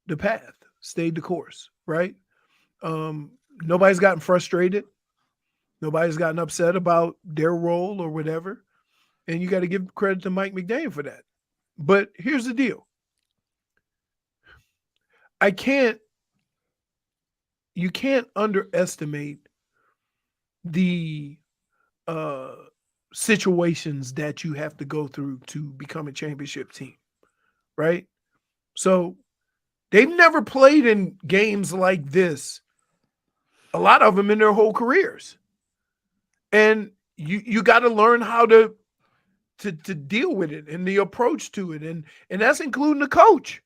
the path, stayed the course, right? Nobody's gotten frustrated. Nobody's gotten upset about their role or whatever. And you got to give credit to Mike McDaniel for that. But here's the deal. You can't underestimate the situations that you have to go through to become a championship team, right? So they've never played in games like this, a lot of them in their whole careers. And you got to learn how to deal with it and the approach to it. And that's including the coach,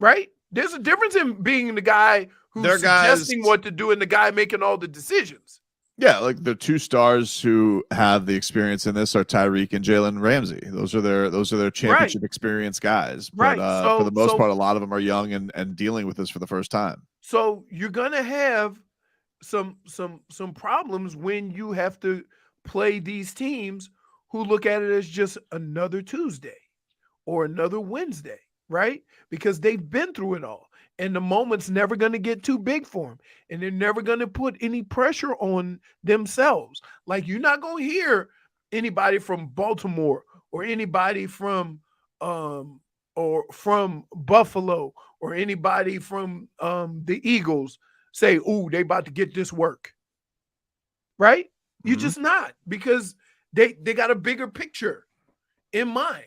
right? There's a difference in being the guy who's suggesting what to do and the guy making all the decisions. Yeah, like the two stars who have the experience in this are Tyreek and Jalen Ramsey. Those are their championship experience guys. But for the most part, a lot of them are young and dealing with this for the first time. So you're gonna have some problems when you have to play these teams who look at it as just another Tuesday or another Wednesday, right? Because they've been through it all. And the moment's never going to get too big for them. And they're never going to put any pressure on themselves. Like, you're not going to hear anybody from Baltimore or anybody from Buffalo or anybody from the Eagles say, ooh, they about to get this work. Right? Mm-hmm. You're just not, because they got a bigger picture in mind.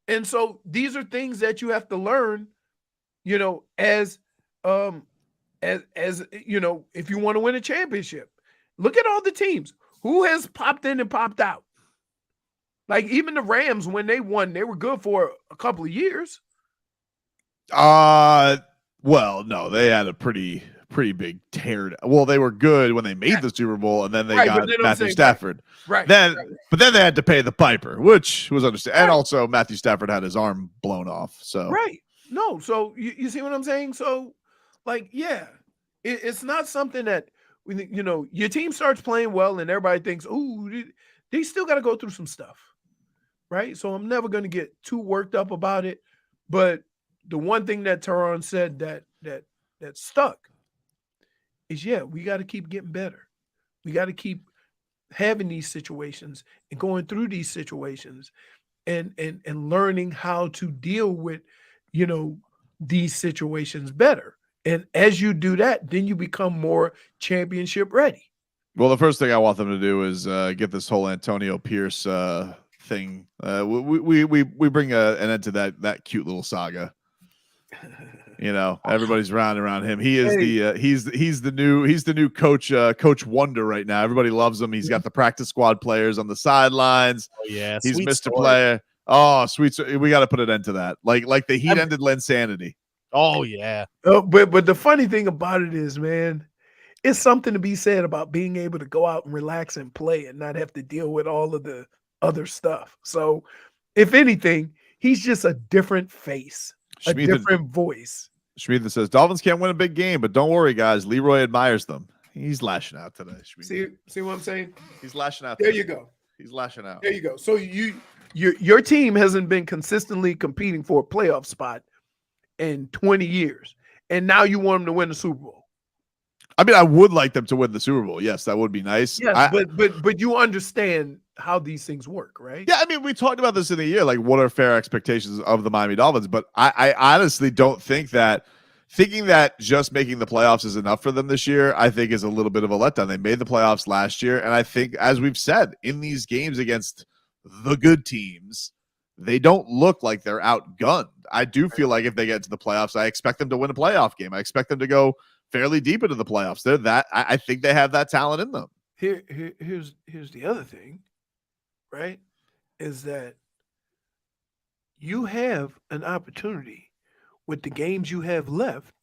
And so these are things that you have to learn, you know, as you know, if you want to win a championship. Look at all the teams. Who has popped in and popped out? Like, even the Rams, when they won, they were good for a couple of years. Well, no, they had a pretty big tear. Well, they were good when they made the Super Bowl, and then they got Matthew Stafford. Right. But then they had to pay the piper, which was understandable. And also Matthew Stafford had his arm blown off. So No, so you see what I'm saying? So, like, yeah, it's not something that, you know, your team starts playing well and everybody thinks, ooh, they still got to go through some stuff, right? So I'm never going to get too worked up about it. But the one thing that Terron said that stuck is, yeah, we got to keep getting better. We got to keep having these situations and going through these situations and learning how to deal with, you know, these situations better. And as you do that, then you become more championship ready. Well, the first thing I want them to do is get this whole Antonio Pierce thing. We bring an end to that cute little saga. You know, everybody's around him. He is he's the new coach, Coach Wonder right now. Everybody loves him. He's got the practice squad players on the sidelines. Oh yeah, he's Mr. Player. Oh, sweet. We got to put an end to that. Like the Heat ended Linsanity. Oh yeah. But the funny thing about it is, man, it's something to be said about being able to go out and relax and play and not have to deal with all of the other stuff. So, if anything, he's just a different face, a different voice. Schmieden says Dolphins can't win a big game, but don't worry, guys. Leroy admires them. He's lashing out today. See what I'm saying? He's lashing out. There you go. He's lashing out. There you go. So your team hasn't been consistently competing for a playoff spot in 20 years. And now you want them to win the Super Bowl. I mean, I would like them to win the Super Bowl. Yes, that would be nice. Yes, but you understand how these things work, right? Yeah, I mean, we talked about this in the year. Like, what are fair expectations of the Miami Dolphins? But I honestly don't think that thinking that just making the playoffs is enough for them this year, I think is a little bit of a letdown. They made the playoffs last year, and I think, as we've said, in these games against the good teams, they don't look like they're outgunned. I do feel like if they get to the playoffs, I expect them to win a playoff game. I expect them to go fairly deep into the playoffs. I think they have that talent in them. Here's the other thing, right? Is that you have an opportunity with the games you have left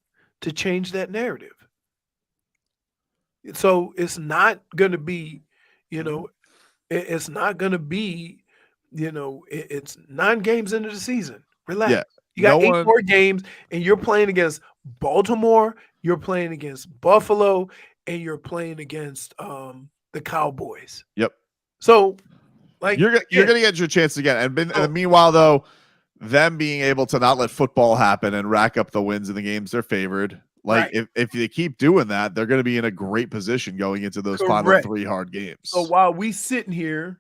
to change that narrative. So it's not going to be, it's not going to be, it's 9 games into the season. Relax. Yeah, you got 8 more games, and you're playing against Baltimore, you're playing against Buffalo, and you're playing against the Cowboys. Yep. So, like, you're going to get your chance again. And meanwhile, though, them being able to not let football happen and rack up the wins in the games they're favored. Like, if they keep doing that, they're going to be in a great position going into those final 3 hard games. So while we sitting here,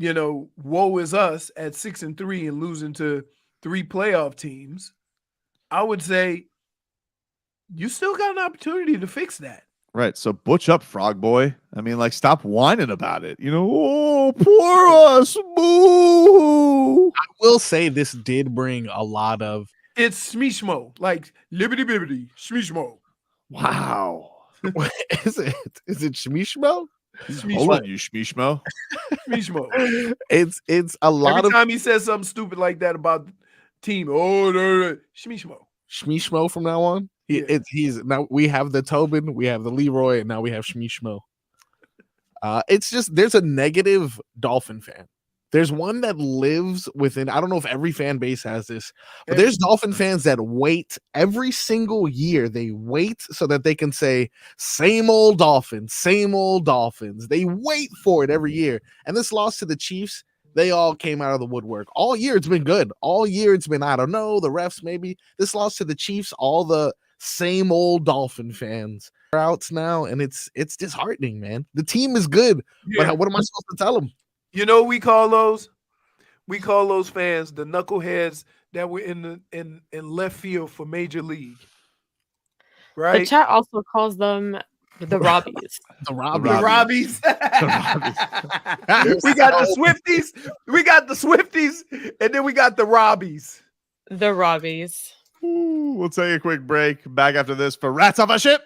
woe is us at 6-3 and losing to 3 playoff teams, I would say you still got an opportunity to fix that. Right. So butch up, Frog Boy. I mean, like, stop whining about it. Oh, poor us. Boo. I will say this did bring a lot of. It's Shmishmo, like Liberty Bibbity, Shmishmo. Wow. Is it Shmishmo? Hold on, you Shmishmo. Shmishmo. It's a lot Every time he says something stupid like that about the team, Shmishmo. Shmishmo from now on. He's now we have the Tobin, we have the Leroy, and now we have Shmishmo. It's just there's a negative Dolphin fan. There's one that lives within, I don't know if every fan base has this, but there's Dolphin fans that wait every single year. They wait so that they can say, same old Dolphins, same old Dolphins. They wait for it every year. And this loss to the Chiefs, they all came out of the woodwork. All year it's been good. All year it's been, I don't know, the refs maybe. This loss to the Chiefs, all the same old Dolphin fans are out now, and it's disheartening, man. The team is good, but what am I supposed to tell them? You know what we call those? We call those fans the knuckleheads that were in left field for Major League. Right? The chat also calls them the Robbies. The Robbies. We got the Swifties. We got the Swifties, and then we got the Robbies. The Robbies. Ooh, we'll take a quick break. Back after this for Rats Off a Ship.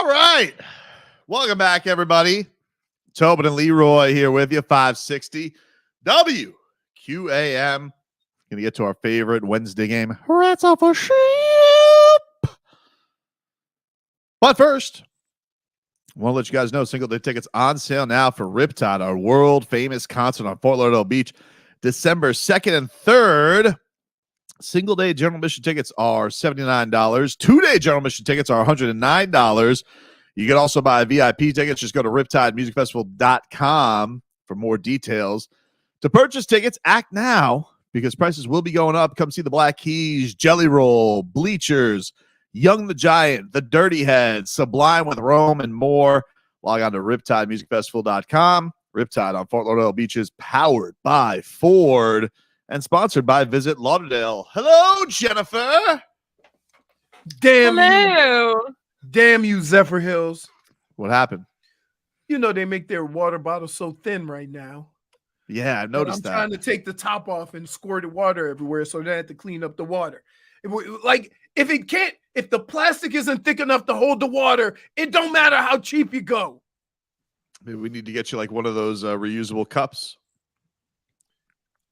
All right. Welcome back, everybody. Tobin and Leroy here with you, 560 WQAM. Going to get to our favorite Wednesday game. Rats off a ship. But first, I want to let you guys know single day tickets on sale now for Riptide, our world famous concert on Fort Lauderdale Beach, December 2nd and 3rd. Single day general admission tickets are $79. 2-day general admission tickets are $109. You can also buy VIP tickets. Just go to riptidemusicfestival.com for more details. To purchase tickets, act now because prices will be going up. Come see the Black Keys, Jelly Roll, Bleachers, Young the Giant, The Dirty Heads, Sublime with Rome, and more. Log on to riptidemusicfestival.com. Riptide on Fort Lauderdale Beach is powered by Ford and sponsored by Visit Lauderdale. Hello, Jennifer. Damn Hello. you. Damn you, Zephyr Hills. What happened? You know they make their water bottles so thin right now. Yeah, I've noticed I'm that. trying to take the top off and squirted water everywhere so they have to clean up the water. If the plastic isn't thick enough to hold the water, it don't matter how cheap you go. Maybe we need to get you like one of those reusable cups.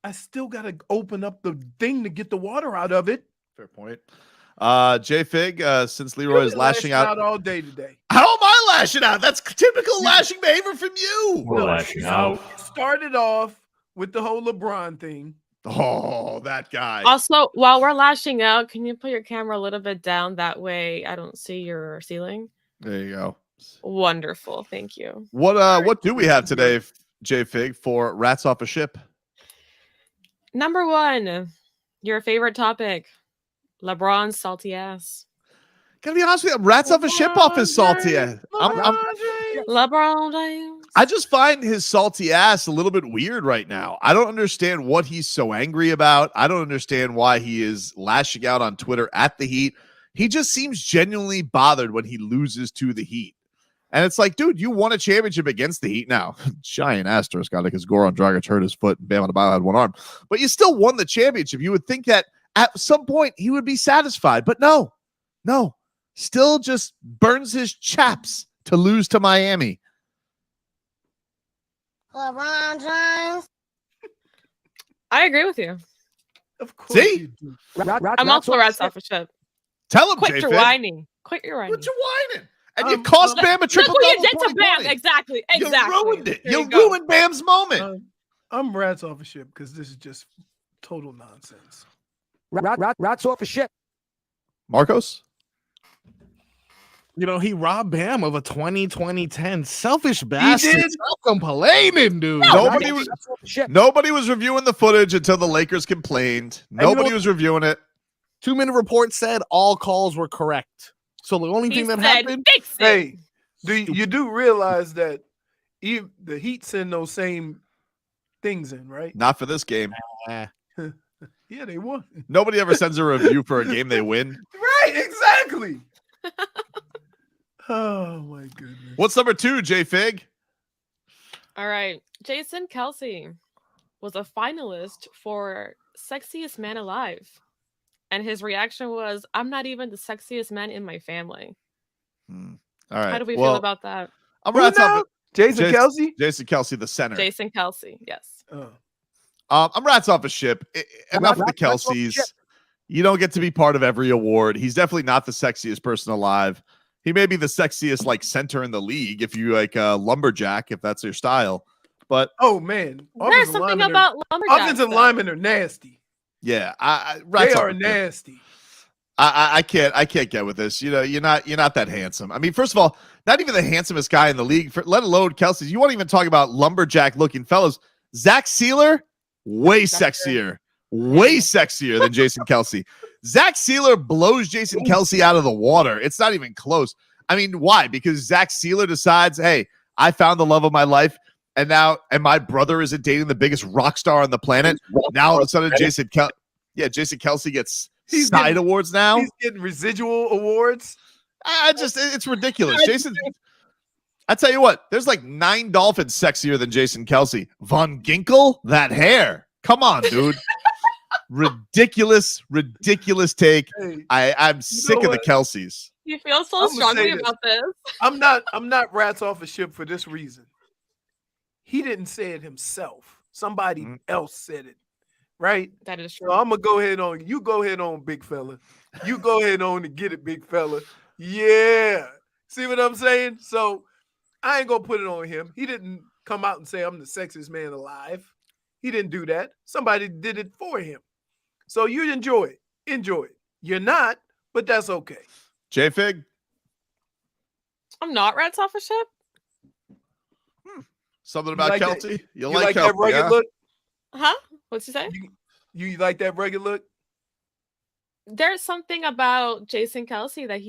I still got to open up the thing to get the water out of it. Fair point. J Fig, since Leroy is lashing out all day today. How am I lashing out? That's typical lashing behavior from you. We're lashing out. Started off with the whole LeBron thing. Oh, that guy. Also, while we're lashing out, can you put your camera a little bit down? That way I don't see your ceiling. There you go. Wonderful. Thank you. What do we have today, J Fig, for Rats Off a Ship? Number one, your favorite topic, LeBron's salty ass. Gotta be honest with you, Rats Off a Ship off his salty ass. LeBron James. I just find his salty ass a little bit weird right now. I don't understand what he's so angry about. I don't understand why he is lashing out on Twitter at the Heat. He just seems genuinely bothered when he loses to the Heat. And it's like, dude, you won a championship against the Heat now. Giant asterisk on it because Goran Dragic hurt his foot and Bam Adebayo had one arm. But you still won the championship. You would think that at some point he would be satisfied. But no. Still just burns his chaps to lose to Miami. LeBron James. I agree with you. Of course. See? I'm also Rats Off a Ship. Tell him, Quit your whining. Quit your whining. And you cost Bam a triple look what double. you did to Bam. Exactly. You ruined it. You ruined Bam's moment. I'm Rats Off a Ship because this is just total nonsense. Rats off a ship. Marcos? You know, he robbed Bam of a 2010 selfish bastard. did? Stop complaining, dude. Nobody was reviewing the footage until the Lakers complained. Nobody was reviewing it. 2-minute report said all calls were correct. So the only thing that happened. Hey, you do realize that the Heat send those same things in, right? Not for this game. Yeah, they won. Nobody ever sends a review for a game they win. Right, exactly. Oh my goodness. What's number 2, J Fig? All right. Jason Kelce was a finalist for Sexiest Man Alive. And his reaction was, I'm not even the sexiest man in my family. All right. How do we feel about that? I'm Rats Off. Jason Kelce? Jason Kelce, the center. Jason Kelce, yes. I'm Rats Off a Ship. Enough of the Kelces. You don't get to be part of every award. He's definitely not the sexiest person alive. He may be the sexiest center in the league if you like lumberjack, if that's your style. But man, there's something about lumberjacks. Offensive linemen are nasty. Yeah, they are nasty. I can't get with this. You know, you're not that handsome. I mean, first of all, not even the handsomest guy in the league, let alone Kelce. You won't even talk about lumberjack looking fellows. Zach Sealer, way sexier than Jason Kelce. Zach Sealer blows Jason Kelce out of the water. It's not even close. I mean, why? Because Zach Sealer decides, hey, I found the love of my life. And my brother isn't dating the biggest rock star on the planet. Now all of a sudden, Jason Kelce gets side awards now. He's getting residual awards. It's ridiculous. Jason, I tell you what, there's like 9 Dolphins sexier than Jason Kelce. Von Ginkel, that hair. Come on, dude. Ridiculous take. Hey, I'm sick of the Kelces. You feel so I'ma say strongly this. about this. I'm not rats off a ship for this reason. He didn't say it himself. Somebody else said it, right? That is true. So I'm gonna go ahead on. You go ahead on, big fella. You go ahead on and get it, big fella. Yeah. See what I'm saying? So I ain't gonna put it on him. He didn't come out and say I'm the sexiest man alive. He didn't do that. Somebody did it for him. So you enjoy it. Enjoy it. You're not, but that's okay. J-Fig? I'm not rats off a ship. Something about like Kelce? that- You like Kelce, that rugged yeah? look? Huh? What's he say? You like that rugged look? There's something about Jason Kelce that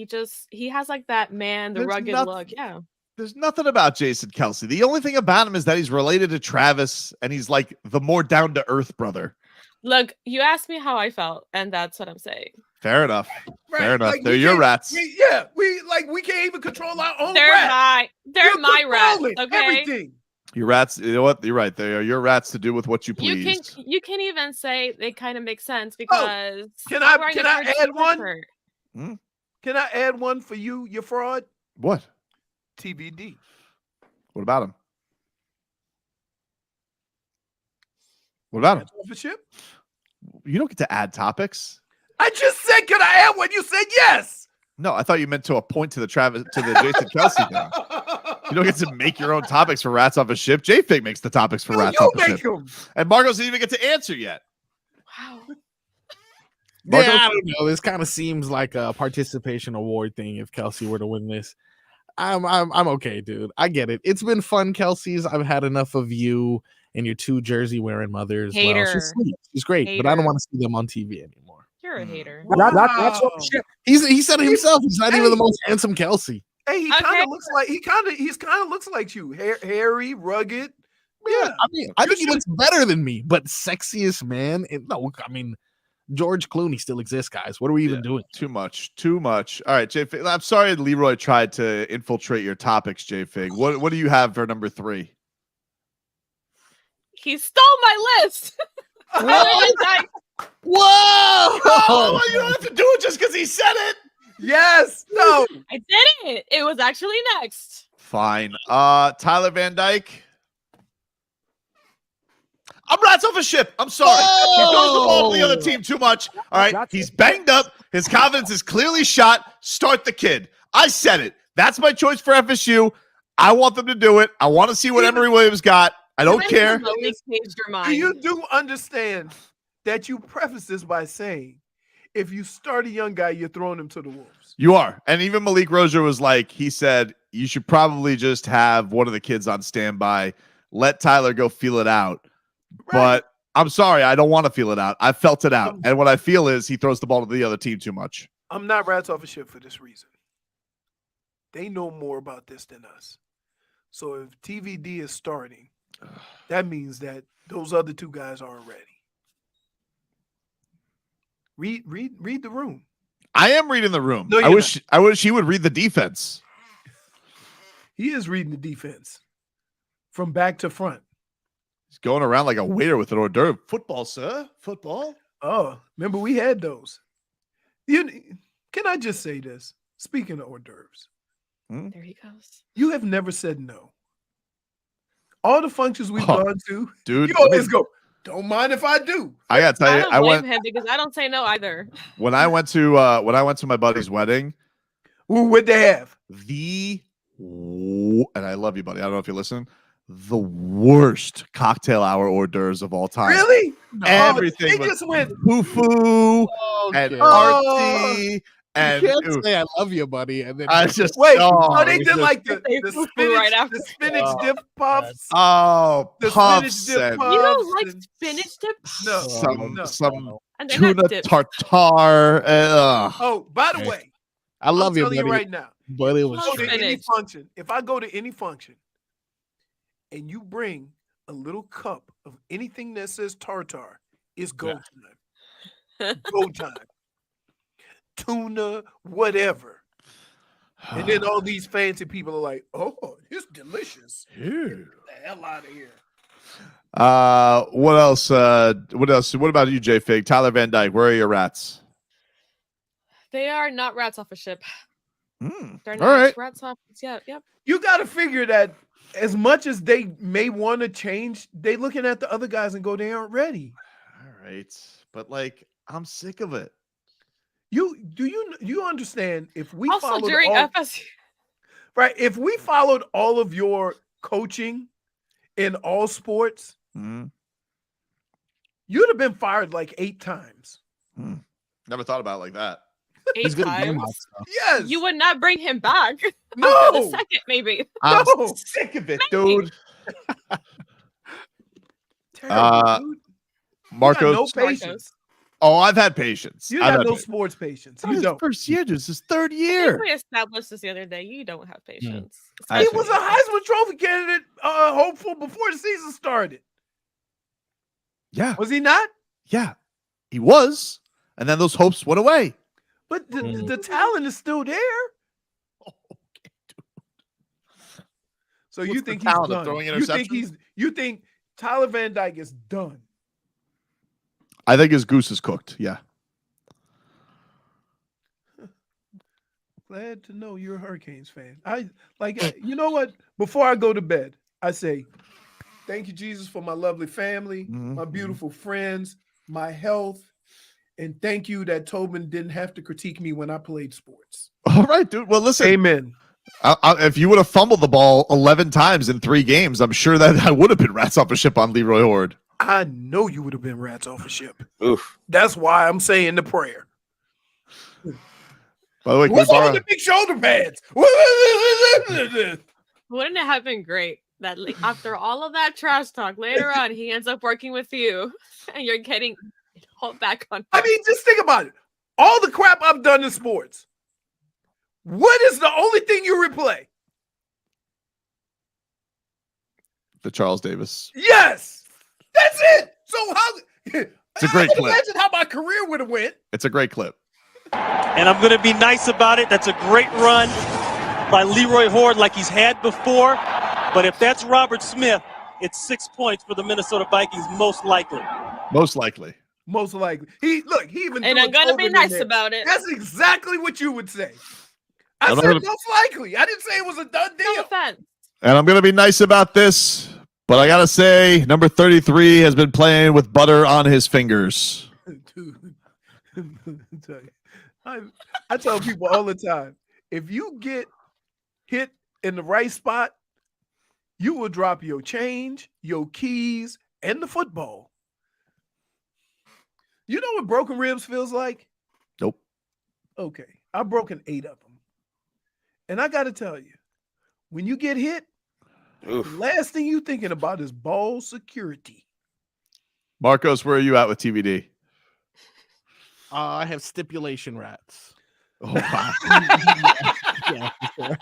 he has like that man, the There's rugged nothing- look. Yeah. There's nothing about Jason Kelce. The only thing about him is that he's related to Travis, and he's like the more down-to-earth brother. Look, you asked me how I felt, and that's what I'm saying. Fair enough. Fair enough. Like, They're we your can't- rats. we can't even control our own They're rats. they're You're my rats. controlling Okay. everything. Your rats, you know what? You're right. They are your rats to do with what you please. You can even say they kind of make sense because Can I'm I wearing can a I George add Floyd one? shirt. Can I add one for you? You fraud. What? TBD. What about him? What about him? Off a ship? You don't get to add topics. I just said, can I add one? You said yes. No, I thought you meant to a point to the Jason Kelce thing. You don't get to make your own topics for rats off a ship. J-Fig makes the topics for rats you off a make ship. them. And Marcos didn't even get to answer yet. Wow. Marcos? Yeah, I don't know. This kind of seems like a participation award thing if Kelce were to win this. I'm okay, dude. I get it. It's been fun, Kelsey's. I've had enough of you and your two jersey wearing mothers. Well, Hater. she's sweet. She's great, but I don't Hater. want to see them on TV anymore. You're a hater. Rats off a ship. He said it himself. He's not even the most handsome Kelce. Hey, he kind of looks like looks like you. Hairy, rugged. Yeah. I think he looks better than me, but sexiest man. No, I mean, George Clooney still exists, guys. What are we even doing? Too much. All right, J-Fig. I'm sorry Leroy tried to infiltrate your topics, J-Fig. What do you have for number 3? He stole my list. Whoa! Oh, you don't have to do it just because he said it. Yes. No. I didn't. It was actually next. Fine. Tyler Van Dyke. I'm rats off a ship. I'm sorry. He throws the ball to the other team too much. All right. He's banged up. His confidence is clearly shot. Start the kid. I said it. That's my choice for FSU. I want them to do it. I want to see what Emory Williams got. I don't care. Do you do understand that you preface this by saying, if you start a young guy, you're throwing him to the wolves? You are. And even Malik Rosier was like, he said, you should probably just have one of the kids on standby. Let Tyler go feel it out. Right. But I'm sorry, I don't want to feel it out. I felt it out. And what I feel is he throws the ball to the other team too much. I'm not rats off a ship for this reason. They know more about this than us. So if TVD is starting, that means that those other two guys aren't ready. Read the room. I am reading the room. No, I wish he would read the defense. He is reading the defense from back to front. He's going around like a waiter with an hors d'oeuvre. Football, sir. Football. Oh, remember we had those. Can I just say this? Speaking of hors d'oeuvres. There he goes. You have never said no. All the functions we've gone to, dude, you always go, don't mind if I do. I gotta tell you, I don't blame him because I don't say no either. When I went to my buddy's wedding. What'd they have? And I love you, buddy. I don't know if you're listening. The worst cocktail hour hors d'oeuvres of all time. Really? Everything they just went foo-foo and artsy. And you can't say I love you, buddy. And then I just wait. they did like the spinach, right after. the spinach dip puffs. Oh, the puffs spinach dip puffs. You don't like spinach dip? No. Some And they're tuna not dipped. tartare. Oh, by the way, I love you, telling you buddy. right now. But it was Go to any spinach. function. If I go to any function and you bring a little cup of anything that says tartar, it's go time. Go time. Tuna, whatever. And then all these fancy people are like, oh, it's delicious. Get the hell out of here. What else? What else? What about you, J Fig? Tyler Van Dyke, where are your rats? They are not rats off a ship. They're All not right. rats off. Yeah, yep. You got to figure that as much as they may want to change, they looking at the other guys and go, they aren't ready. All right. But like, I'm sick of it. You understand if we Also followed during all, FSU. right? If we followed all of your coaching in all sports, you'd have been fired like 8 times. Never thought about it like that. 8 times. Yes. You would not bring him back. No. After the second, maybe. I'm No. sick of it, Maybe. dude. Terrible, dude. Marcos. You got no patience. Oh, I've had patience. You I've got had no patience. sports patience. Not You his don't. first year, this is his third I year. think we established this the other day. You don't have patience. He was a Heisman Trophy candidate, hopeful before the season started. Yeah. Was he not? Yeah, he was. And then those hopes went away. But the talent is still there. So you What's the think he's talent of done? throwing You think Tyler Van Dyke is done? I think his goose is cooked. Yeah. Glad to know you're a Hurricanes fan. You know what? Before I go to bed, I say, thank you, Jesus, for my lovely family, my beautiful friends, my health, and thank you that Tobin didn't have to critique me when I played sports. All right, dude. Well, listen. Amen. If you would have fumbled the ball 11 times in 3 games, I'm sure that I would have been rats off a ship on Leroy Horde. I know you would have been rats off a ship. Oof. That's why I'm saying the prayer. By the way, What's on the big shoulder pads? Wouldn't it have been great that after all of that trash talk later on, he ends up working with you and you're getting it all back on? I mean, just think about it. All the crap I've done in sports. What is the only thing you replay? The Charles Davis. Yes, that's it. So how? It's a great I can clip. imagine how my career would have went. It's a great clip. And I'm going to be nice about it. That's a great run by Leroy Horde like he's had before. But if that's Robert Smith, it's 6 points for the Minnesota Vikings, most likely. Most likely. Most likely. He even. And threw I'm gonna be Tobin in nice there. about it. That's exactly what you would say. I I'm said gonna- most likely. I didn't say it was a done deal. No offense. And I'm going to be nice about this, but I got to say, number 33 has been playing with butter on his fingers. Dude, I tell people all the time, if you get hit in the right spot, you will drop your change, your keys, and the football. You know what broken ribs feels like? Nope. Okay. I've broken 8 of them. And I got to tell you, when you get hit, the last thing you're thinking about is ball security. Marcos, where are you at with TVD? I have stipulation rats. Oh, wow. Yeah, for sure.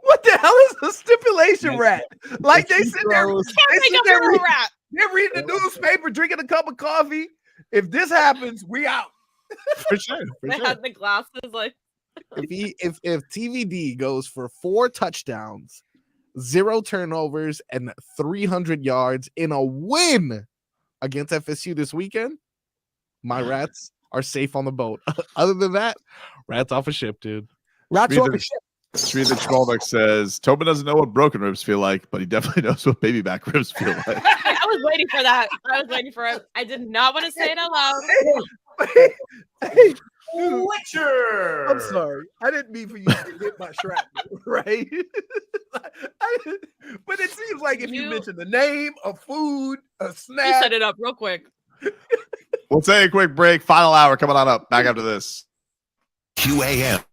What the hell is a stipulation rat? Like they sit there, they're reading the newspaper, drinking a cup of coffee. If this happens, we out. For sure. They had the glasses like. If TVD goes for 4 touchdowns, 0 turnovers, and 300 yards in a win against FSU this weekend, my rats are safe on the boat. Other than that, rats off a ship, dude. Rats off a ship. Sridhar Schmalbeck says, Tobin doesn't know what broken ribs feel like, but he definitely knows what baby back ribs feel like. I was waiting for that. I was waiting for it. I did not want to say it out loud. Witcher. I'm sorry. I didn't mean for you to hit my shrapnel, right? But it seems like if you mention the name, a food, a snack. You set it up real quick. We'll take a quick break. Final hour coming on up. Back after this. QAM.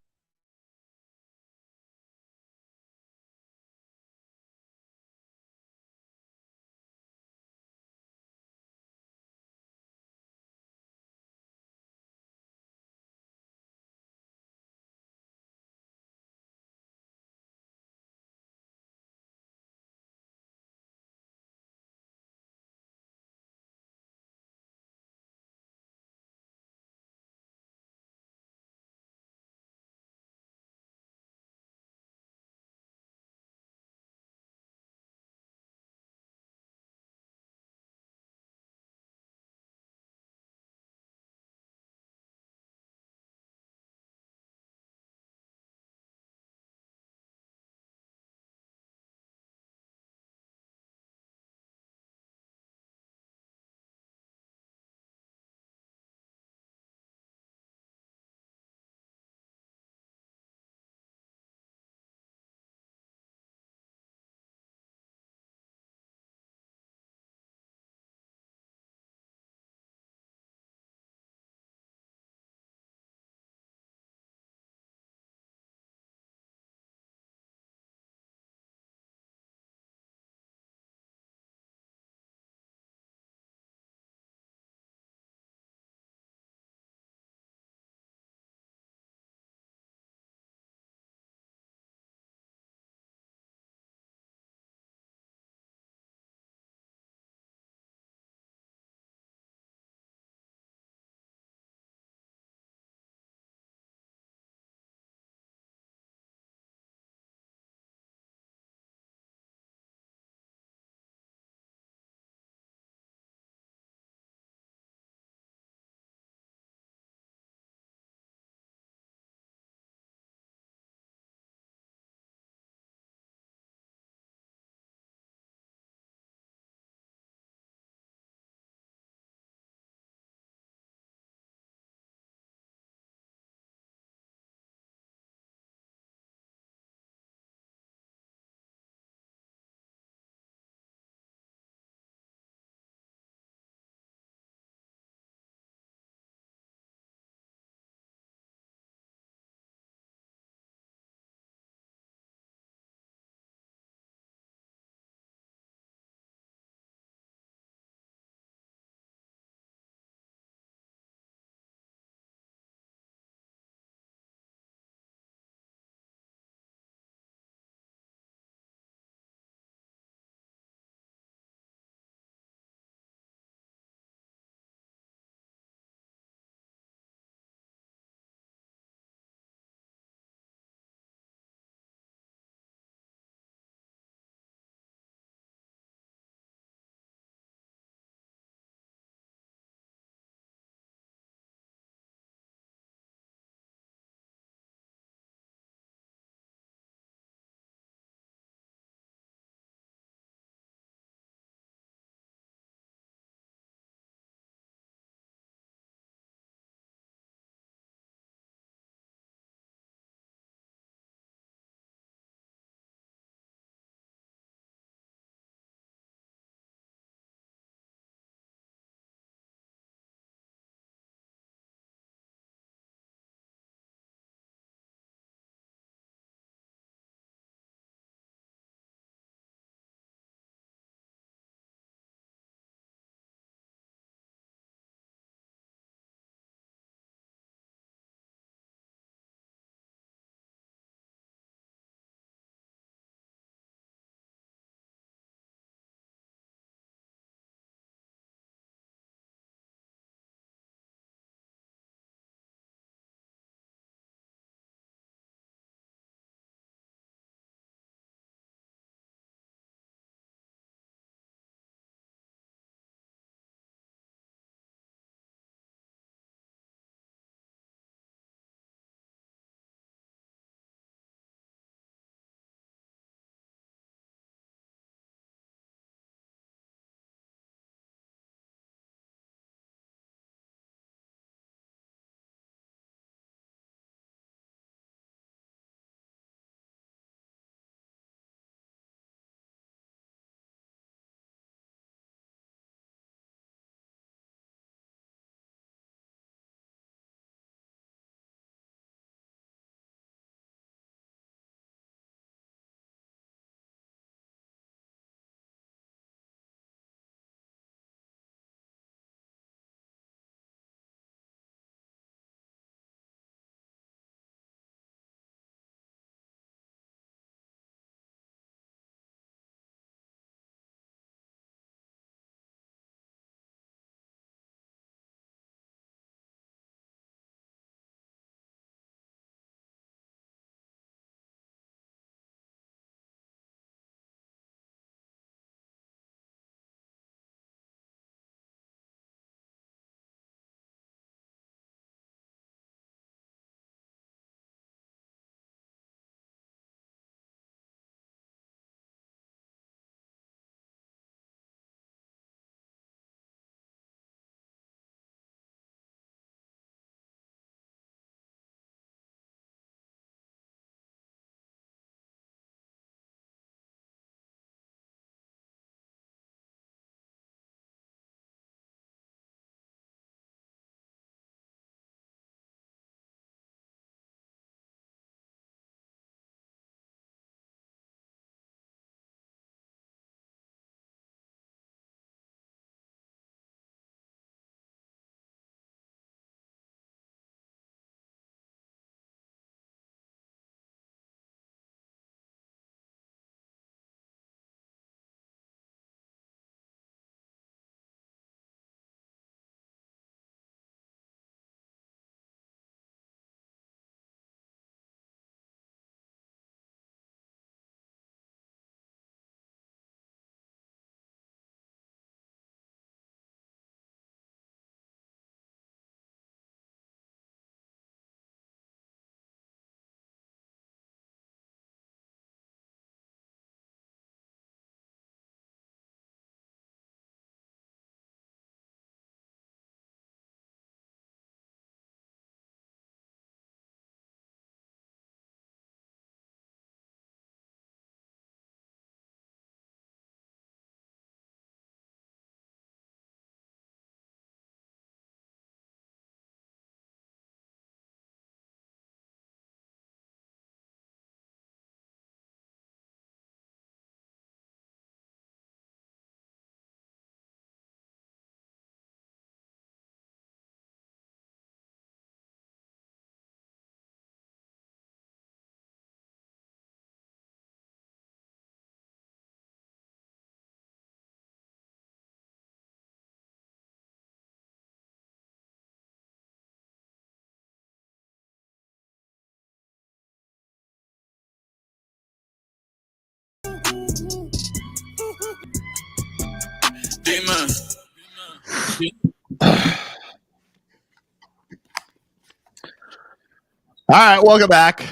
All right, welcome back.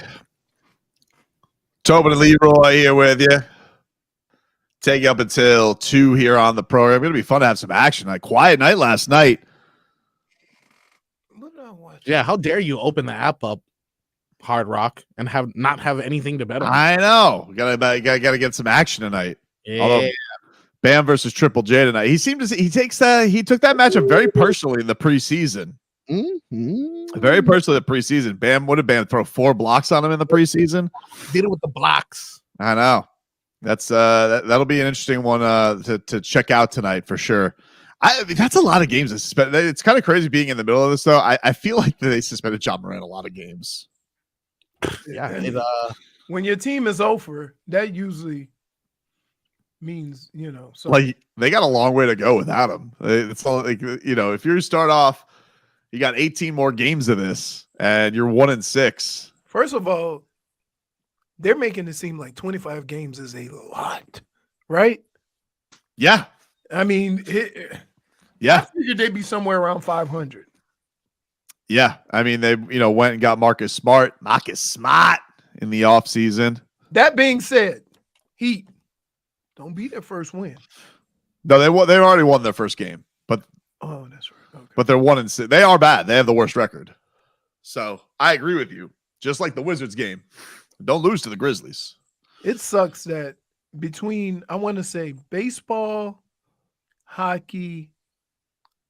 Tobin and Leroy here with you. Take you up until 2 here on the program. It's going to be fun to have some action. Like quiet night last night. Yeah, how dare you open the app up, Hard Rock, and not have anything to bet on? I know. Gotta get some action tonight. Yeah. Although Bam versus Triple J tonight. He took that matchup very personally in the preseason. Very personally in the preseason. Bam, what did Bam throw 4 blocks on him in the preseason? Did it with the blocks. I know. That's that'll be an interesting one to check out tonight for sure. I mean, that's a lot of games. It's kind of crazy being in the middle of this, though. I feel like they suspended John Moran a lot of games. Yeah, when your team is over, that usually means something. Like they got a long way to go without him. It's all like if you start off, you got 18 more games of this, and you're 1-6. First of all, they're making it seem like 25 games is a lot, right? Yeah, I mean, I figured they'd be somewhere around 500. Yeah, I mean they went and got Marcus Smart in the offseason. That being said, Heat don't be their first win. No, they already won their first game, but that's right. Okay. But they're 1-6. They are bad. They have the worst record. So I agree with you. Just like the Wizards game, don't lose to the Grizzlies. It sucks that between I want to say baseball, hockey,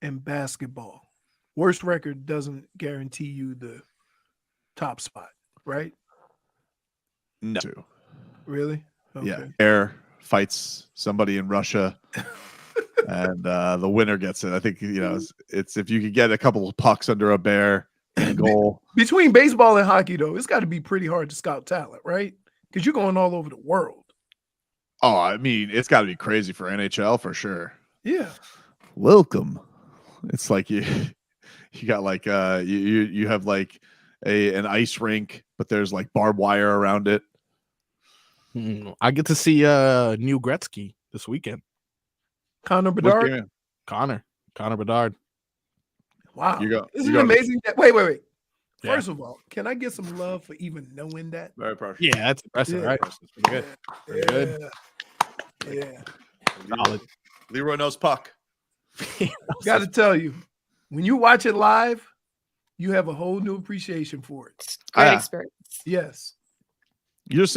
and basketball, worst record doesn't guarantee you the top spot, right? No. Really? Okay. Yeah. Air fights somebody in Russia, and the winner gets it. I think it's if you could get a couple of pucks under a bear and goal. Between baseball and hockey, though, it's got to be pretty hard to scout talent, right? Because you're going all over the world. Oh, I mean, it's got to be crazy for NHL for sure. Yeah. Welcome. It's like you got like you have like an ice rink, but there's like barbed wire around it. I get to see New Gretzky this weekend. Connor Bedard. Connor Bedard. Wow. Isn't it amazing that wait. First of all, can I get some love for even knowing that? Very impressive. Yeah, that's impressive, right? That's pretty good. Pretty good. Yeah. Solid. Leroy knows puck. Got to tell you, when you watch it live, you have a whole new appreciation for it. Great experience. Yes.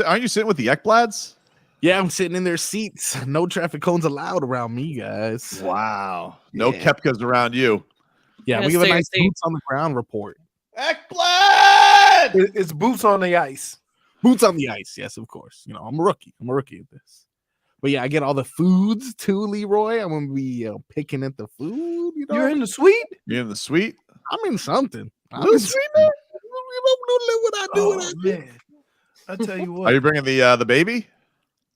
Aren't you sitting with the Ekblads? Yeah, I'm sitting in their seats. No traffic cones allowed around me, guys. Wow. No Kepkas around you. Yeah, we have a nice boots on the ground report. Ekblad! It's boots on the ice. Boots on the ice. Yes, of course. I'm a rookie. I'm a rookie at this. But yeah, I get all the foods too, Leroy. I'm gonna be picking at the food. You're in the suite. You're in the suite. I'm in something. I'm in suite. What I do. Man, I tell you what. Are you bringing the baby?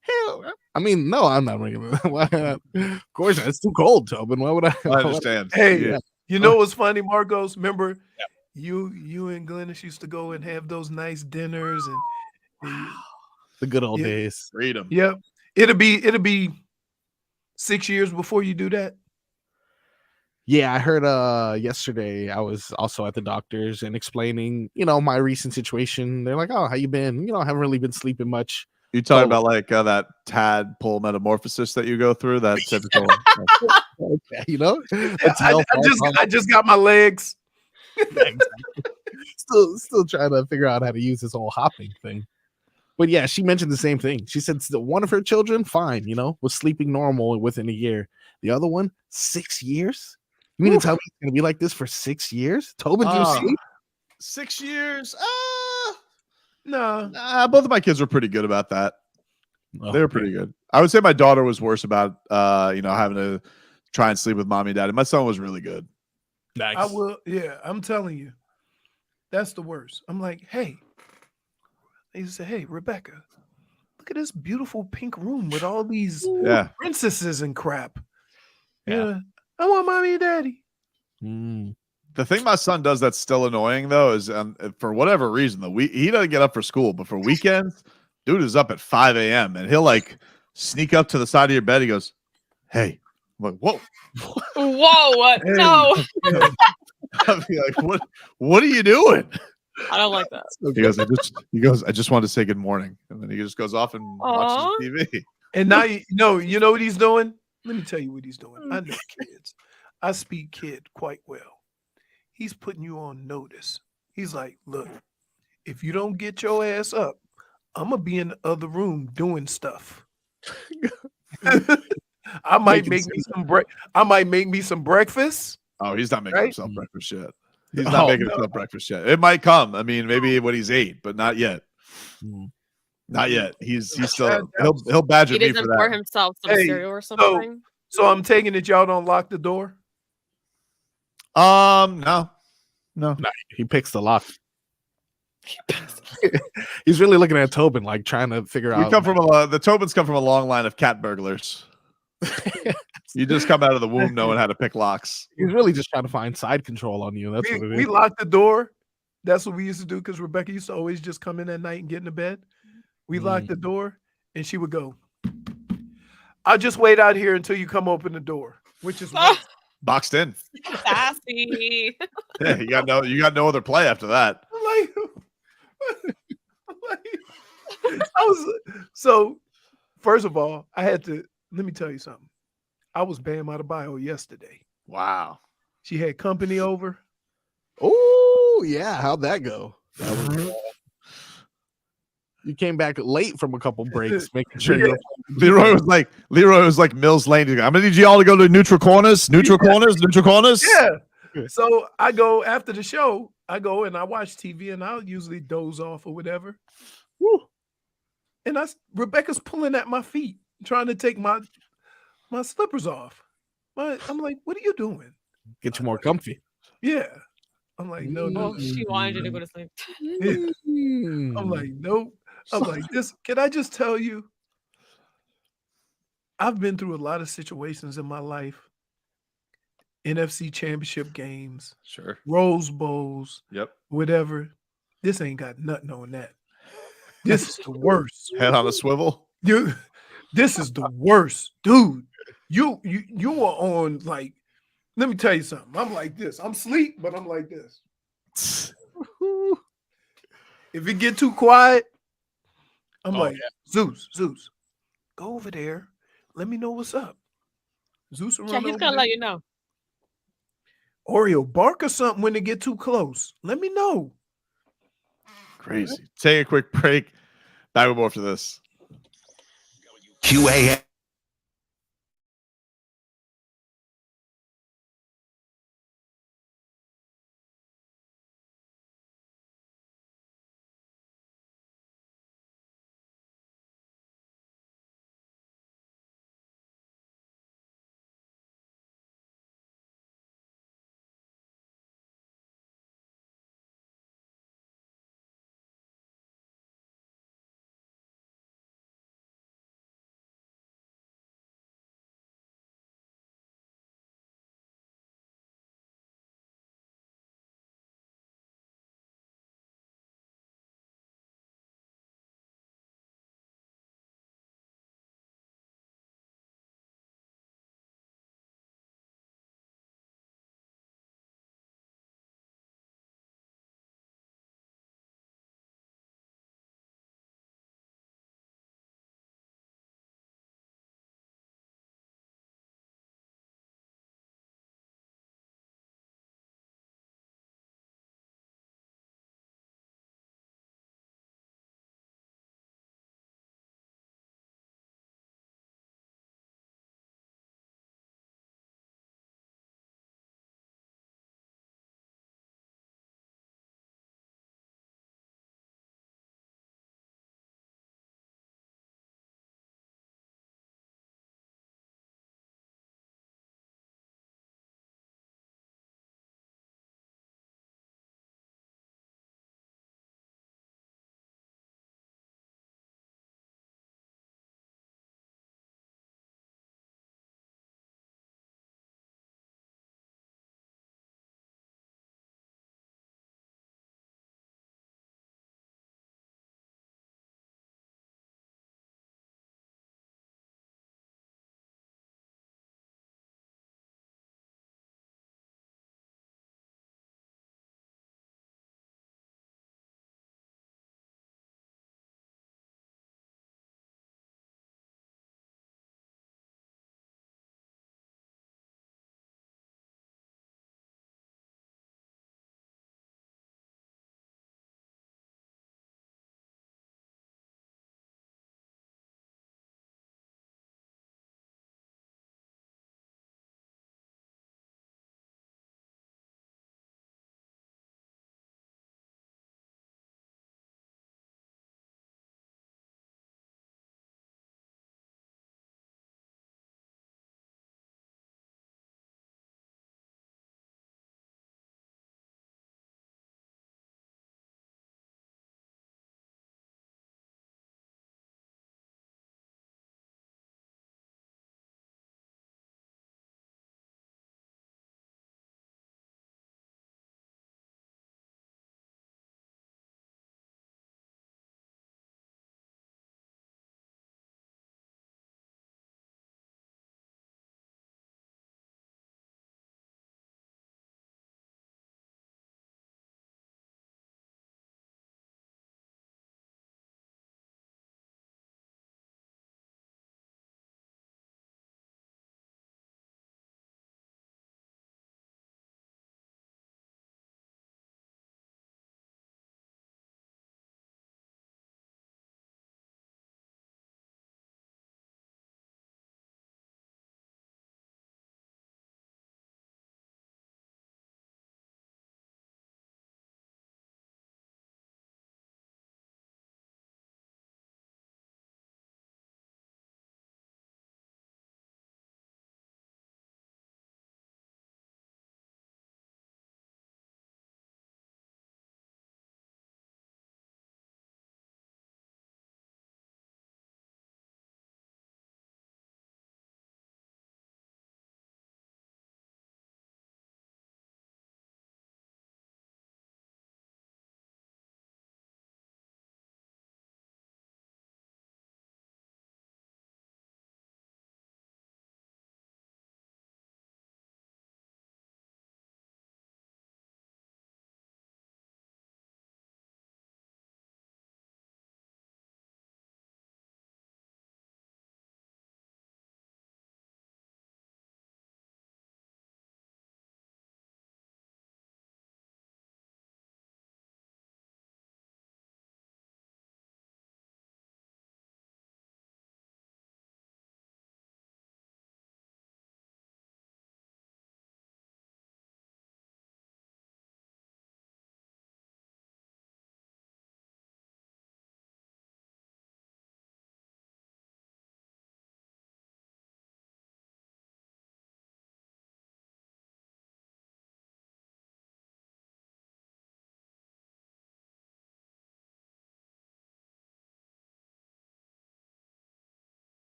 Hell, I mean, no, I'm not bringing it. Why? Of course, it's too cold, Tobin. Why would I? I understand. Hey, you know what's funny, Marcos? Remember, you and Glennis used to go and have those nice dinners and the good old days. Freedom. Yep. It'll be 6 years before you do that. Yeah, I heard yesterday I was also at the doctor's and explaining, my recent situation. They're like, "Oh, how you been? I haven't really been sleeping much." You talking about like that tadpole metamorphosis that you go through? That typical. I just got my legs. Still trying to figure out how to use this whole hopping thing. But yeah, she mentioned the same thing. She said one of her children, fine, was sleeping normal within a year. The other one, 6 years. You mean to tell me it's gonna be like this for 6 years? Tobin, do you sleep? 6 years? No. Both of my kids were pretty good about that. They were pretty good. I would say my daughter was worse about having to try and sleep with mommy and daddy. My son was really good. Nice. I will. Yeah, I'm telling you, that's the worst. I'm like, hey. They used to say, "Hey, Rebecca, look at this beautiful pink room with all these princesses and crap." Yeah, I want mommy and daddy. The thing my son does that's still annoying though is for whatever reason he doesn't get up for school, but for weekends, dude is up at 5 a.m. and he'll like sneak up to the side of your bed. He goes, "Hey, I'm like, whoa. Whoa, no. I'd be like, what are you doing? I don't like that. He goes, I just wanted to say good morning. And then he just goes off and watches TV. And now you know what he's doing? Let me tell you what he's doing. I know kids. I speak kid quite well. He's putting you on notice. He's like, look, if you don't get your ass up, I'm gonna be in the other room doing stuff. I might make me some breakfast. Oh, he's not making himself breakfast yet. He's not making himself breakfast yet. It might come. I mean, maybe when he's 8, but not yet. Not yet. He's still he'll badger me for that. He doesn't pour himself some cereal or something. So I'm taking it y'all don't lock the door. No. He picks the lock. He's really looking at Tobin, like trying to figure out. The Tobins come from a long line of cat burglars. You just come out of the womb knowing how to pick locks. He's really just trying to find side control on you. That's what it is. We locked the door. That's what we used to do because Rebecca used to always just come in at night and get into bed. We locked the door, and she would go, I'll just wait out here until you come open the door, which is boxed in. Sassy. Yeah, you got no other play after that. So first of all, let me tell you something. I was Bam Adebayo yesterday. Wow. She had company over. Oh, yeah. How'd that go? You came back late from a couple breaks, making sure you're. Leroy was like Mills Lane. I'm gonna need you all to go to neutral corners. Yeah. So I go after the show. I go and I watch TV, and I'll usually doze off or whatever. Woo. And Rebecca's pulling at my feet, trying to take my slippers off. I'm like, what are you doing? Get you more comfy. Yeah. I'm like, no. She wanted you to go to sleep. Yeah. I'm like, nope. I'm like, can I just tell you? I've been through a lot of situations in my life. NFC championship games. Sure. Rose Bowls. Yep. Whatever. This ain't got nothing on that. This is the worst. Head on a swivel. This is the worst. Dude, you are on, like, let me tell you something. I'm like this. I'm asleep, but I'm like this. If it get too quiet, I'm Zeus, go over there. Let me know what's up. Zeus will run he's over gonna there. let you know. Oreo, bark or something when they get too close. Let me know. Crazy. Take a quick break. Back with more after this. QAM.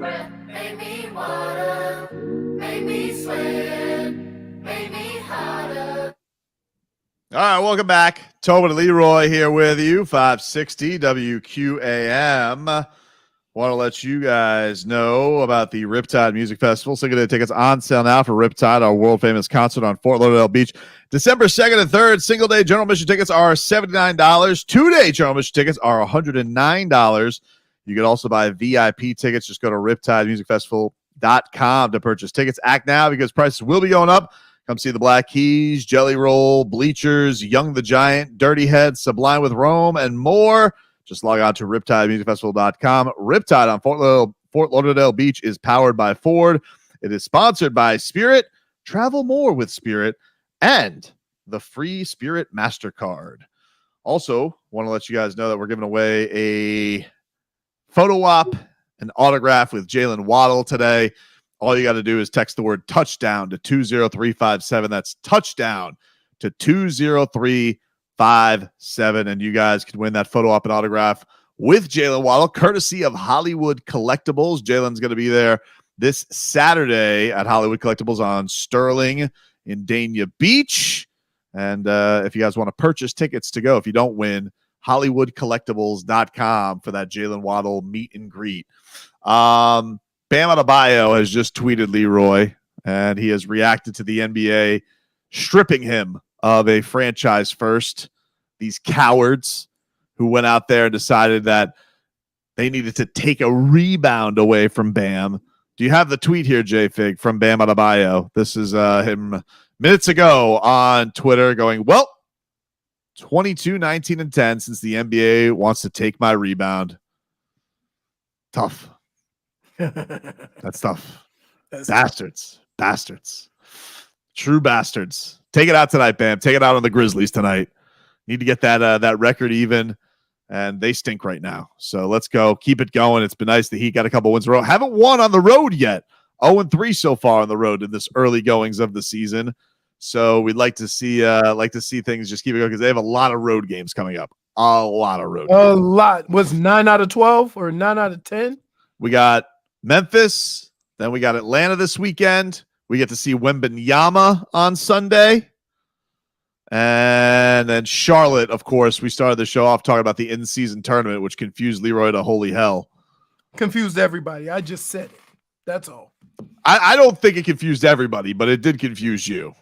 breath made me water, made me sweat, made me hotter. All right, welcome back. Tobin and Leroy here with you, 560 WQAM. Want to let you guys know about the Riptide Music Festival. Single day tickets on sale now for Riptide, our world-famous concert on Fort Lauderdale Beach. December 2nd and 3rd, single day general admission tickets are $79. Two-day general admission tickets are $109. You can also buy VIP tickets. Just go to riptidemusicfestival.com to purchase tickets. Act now because prices will be going up. Come see the Black Keys, Jelly Roll, Bleachers, Young the Giant, Dirty Head, Sublime with Rome, and more. Just log on to riptidemusicfestival.com. Riptide on Fort Lauderdale Beach is powered by Ford. It is sponsored by Spirit. Travel more with Spirit and the free Spirit MasterCard. Also, want to let you guys know that we're giving away a photo op, an autograph with Jaylen Waddle today. All you got to do is text the word touchdown to 20357. That's touchdown to 20357. And you guys can win that photo op and autograph with Jaylen Waddle, courtesy of Hollywood Collectibles. Jaylen's going to be there this Saturday at Hollywood Collectibles on Sterling in Dania Beach. And if you guys want to purchase tickets to go, if you don't win, HollywoodCollectibles.com for that Jaylen Waddle meet and greet. Bam Adebayo has just tweeted Leroy, and he has reacted to the NBA stripping him of a franchise first. These cowards who went out there and decided that they needed to take a rebound away from Bam. Do you have the tweet here, J-Fig, from Bam Adebayo? This is him minutes ago on Twitter going, well, 22, 19, and 10 since the NBA wants to take my rebound. Tough. That's tough. Bastards. True bastards. Take it out tonight, Bam. Take it out on the Grizzlies tonight. Need to get that record even, and they stink right now. So let's go. Keep it going. It's been nice. The Heat got a couple wins in a row. Haven't won on the road yet. 0-3 so far on the road in this early goings of the season. So we'd like to see things just keep it going because they have a lot of road games coming up. A lot of road games. A lot. Was 9 out of 12 or 9 out of 10? We got Memphis, then we got Atlanta this weekend. We get to see Wembanyama on Sunday. And then Charlotte, of course. We started the show off talking about the in-season tournament, which confused Leroy to holy hell. Confused everybody. I just said it. That's all. I don't think it confused everybody, but it did confuse you.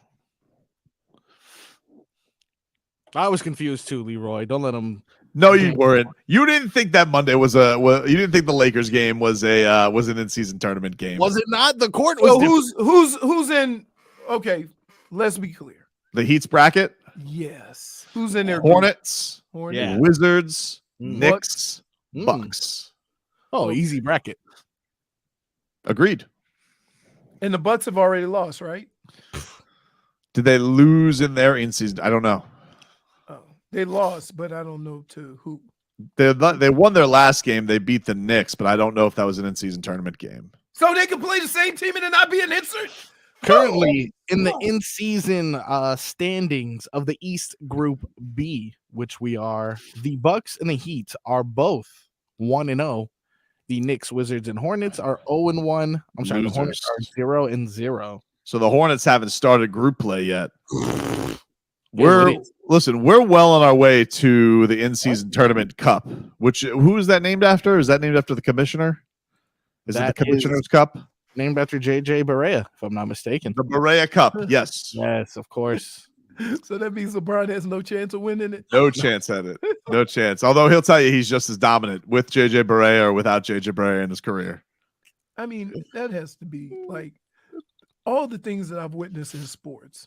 I was confused too, Leroy. Don't let him. No, you weren't. You didn't think that Monday was you didn't think the Lakers game was an in-season tournament game. Was it not? The court was. So who's in? Okay, let's be clear. The Heat's bracket. Yes. Who's in there? Hornets. Yeah. Wizards. Knicks. Bucks. Oh, easy bracket. Agreed. And the Bucks have already lost, right? Did they lose in their in-season? I don't know. They lost, but I don't know to who. They won their last game. They beat the Knicks, but I don't know if that was an in-season tournament game. So they can play the same team and it not be an insert? Currently in the in-season standings of the East Group B, which we are, the Bucks and the Heat are both 1-0. The Knicks, Wizards, and Hornets are 0-1. I'm sorry, the Hornets are 0-0. So the Hornets haven't started group play yet. We're well on our way to the in-season tournament cup. Who is that named after? Is that named after the commissioner? Is it the Commissioner's Cup? Named after JJ Barea, if I'm not mistaken. The Barea Cup, yes. Yes, of course. So that means LeBron has no chance of winning it? No chance at it. No chance. Although he'll tell you he's just as dominant with JJ Barea or without JJ Barea in his career. I mean, that has to be like all the things that I've witnessed in sports.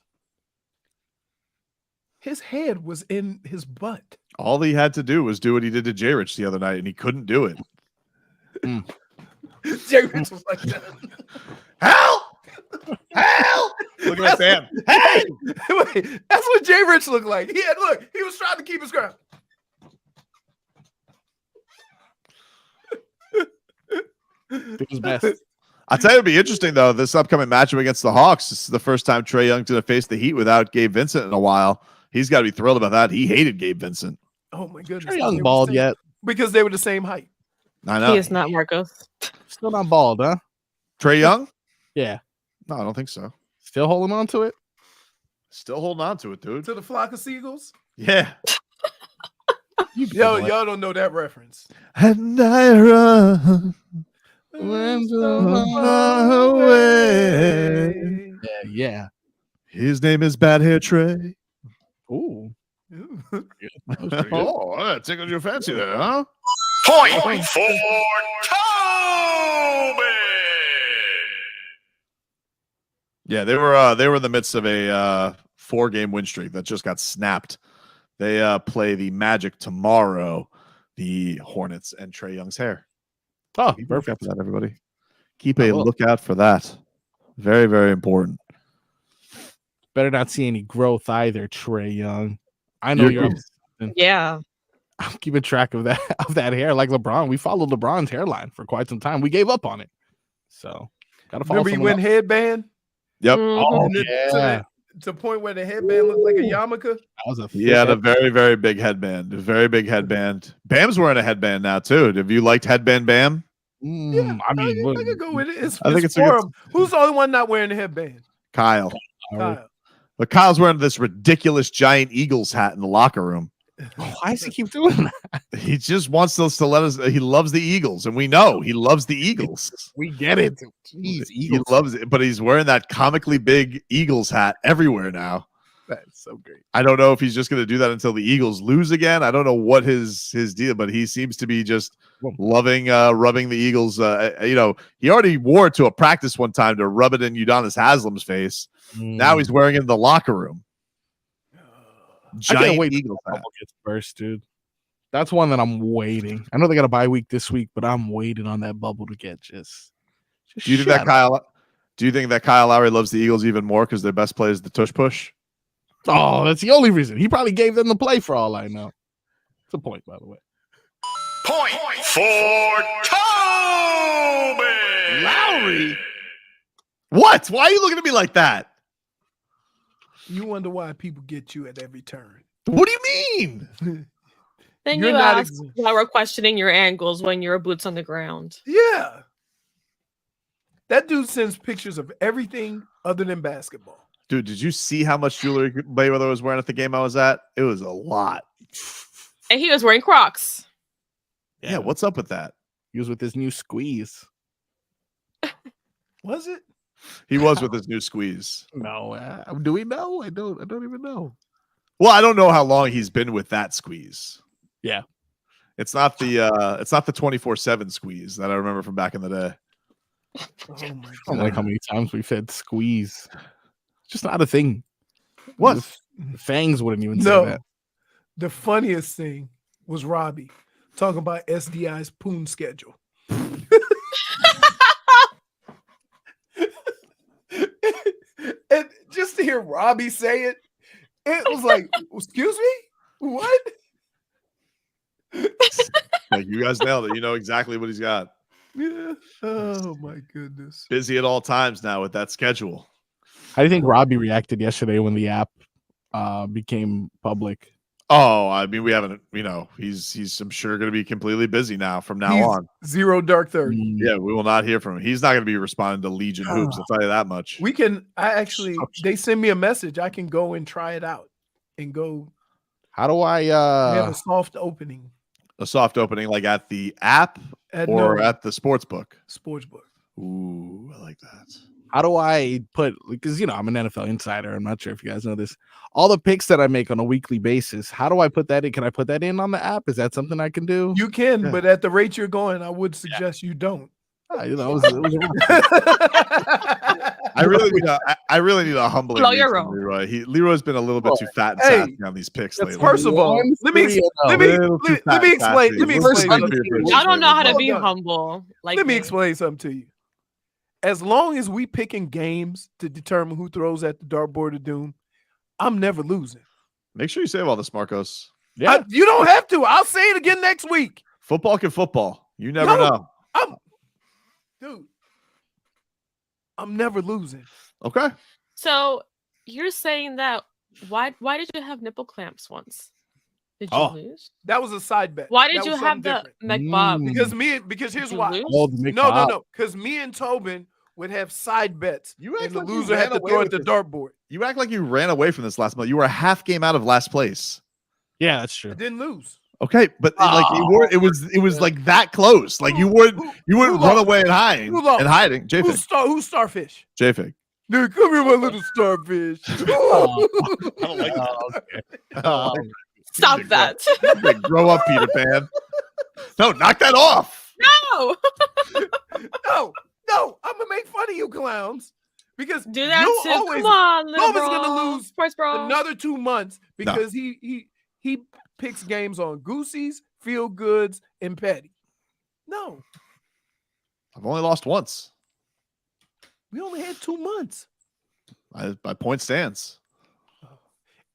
His head was in his butt. All he had to do was do what he did to J. Rich the other night, and he couldn't do it. J. Rich was like that. Help! Help! Look at that, Bam. Hey! Wait, that's what J. Rich looked like. He was trying to keep his ground. It was best. I'll tell you, it'd be interesting, though, this upcoming matchup against the Hawks. This is the first time Trae Young's going to face the Heat without Gabe Vincent in a while. He's got to be thrilled about that. He hated Gabe Vincent. Oh, my goodness. Trae Young bald yet. Because they were the same height. I know. He is not Marcos. Still not bald, huh? Trae Young? Yeah. No, I don't think so. Still holding on to it? Still holding on to it, dude. To the flock of seagulls? Yeah. Y'all don't know that reference. And I run away. Yeah. His name is Bad Hair Trey. Ooh. Oh, that tickled your fancy there, huh? Point for Tobin. Yeah, they were in the midst of a 4-game win streak that just got snapped. They play the Magic tomorrow, the Hornets, and Trae Young's hair. Oh, Keep perfect. for that, everybody. Keep a lookout for that. Very, very important. Better not see any growth either, Trae Young. I know you're up to something. Yeah. I'm keeping track of that hair like LeBron. We followed LeBron's hairline for quite some time. We gave up on it. So gotta follow. Remember he went headband? Yep. Oh, To the point where the headband looked like a yarmulke. He had a very, very big headband. A very big headband. Bam's wearing a headband now, too. Have you liked headband Bam? Yeah, I mean, I could go with it. I think it's a for good- him. Who's the only one not wearing a headband? Kyle. Kyle. But Kyle's wearing this ridiculous giant Eagles hat in the locker room. Why does he keep doing that? He just wants us to let us. He loves the Eagles, and we know he loves the Eagles. We get it. Jeez, He loves it, but he's wearing that comically big Eagles hat everywhere now. That's so great. I don't know if he's just going to do that until the Eagles lose again. I don't know what his deal, but he seems to be just loving rubbing the Eagles. He already wore it to a practice one time to rub it in Udonis Haslem's face. Now he's wearing it in the locker room. I Giant can't wait Eagles till the hat. bubble gets burst, dude. That's one that I'm waiting. I know they got a bye week this week, but I'm waiting on that bubble to get just Do you think that Kyle? Do you think that Kyle Lowry loves the Eagles even more because their best play is the tush push? Oh, that's the only reason. He probably gave them the play for all I know. It's a point, by the way. Point for Tobin. Lowry. What? Why are you looking at me like that? You wonder why people get you at every turn. What do you mean? Then You're you not ask why we're questioning your angles when your boots on the ground. Yeah. That dude sends pictures of everything other than basketball. Dude, did you see how much jewelry Mayweather was wearing at the game I was at? It was a lot. And he was wearing Crocs. Yeah, what's up with that? He was with his new squeeze. Was it? He was with his new squeeze. No, do we know? I don't even know. Well, I don't know how long he's been with that squeeze. Yeah. It's not the 24/7 squeeze that I remember from back in the day. Oh my I don't like how God. many times we've said squeeze. It's just not a thing. What? The Fangs wouldn't even say No. that. The funniest thing was Robbie talking about SDI's poon schedule. And just to hear Robbie say it, it was like, excuse me? What? Like, you guys nailed it. You know exactly what he's got. Yeah. Oh my goodness. Busy at all times now with that schedule. How do you think Robbie reacted yesterday when the app became public? Oh, I mean, we haven't, he's I'm sure going to be completely busy now from now He's on. Zero dark 30. Yeah, we will not hear from him. He's not going to be responding to Legion Hoops. I'll tell you that much. They send me a message. I can go and try it out and go. How do I We have a soft opening A soft opening like at the app or at the sportsbook? Sportsbook. Ooh, I like that. How do I put, because I'm an NFL insider. I'm not sure if you guys know this. All the picks that I make on a weekly basis, how do I put that in? Can I put that in on the app? Is that something I can do? You can, but at the rate you're going, I would suggest you don't. It was I really need a humbling Blow week your from roll. Leroy. Leroy's been a little bit too fat and Hey, sassy on these picks lately. First of all, let me explain. Y'all don't know how to be humble. Like Let me me. explain something to you. As long as we picking games to determine who throws at the dartboard of doom, I'm never losing. Make sure you save all this, Marcos. Yeah. You don't have to. I'll say it again next week. Football can football. You never know. Dude, I'm never losing. Okay. So you're saying that why did you have nipple clamps once? Did you lose? That was a side bet. Why did That you was have something the different. McBob? Because here's Did you why. lose? Oh, the No, McBob. because me and Tobin would have side bets, You act and the like you loser had ran to away throw at with the this. dartboard. You act like you ran away from this last month. You were a half game out of last place. Yeah, that's true. I didn't lose. Okay, but like it was like that close. Like you wouldn't run lost? away and hiding. Who lost? And hiding. J-Fig. Who's Starfish? J-Fig. Dude, come here, my little starfish. I don't like that. Stop that. Grow up, Peter Pan. No, knock that off. No. No, I'm gonna make fun of you clowns because Do that you too. always, Come on, little Tobin's bro. gonna lose Sports bro. another 2 months because he picks games on Goosey's, Feel Goods, and Petty. No, I've only lost once. we only had 2 months, My point stands.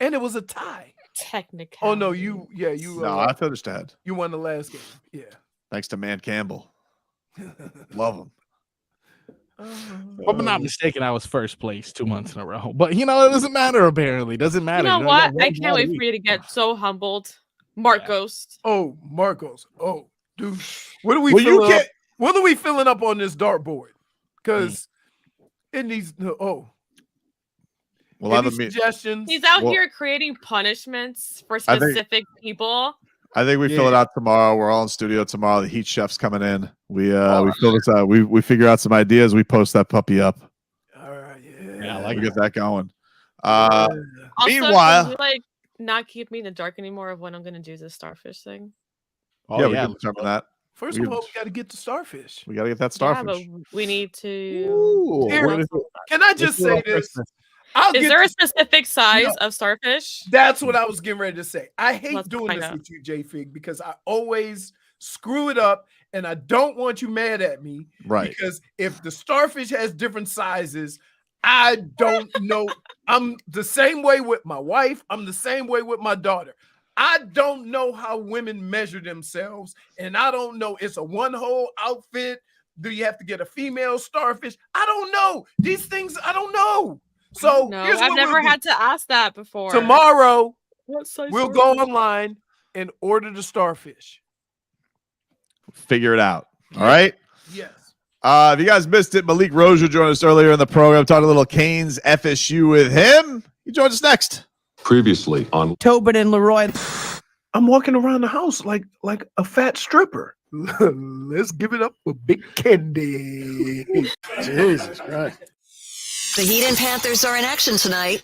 and it was a tie. Technically. Oh no, you. No, I finished ahead. You won the last game. Yeah. Thanks to Man Campbell. Love him. If I'm not mistaken, I was first place 2 months in a row. But it doesn't matter. Apparently, doesn't You matter. know You what? got I one can't bad wait week. for you to get so humbled. Marcos. Oh, Marcos. Oh, dude. What are we Well, you filling up? can't- What are we filling up on this dartboard? Because it needs Well, any suggestions? He's out Well, here creating punishments for I think- specific people. I think we fill it out tomorrow. We're all in studio tomorrow. The Heat Chef's coming in. We fill this out. We figure out some ideas. We post that puppy up. All right, Yeah, I like We it. get that going. Also, Meanwhile, can you not keep me in the dark anymore of when I'm gonna do this starfish thing? Oh, yeah, we can determine that. First of all, we got to get the starfish. We got to get that Yeah, starfish. but we need to. Here, can I just say this? Is there a specific size of starfish? That's what I was getting ready to say. I hate Let's doing find this out. with you, J-Fig, because I always screw it up, and I don't want you mad at me. Right. Because if the starfish has different sizes, I don't know. I'm the same way with my wife. I'm the same way with my daughter. I don't know how women measure themselves, and I don't know. It's a one-hole outfit. Do you have to get a female starfish? I don't know. These things, I don't know. So No, here's I've what never we'll do. had to ask that before. Tomorrow, What size we'll go starfish? online and order the starfish. Figure it out. All right. Yes. If you guys missed it, Malik Rosier joined us earlier in the program, talking a little Canes FSU with him. He joins us next. Previously on Tobin and Leroy. I'm walking around the house like a fat stripper. Let's give it up for Big Candy. Jesus Christ. The Heat and Panthers are in action tonight.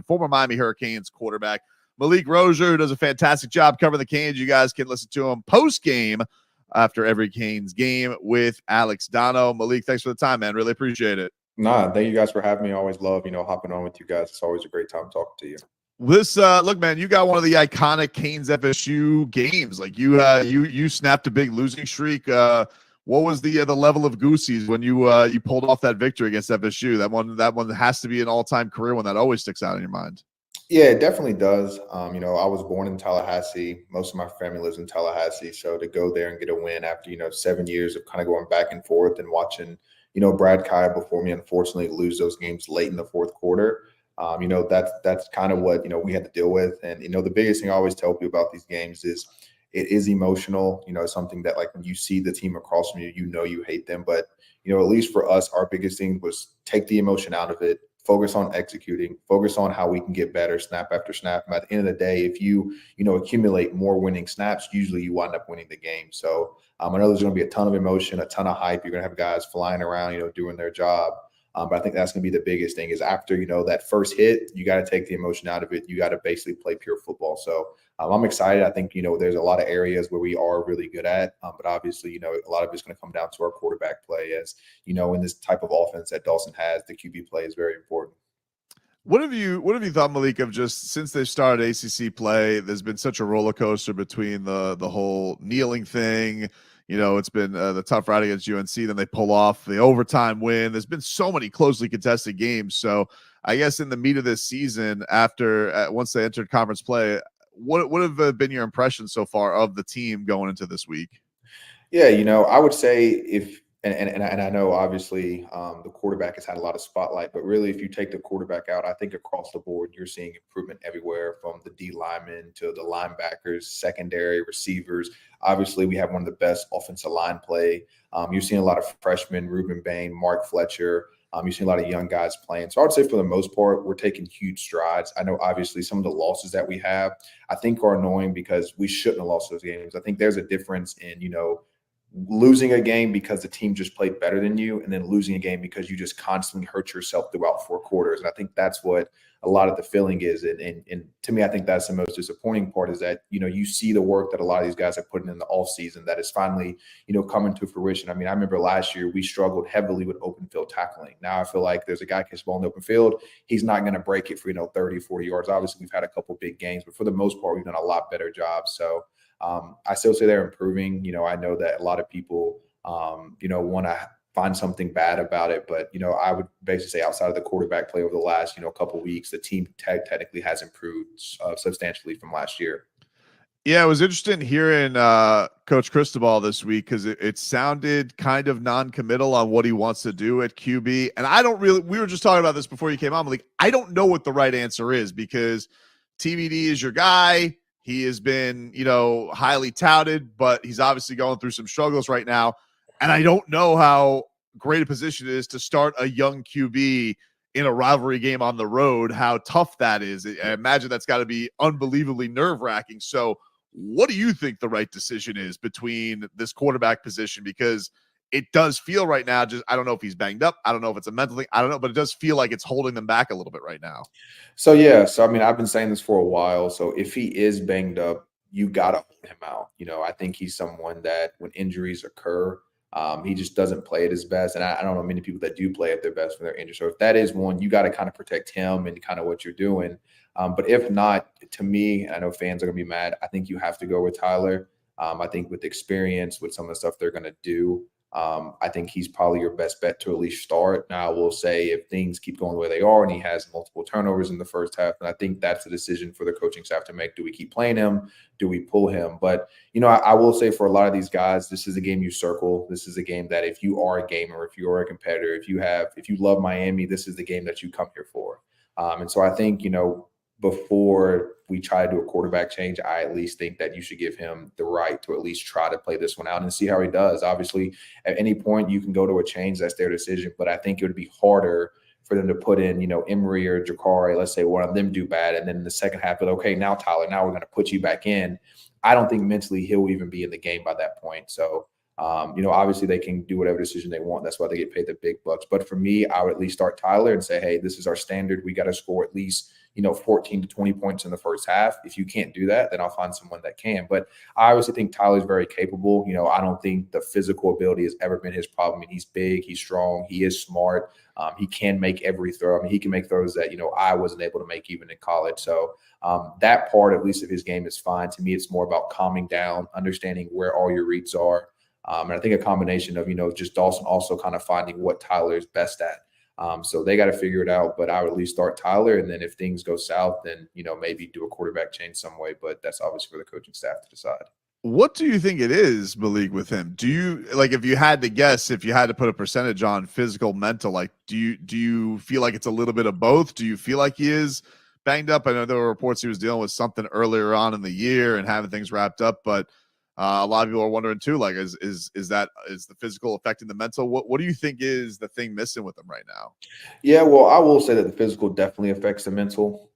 former Miami Hurricanes quarterback Malik Rosier, who does a fantastic job covering the Canes. You guys can listen to him post-game after every Canes game with Alex Dono. Malik, thanks for the time, man. Really appreciate it. Nah, thank you guys for having me. I always love, hopping on with you guys. It's always a great time talking to you. This look, man, you got one of the iconic Canes FSU games. Like you snapped a big losing streak. What was the level of goosies when you pulled off that victory against FSU? That one has to be an all-time career one that always sticks out in your mind. Yeah, it definitely does. I was born in Tallahassee. Most of my family lives in Tallahassee. So to go there and get a win after, 7 years of kind of going back and forth and watching, Brad Kaya before me, unfortunately, lose those games late in the fourth quarter. That's kind of what, we had to deal with. And, the biggest thing I always tell people about these games is it is emotional. It's something that, like, when you see the team across from you, you hate them. But, at least for us, our biggest thing was take the emotion out of it. Focus on executing, focus on how we can get better snap after snap. And at the end of the day, if you accumulate more winning snaps, usually you wind up winning the game. So I know there's going to be a ton of emotion, a ton of hype. You're going to have guys flying around, doing their job. But I think that's going to be the biggest thing is after, that first hit, you got to take the emotion out of it. You got to basically play pure football. So I'm excited. I think, there's a lot of areas where we are really good at. But obviously, a lot of it's going to come down to our quarterback play as, in this type of offense that Dawson has, the QB play is very important. What have you thought, Malik, of just since they started ACC play? There's been such a roller coaster between the whole kneeling thing. It's been the tough ride against UNC. Then they pull off the overtime win. There's been so many closely contested games. So I guess in the meat of this season, after once they entered conference play, what have been your impressions so far of the team going into this week? Yeah, I would say and I know obviously the quarterback has had a lot of spotlight, but really if you take the quarterback out, I think across the board you're seeing improvement everywhere from the D linemen to the linebackers, secondary receivers. Obviously, we have one of the best offensive line play. You're seeing a lot of freshmen, Ruben Bain, Mark Fletcher. You're seeing a lot of young guys playing. So I would say for the most part, we're taking huge strides. I know obviously some of the losses that we have, I think are annoying because we shouldn't have lost those games. I think there's a difference in, losing a game because the team just played better than you and then losing a game because you just constantly hurt yourself throughout 4 quarters. And I think that's what a lot of the feeling is. And to me, I think that's the most disappointing part is that, you see the work that a lot of these guys are putting in the offseason that is finally, coming to fruition. I mean, I remember last year we struggled heavily with open field tackling. Now I feel like there's a guy catches the ball in the open field. He's not going to break it for, 30, 40 yards. Obviously, we've had a couple big games, but for the most part, we've done a lot better job. So I still say they're improving. I know that a lot of people, want to find something bad about it. But, I would basically say outside of the quarterback play over the last, couple of weeks, the team technically has improved substantially from last year. Yeah, it was interesting hearing Coach Cristobal this week because it sounded kind of non-committal on what he wants to do at QB. And we were just talking about this before you came on, Malik. I don't know what the right answer is because TVD is your guy. He has been, highly touted, but he's obviously going through some struggles right now. And I don't know how great a position it is to start a young QB in a rivalry game on the road, how tough that is. I imagine that's got to be unbelievably nerve-wracking. So what do you think the right decision is between this quarterback position? Because it does feel right now, I don't know if he's banged up. I don't know if it's a mental thing. I don't know, but it does feel like it's holding them back a little bit right now. So, yeah. So, I mean, I've been saying this for a while. So if he is banged up, you got to hold him out. I think he's someone that when injuries occur, he just doesn't play at his best. And I don't know many people that do play at their best when they're injured. So if that is one, you got to kind of protect him and kind of what you're doing. But if not, to me, I know fans are going to be mad. I think you have to go with Tyler. I think with experience, with some of the stuff they're going to do, I think he's probably your best bet to at least start. Now, I will say if things keep going the way they are and he has multiple turnovers in the first half, then I think that's a decision for the coaching staff to make. Do we keep playing him? Do we pull him? But, I will say for a lot of these guys, this is a game you circle. This is a game that if you are a gamer, if you are a competitor, if you love Miami, this is the game that you come here for. And so I think, before we try to do a quarterback change, I at least think that you should give him the right to at least try to play this one out and see how he does. Obviously, at any point you can go to a change. That's their decision. But I think it would be harder for them to put in, Emery or Jakari, let's say one of them do bad. And then in the second half, okay, now Tyler, now we're going to put you back in. I don't think mentally he'll even be in the game by that point. So Obviously they can do whatever decision they want. That's why they get paid the big bucks. But for me, I would at least start Tyler and say, hey, this is our standard. We got to score at least 14 to 20 points in the first half. If you can't do that, then I'll find someone that can. But I obviously think Tyler's very capable. I don't think the physical ability has ever been his problem. I mean, he's big, he's strong, he is smart. He can make every throw. I mean, he can make throws that, I wasn't able to make even in college. So that part, at least of his game, is fine. To me, it's more about calming down, understanding where all your reads are. And I think a combination of, just Dawson also kind of finding what Tyler is best at. So they got to figure it out, but I would at least start Tyler. And then if things go south, then, maybe do a quarterback change some way, but that's obviously for the coaching staff to decide. What do you think it is, Malik, with him? Do you, like, if you had to guess, if you had to put a percentage on physical, mental, like, do you feel like it's a little bit of both? Do you feel like he is banged up? I know there were reports he was dealing with something earlier on in the year and having things wrapped up, but a lot of people are wondering too, like, is the physical affecting the mental? What do you think is the thing missing with him right now? Yeah, well, I will say that the physical definitely affects the mental.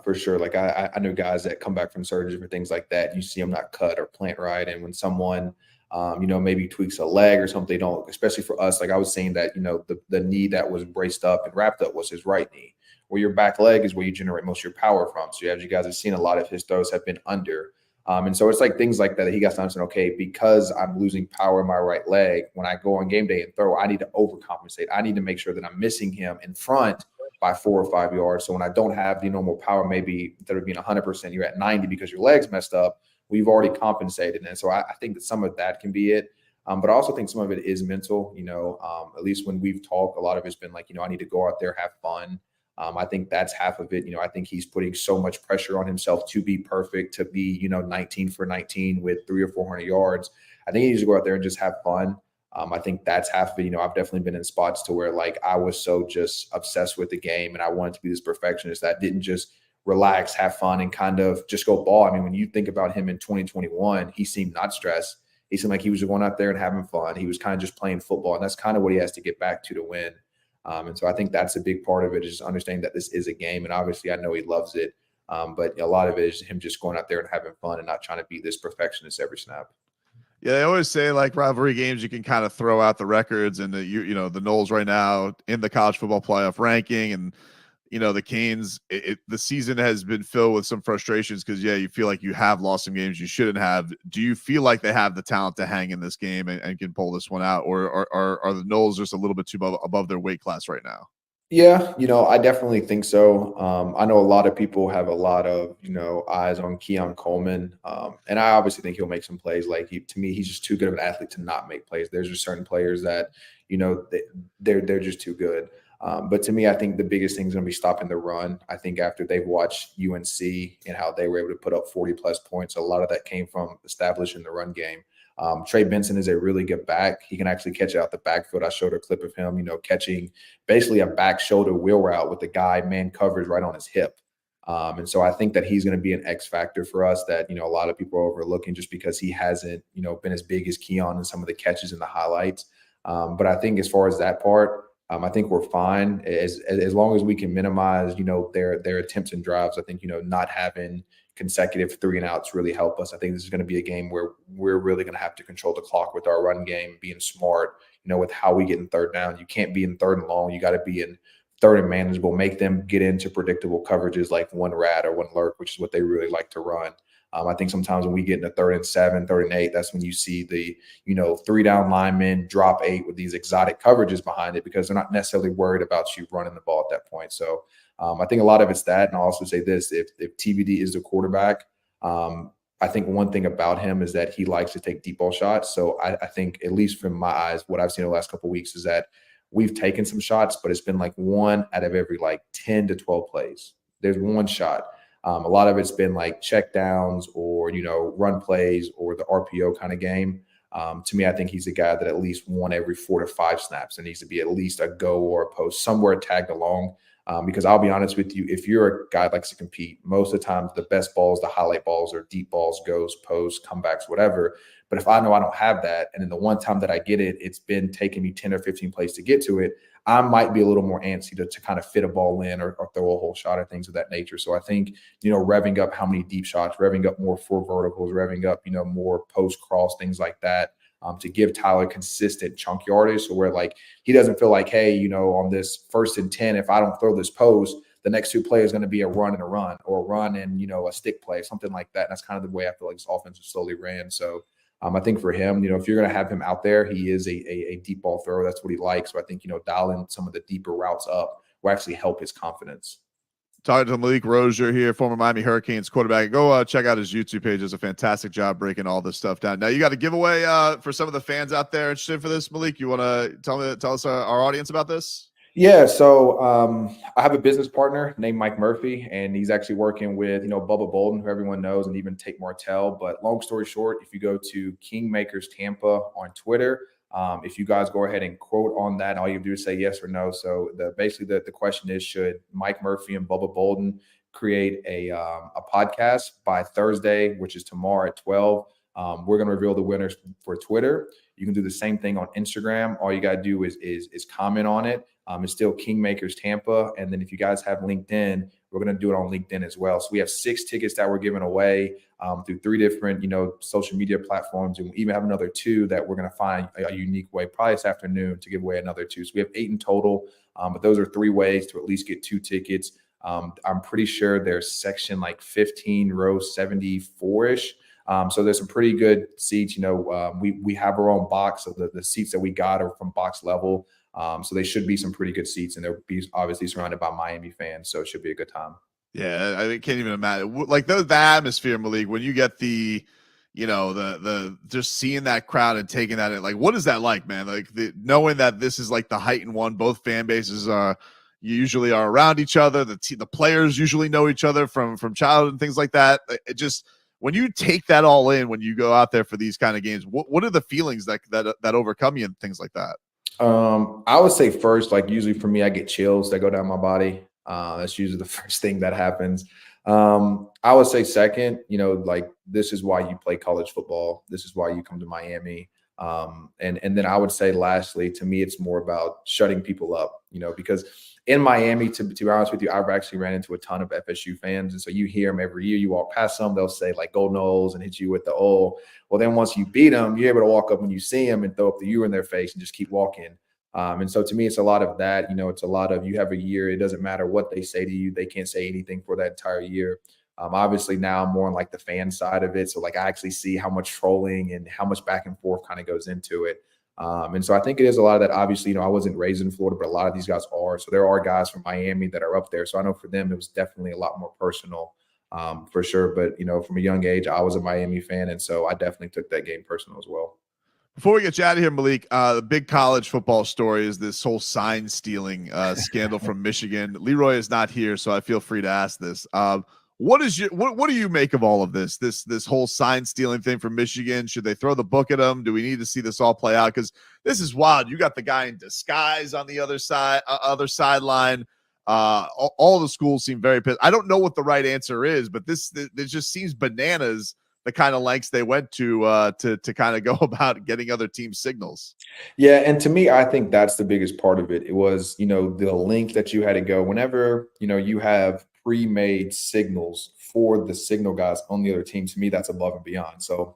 For sure. Like I know guys that come back from surgery for things like that. You see them not cut or plant right. And when someone, maybe tweaks a leg or something, they don't, especially for us, like I was saying that, the knee that was braced up and wrapped up was his right knee, where your back leg is where you generate most of your power from. So as you guys have seen, a lot of his throws have been under. And so it's like things like that he got to understand, okay, because I'm losing power in my right leg, when I go on game day and throw, I need to overcompensate. I need to make sure that I'm missing him in front by 4 or 5 yards. So when I don't have the normal power, maybe instead of being 100%, you're at 90 because your leg's messed up, we've already compensated. And so I think that some of that can be it. But I also think some of it is mental, at least when we've talked, a lot of it's been like, I need to go out there, have fun. I think that's half of it. I think he's putting so much pressure on himself to be perfect, to be, 19 for 19 with 300 or 400 yards. I think he needs to go out there and just have fun. I think that's half of it. I've definitely been in spots to where like I was so just obsessed with the game and I wanted to be this perfectionist that I didn't just relax, have fun, and kind of just go ball. I mean, when you think about him in 2021, he seemed not stressed. He seemed like he was going out there and having fun. He was kind of just playing football, and that's kind of what he has to get back to win. And so I think that's a big part of it, is just understanding that this is a game. And obviously I know he loves it. But a lot of it is him just going out there and having fun and not trying to be this perfectionist every snap. Yeah, they always say like rivalry games, you can kind of throw out the records, and the Noles right now in the college football playoff ranking, and the Canes. The season has been filled with some frustrations because you feel like you have lost some games you shouldn't have. Do you feel like they have the talent to hang in this game and can pull this one out, or are the Noles just a little bit too above their weight class right now? Yeah, I definitely think so. I know a lot of people have a lot of, eyes on Keon Coleman. And I obviously think he'll make some plays. Like to me, he's just too good of an athlete to not make plays. There's just certain players that, they're just too good. But to me, I think the biggest thing is going to be stopping the run. I think after they've watched UNC and how they were able to put up 40+ points, a lot of that came from establishing the run game. Trey Benson is a really good back. He can actually catch it out the backfield. I showed a clip of him, catching basically a back shoulder wheel route with the guy man coverage right on his hip. And so I think that he's going to be an X factor for us that, a lot of people are overlooking just because he hasn't, been as big as Keon in some of the catches and the highlights. But I think as far as that part, I think we're fine as long as we can minimize, their attempts and drives. I think, not having consecutive 3-and-outs really help us. I think this is going to be a game where we're really going to have to control the clock with our run game, being smart, with how we get in third down. You can't be in third and long. You got to be in third and manageable, make them get into predictable coverages like one rat or one lurk, which is what they really like to run. I think sometimes when we get into 3rd and 7, 3rd and 8, that's when you see the, 3-down linemen drop 8 with these exotic coverages behind it because they're not necessarily worried about you running the ball at that point. So I think a lot of it's that. And I'll also say this, if TBD is the quarterback, I think one thing about him is that he likes to take deep ball shots. So I think, at least from my eyes, what I've seen in the last couple of weeks is that we've taken some shots, but it's been like 1 out of every 10 to 12 plays. There's one shot. A lot of it's been like check downs or, run plays or the RPO kind of game. To me, I think he's a guy that at least 1 every 4 to 5 snaps. There needs to be at least a go or a post somewhere tagged along. Because I'll be honest with you, if you're a guy that likes to compete, most of the time the best balls, the highlight balls, or deep balls, goes, posts, comebacks, whatever. But if I know I don't have that, and then the one time that I get it, it's been taking me 10 or 15 plays to get to it, I might be a little more antsy to kind of fit a ball in or throw a whole shot or things of that nature. So I think, revving up how many deep shots, revving up more 4 verticals, revving up, more post cross, things like that. to give Tyler consistent chunk yardage. So where like he doesn't feel like, hey, you know, on this 1st and 10, if I don't throw this post, the next 2 plays going to be a run and a run, or a run and, you know, a stick play, something like that. And that's kind of the way I feel like this offense is slowly ran. So I think for him, you know, if you're going to have him out there, he is a deep ball thrower. That's what he likes. So I think, you know, dialing some of the deeper routes up will actually help his confidence. Talking to Malik Rosier here, former Miami Hurricanes quarterback. Go check out his YouTube page. Does a fantastic job breaking all this stuff down. Now you got a giveaway for some of the fans out there interested for this. Malik, you want to tell us our audience about this? Yeah, so I have a business partner named Mike Murphy, and he's actually working with, you know, Bubba Bolden, who everyone knows, and even Tate Martell. But long story short, if you go to Kingmakers Tampa on Twitter, if you guys go ahead and quote on that, all you do is say yes or no. So basically the question is, should Mike Murphy and Bubba Bolden create a podcast by Thursday, which is tomorrow at 12? We're going to reveal the winners for Twitter. You can do the same thing on Instagram. All you got to do is comment on it. It's still Kingmakers Tampa. And then if you guys have LinkedIn, we're going to do it on LinkedIn as well. So we have 6 tickets that we're giving away through 3 different, you know, social media platforms. And we even have another 2 that we're going to find a unique way, probably this afternoon, to give away another 2. So we have 8 in total. But those are 3 ways to at least get 2 tickets. I'm pretty sure there's section like 15, row 74-ish. So there's some pretty good seats. You know, we have our own box of the seats that we got are from box level. So they should be some pretty good seats, and they'll be obviously surrounded by Miami fans. So it should be a good time. Yeah, I can't even imagine. Like the atmosphere, Malik, when you get the, you know, the just seeing that crowd and taking that in, like, what is that like, man? Like knowing that this is like the heightened one, both fan bases usually are around each other. The players usually know each other from childhood and things like that. It just, when you take that all in, when you go out there for these kind of games, what are the feelings that overcome you and things like that? I would say first, like usually for me, I get chills that go down my body. That's usually the first thing that happens. I would say second, you know, like this is why you play college football. This is why you come to Miami. And then I would say lastly, to me, it's more about shutting people up, you know, because in Miami, to be honest with you, I've actually ran into a ton of FSU fans. And so you hear them every year. You walk past them, they'll say like "Go Noles" and hit you with the "oh." Well, then once you beat them, you're able to walk up when you see them and throw up the "you" in their face and just keep walking. And so to me, it's a lot of that. You know, it's a lot of, you have a year. It doesn't matter what they say to you. They can't say anything for that entire year. Obviously now I'm more on like the fan side of it. So like I actually see how much trolling and how much back and forth kind of goes into it. And so I think it is a lot of that. Obviously, you know, I wasn't raised in Florida, but a lot of these guys are. So there are guys from Miami that are up there. So I know for them, it was definitely a lot more personal for sure. But, you know, from a young age, I was a Miami fan. And so I definitely took that game personal as well. Before we get you out of here, Malik, the big college football story is this whole sign stealing scandal from Michigan. Leroy is not here, so I feel free to ask this. What do you make of all of this? This whole sign stealing thing from Michigan? Should they throw the book at them? Do we need to see this all play out? Because this is wild. You got the guy in disguise on the other sideline. All the schools seem very pissed. I don't know what the right answer is, but this just seems bananas. The kind of lengths they went to kind of go about getting other teams' signals. Yeah, and to me, I think that's the biggest part of it. It was, you know, the length that you had to go. Whenever, you know, you have pre-made signals for the signal guys on the other team, to me, that's above and beyond. So,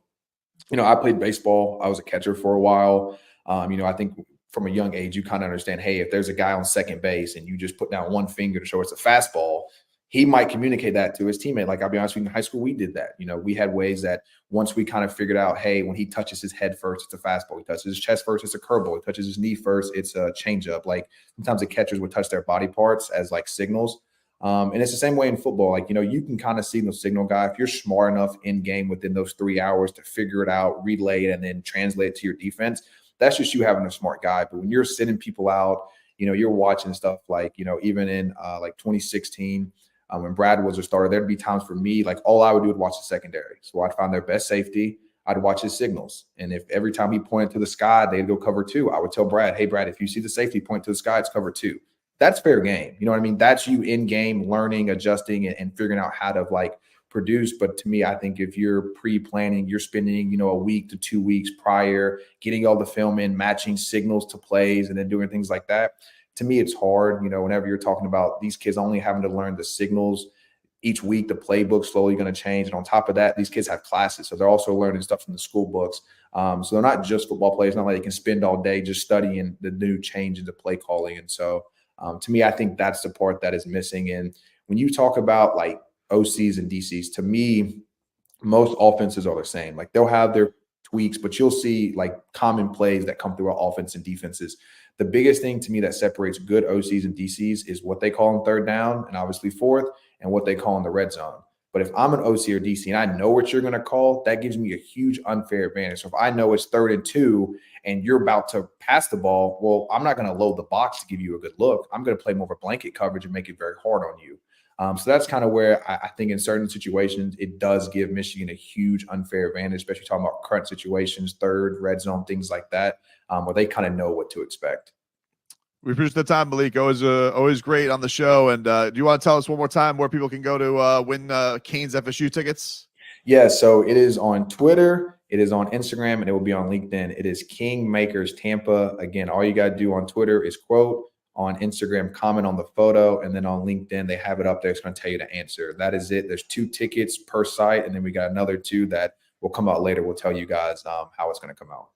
you know, I played baseball. I was a catcher for a while. You know, I think from a young age, you kind of understand, hey, if there's a guy on second base and you just put down one finger to show it's a fastball, he might communicate that to his teammate. Like, I'll be honest with you, in high school, we did that. You know, we had ways that once we kind of figured out, hey, when he touches his head first, it's a fastball. He touches his chest first, it's a curveball. He touches his knee first, it's a changeup. Like, sometimes the catchers would touch their body parts as like signals. And it's the same way in football. Like, you know, you can kind of see the signal guy. If you're smart enough in game within those 3 hours to figure it out, relay it, and then translate it to your defense, that's just you having a smart guy. But when you're sending people out, you know, you're watching stuff like, you know, even in like 2016, when Brad was a starter, there'd be times for me, like all I would do would watch the secondary. So I'd find their best safety. I'd watch his signals. And if every time he pointed to the sky, they'd go cover 2, I would tell Brad, hey, Brad, if you see the safety point to the sky, it's cover 2. That's fair game. You know what I mean? That's you in game, learning, adjusting, and figuring out how to like produce. But to me, I think if you're pre-planning, you're spending, you know, a week to 2 weeks prior, getting all the film in, matching signals to plays, and then doing things like that. To me, it's hard, you know, whenever you're talking about these kids only having to learn the signals, each week the playbook's slowly going to change. And on top of that, these kids have classes. So they're also learning stuff from the school books. So they're not just football players. Not like they can spend all day just studying the new changes of play calling. And so to me, I think that's the part that is missing. And when you talk about like OCs and DCs, to me, most offenses are the same. Like they'll have their tweaks, but you'll see like common plays that come through our offense and defenses. The biggest thing to me that separates good OCs and DCs is what they call on third down and obviously fourth, and what they call in the red zone. But if I'm an OC or DC and I know what you're going to call, that gives me a huge unfair advantage. So if I know it's 3rd and 2 and you're about to pass the ball, well, I'm not going to load the box to give you a good look. I'm going to play more of a blanket coverage and make it very hard on you. So that's kind of where I think in certain situations, it does give Michigan a huge unfair advantage, especially talking about current situations, third, red zone, things like that, where they kind of know what to expect. We appreciate the time, Malik. Always great on the show. And do you want to tell us one more time where people can go to win Canes FSU tickets? Yeah, so it is on Twitter, it is on Instagram, and it will be on LinkedIn. It is Kingmakers Tampa. Again, all you got to do on Twitter is quote, on Instagram, comment on the photo, and then on LinkedIn, they have it up there. It's going to tell you the answer. That is it. There's 2 tickets per site, and then we got another 2 that will come out later. We'll tell you guys how it's going to come out.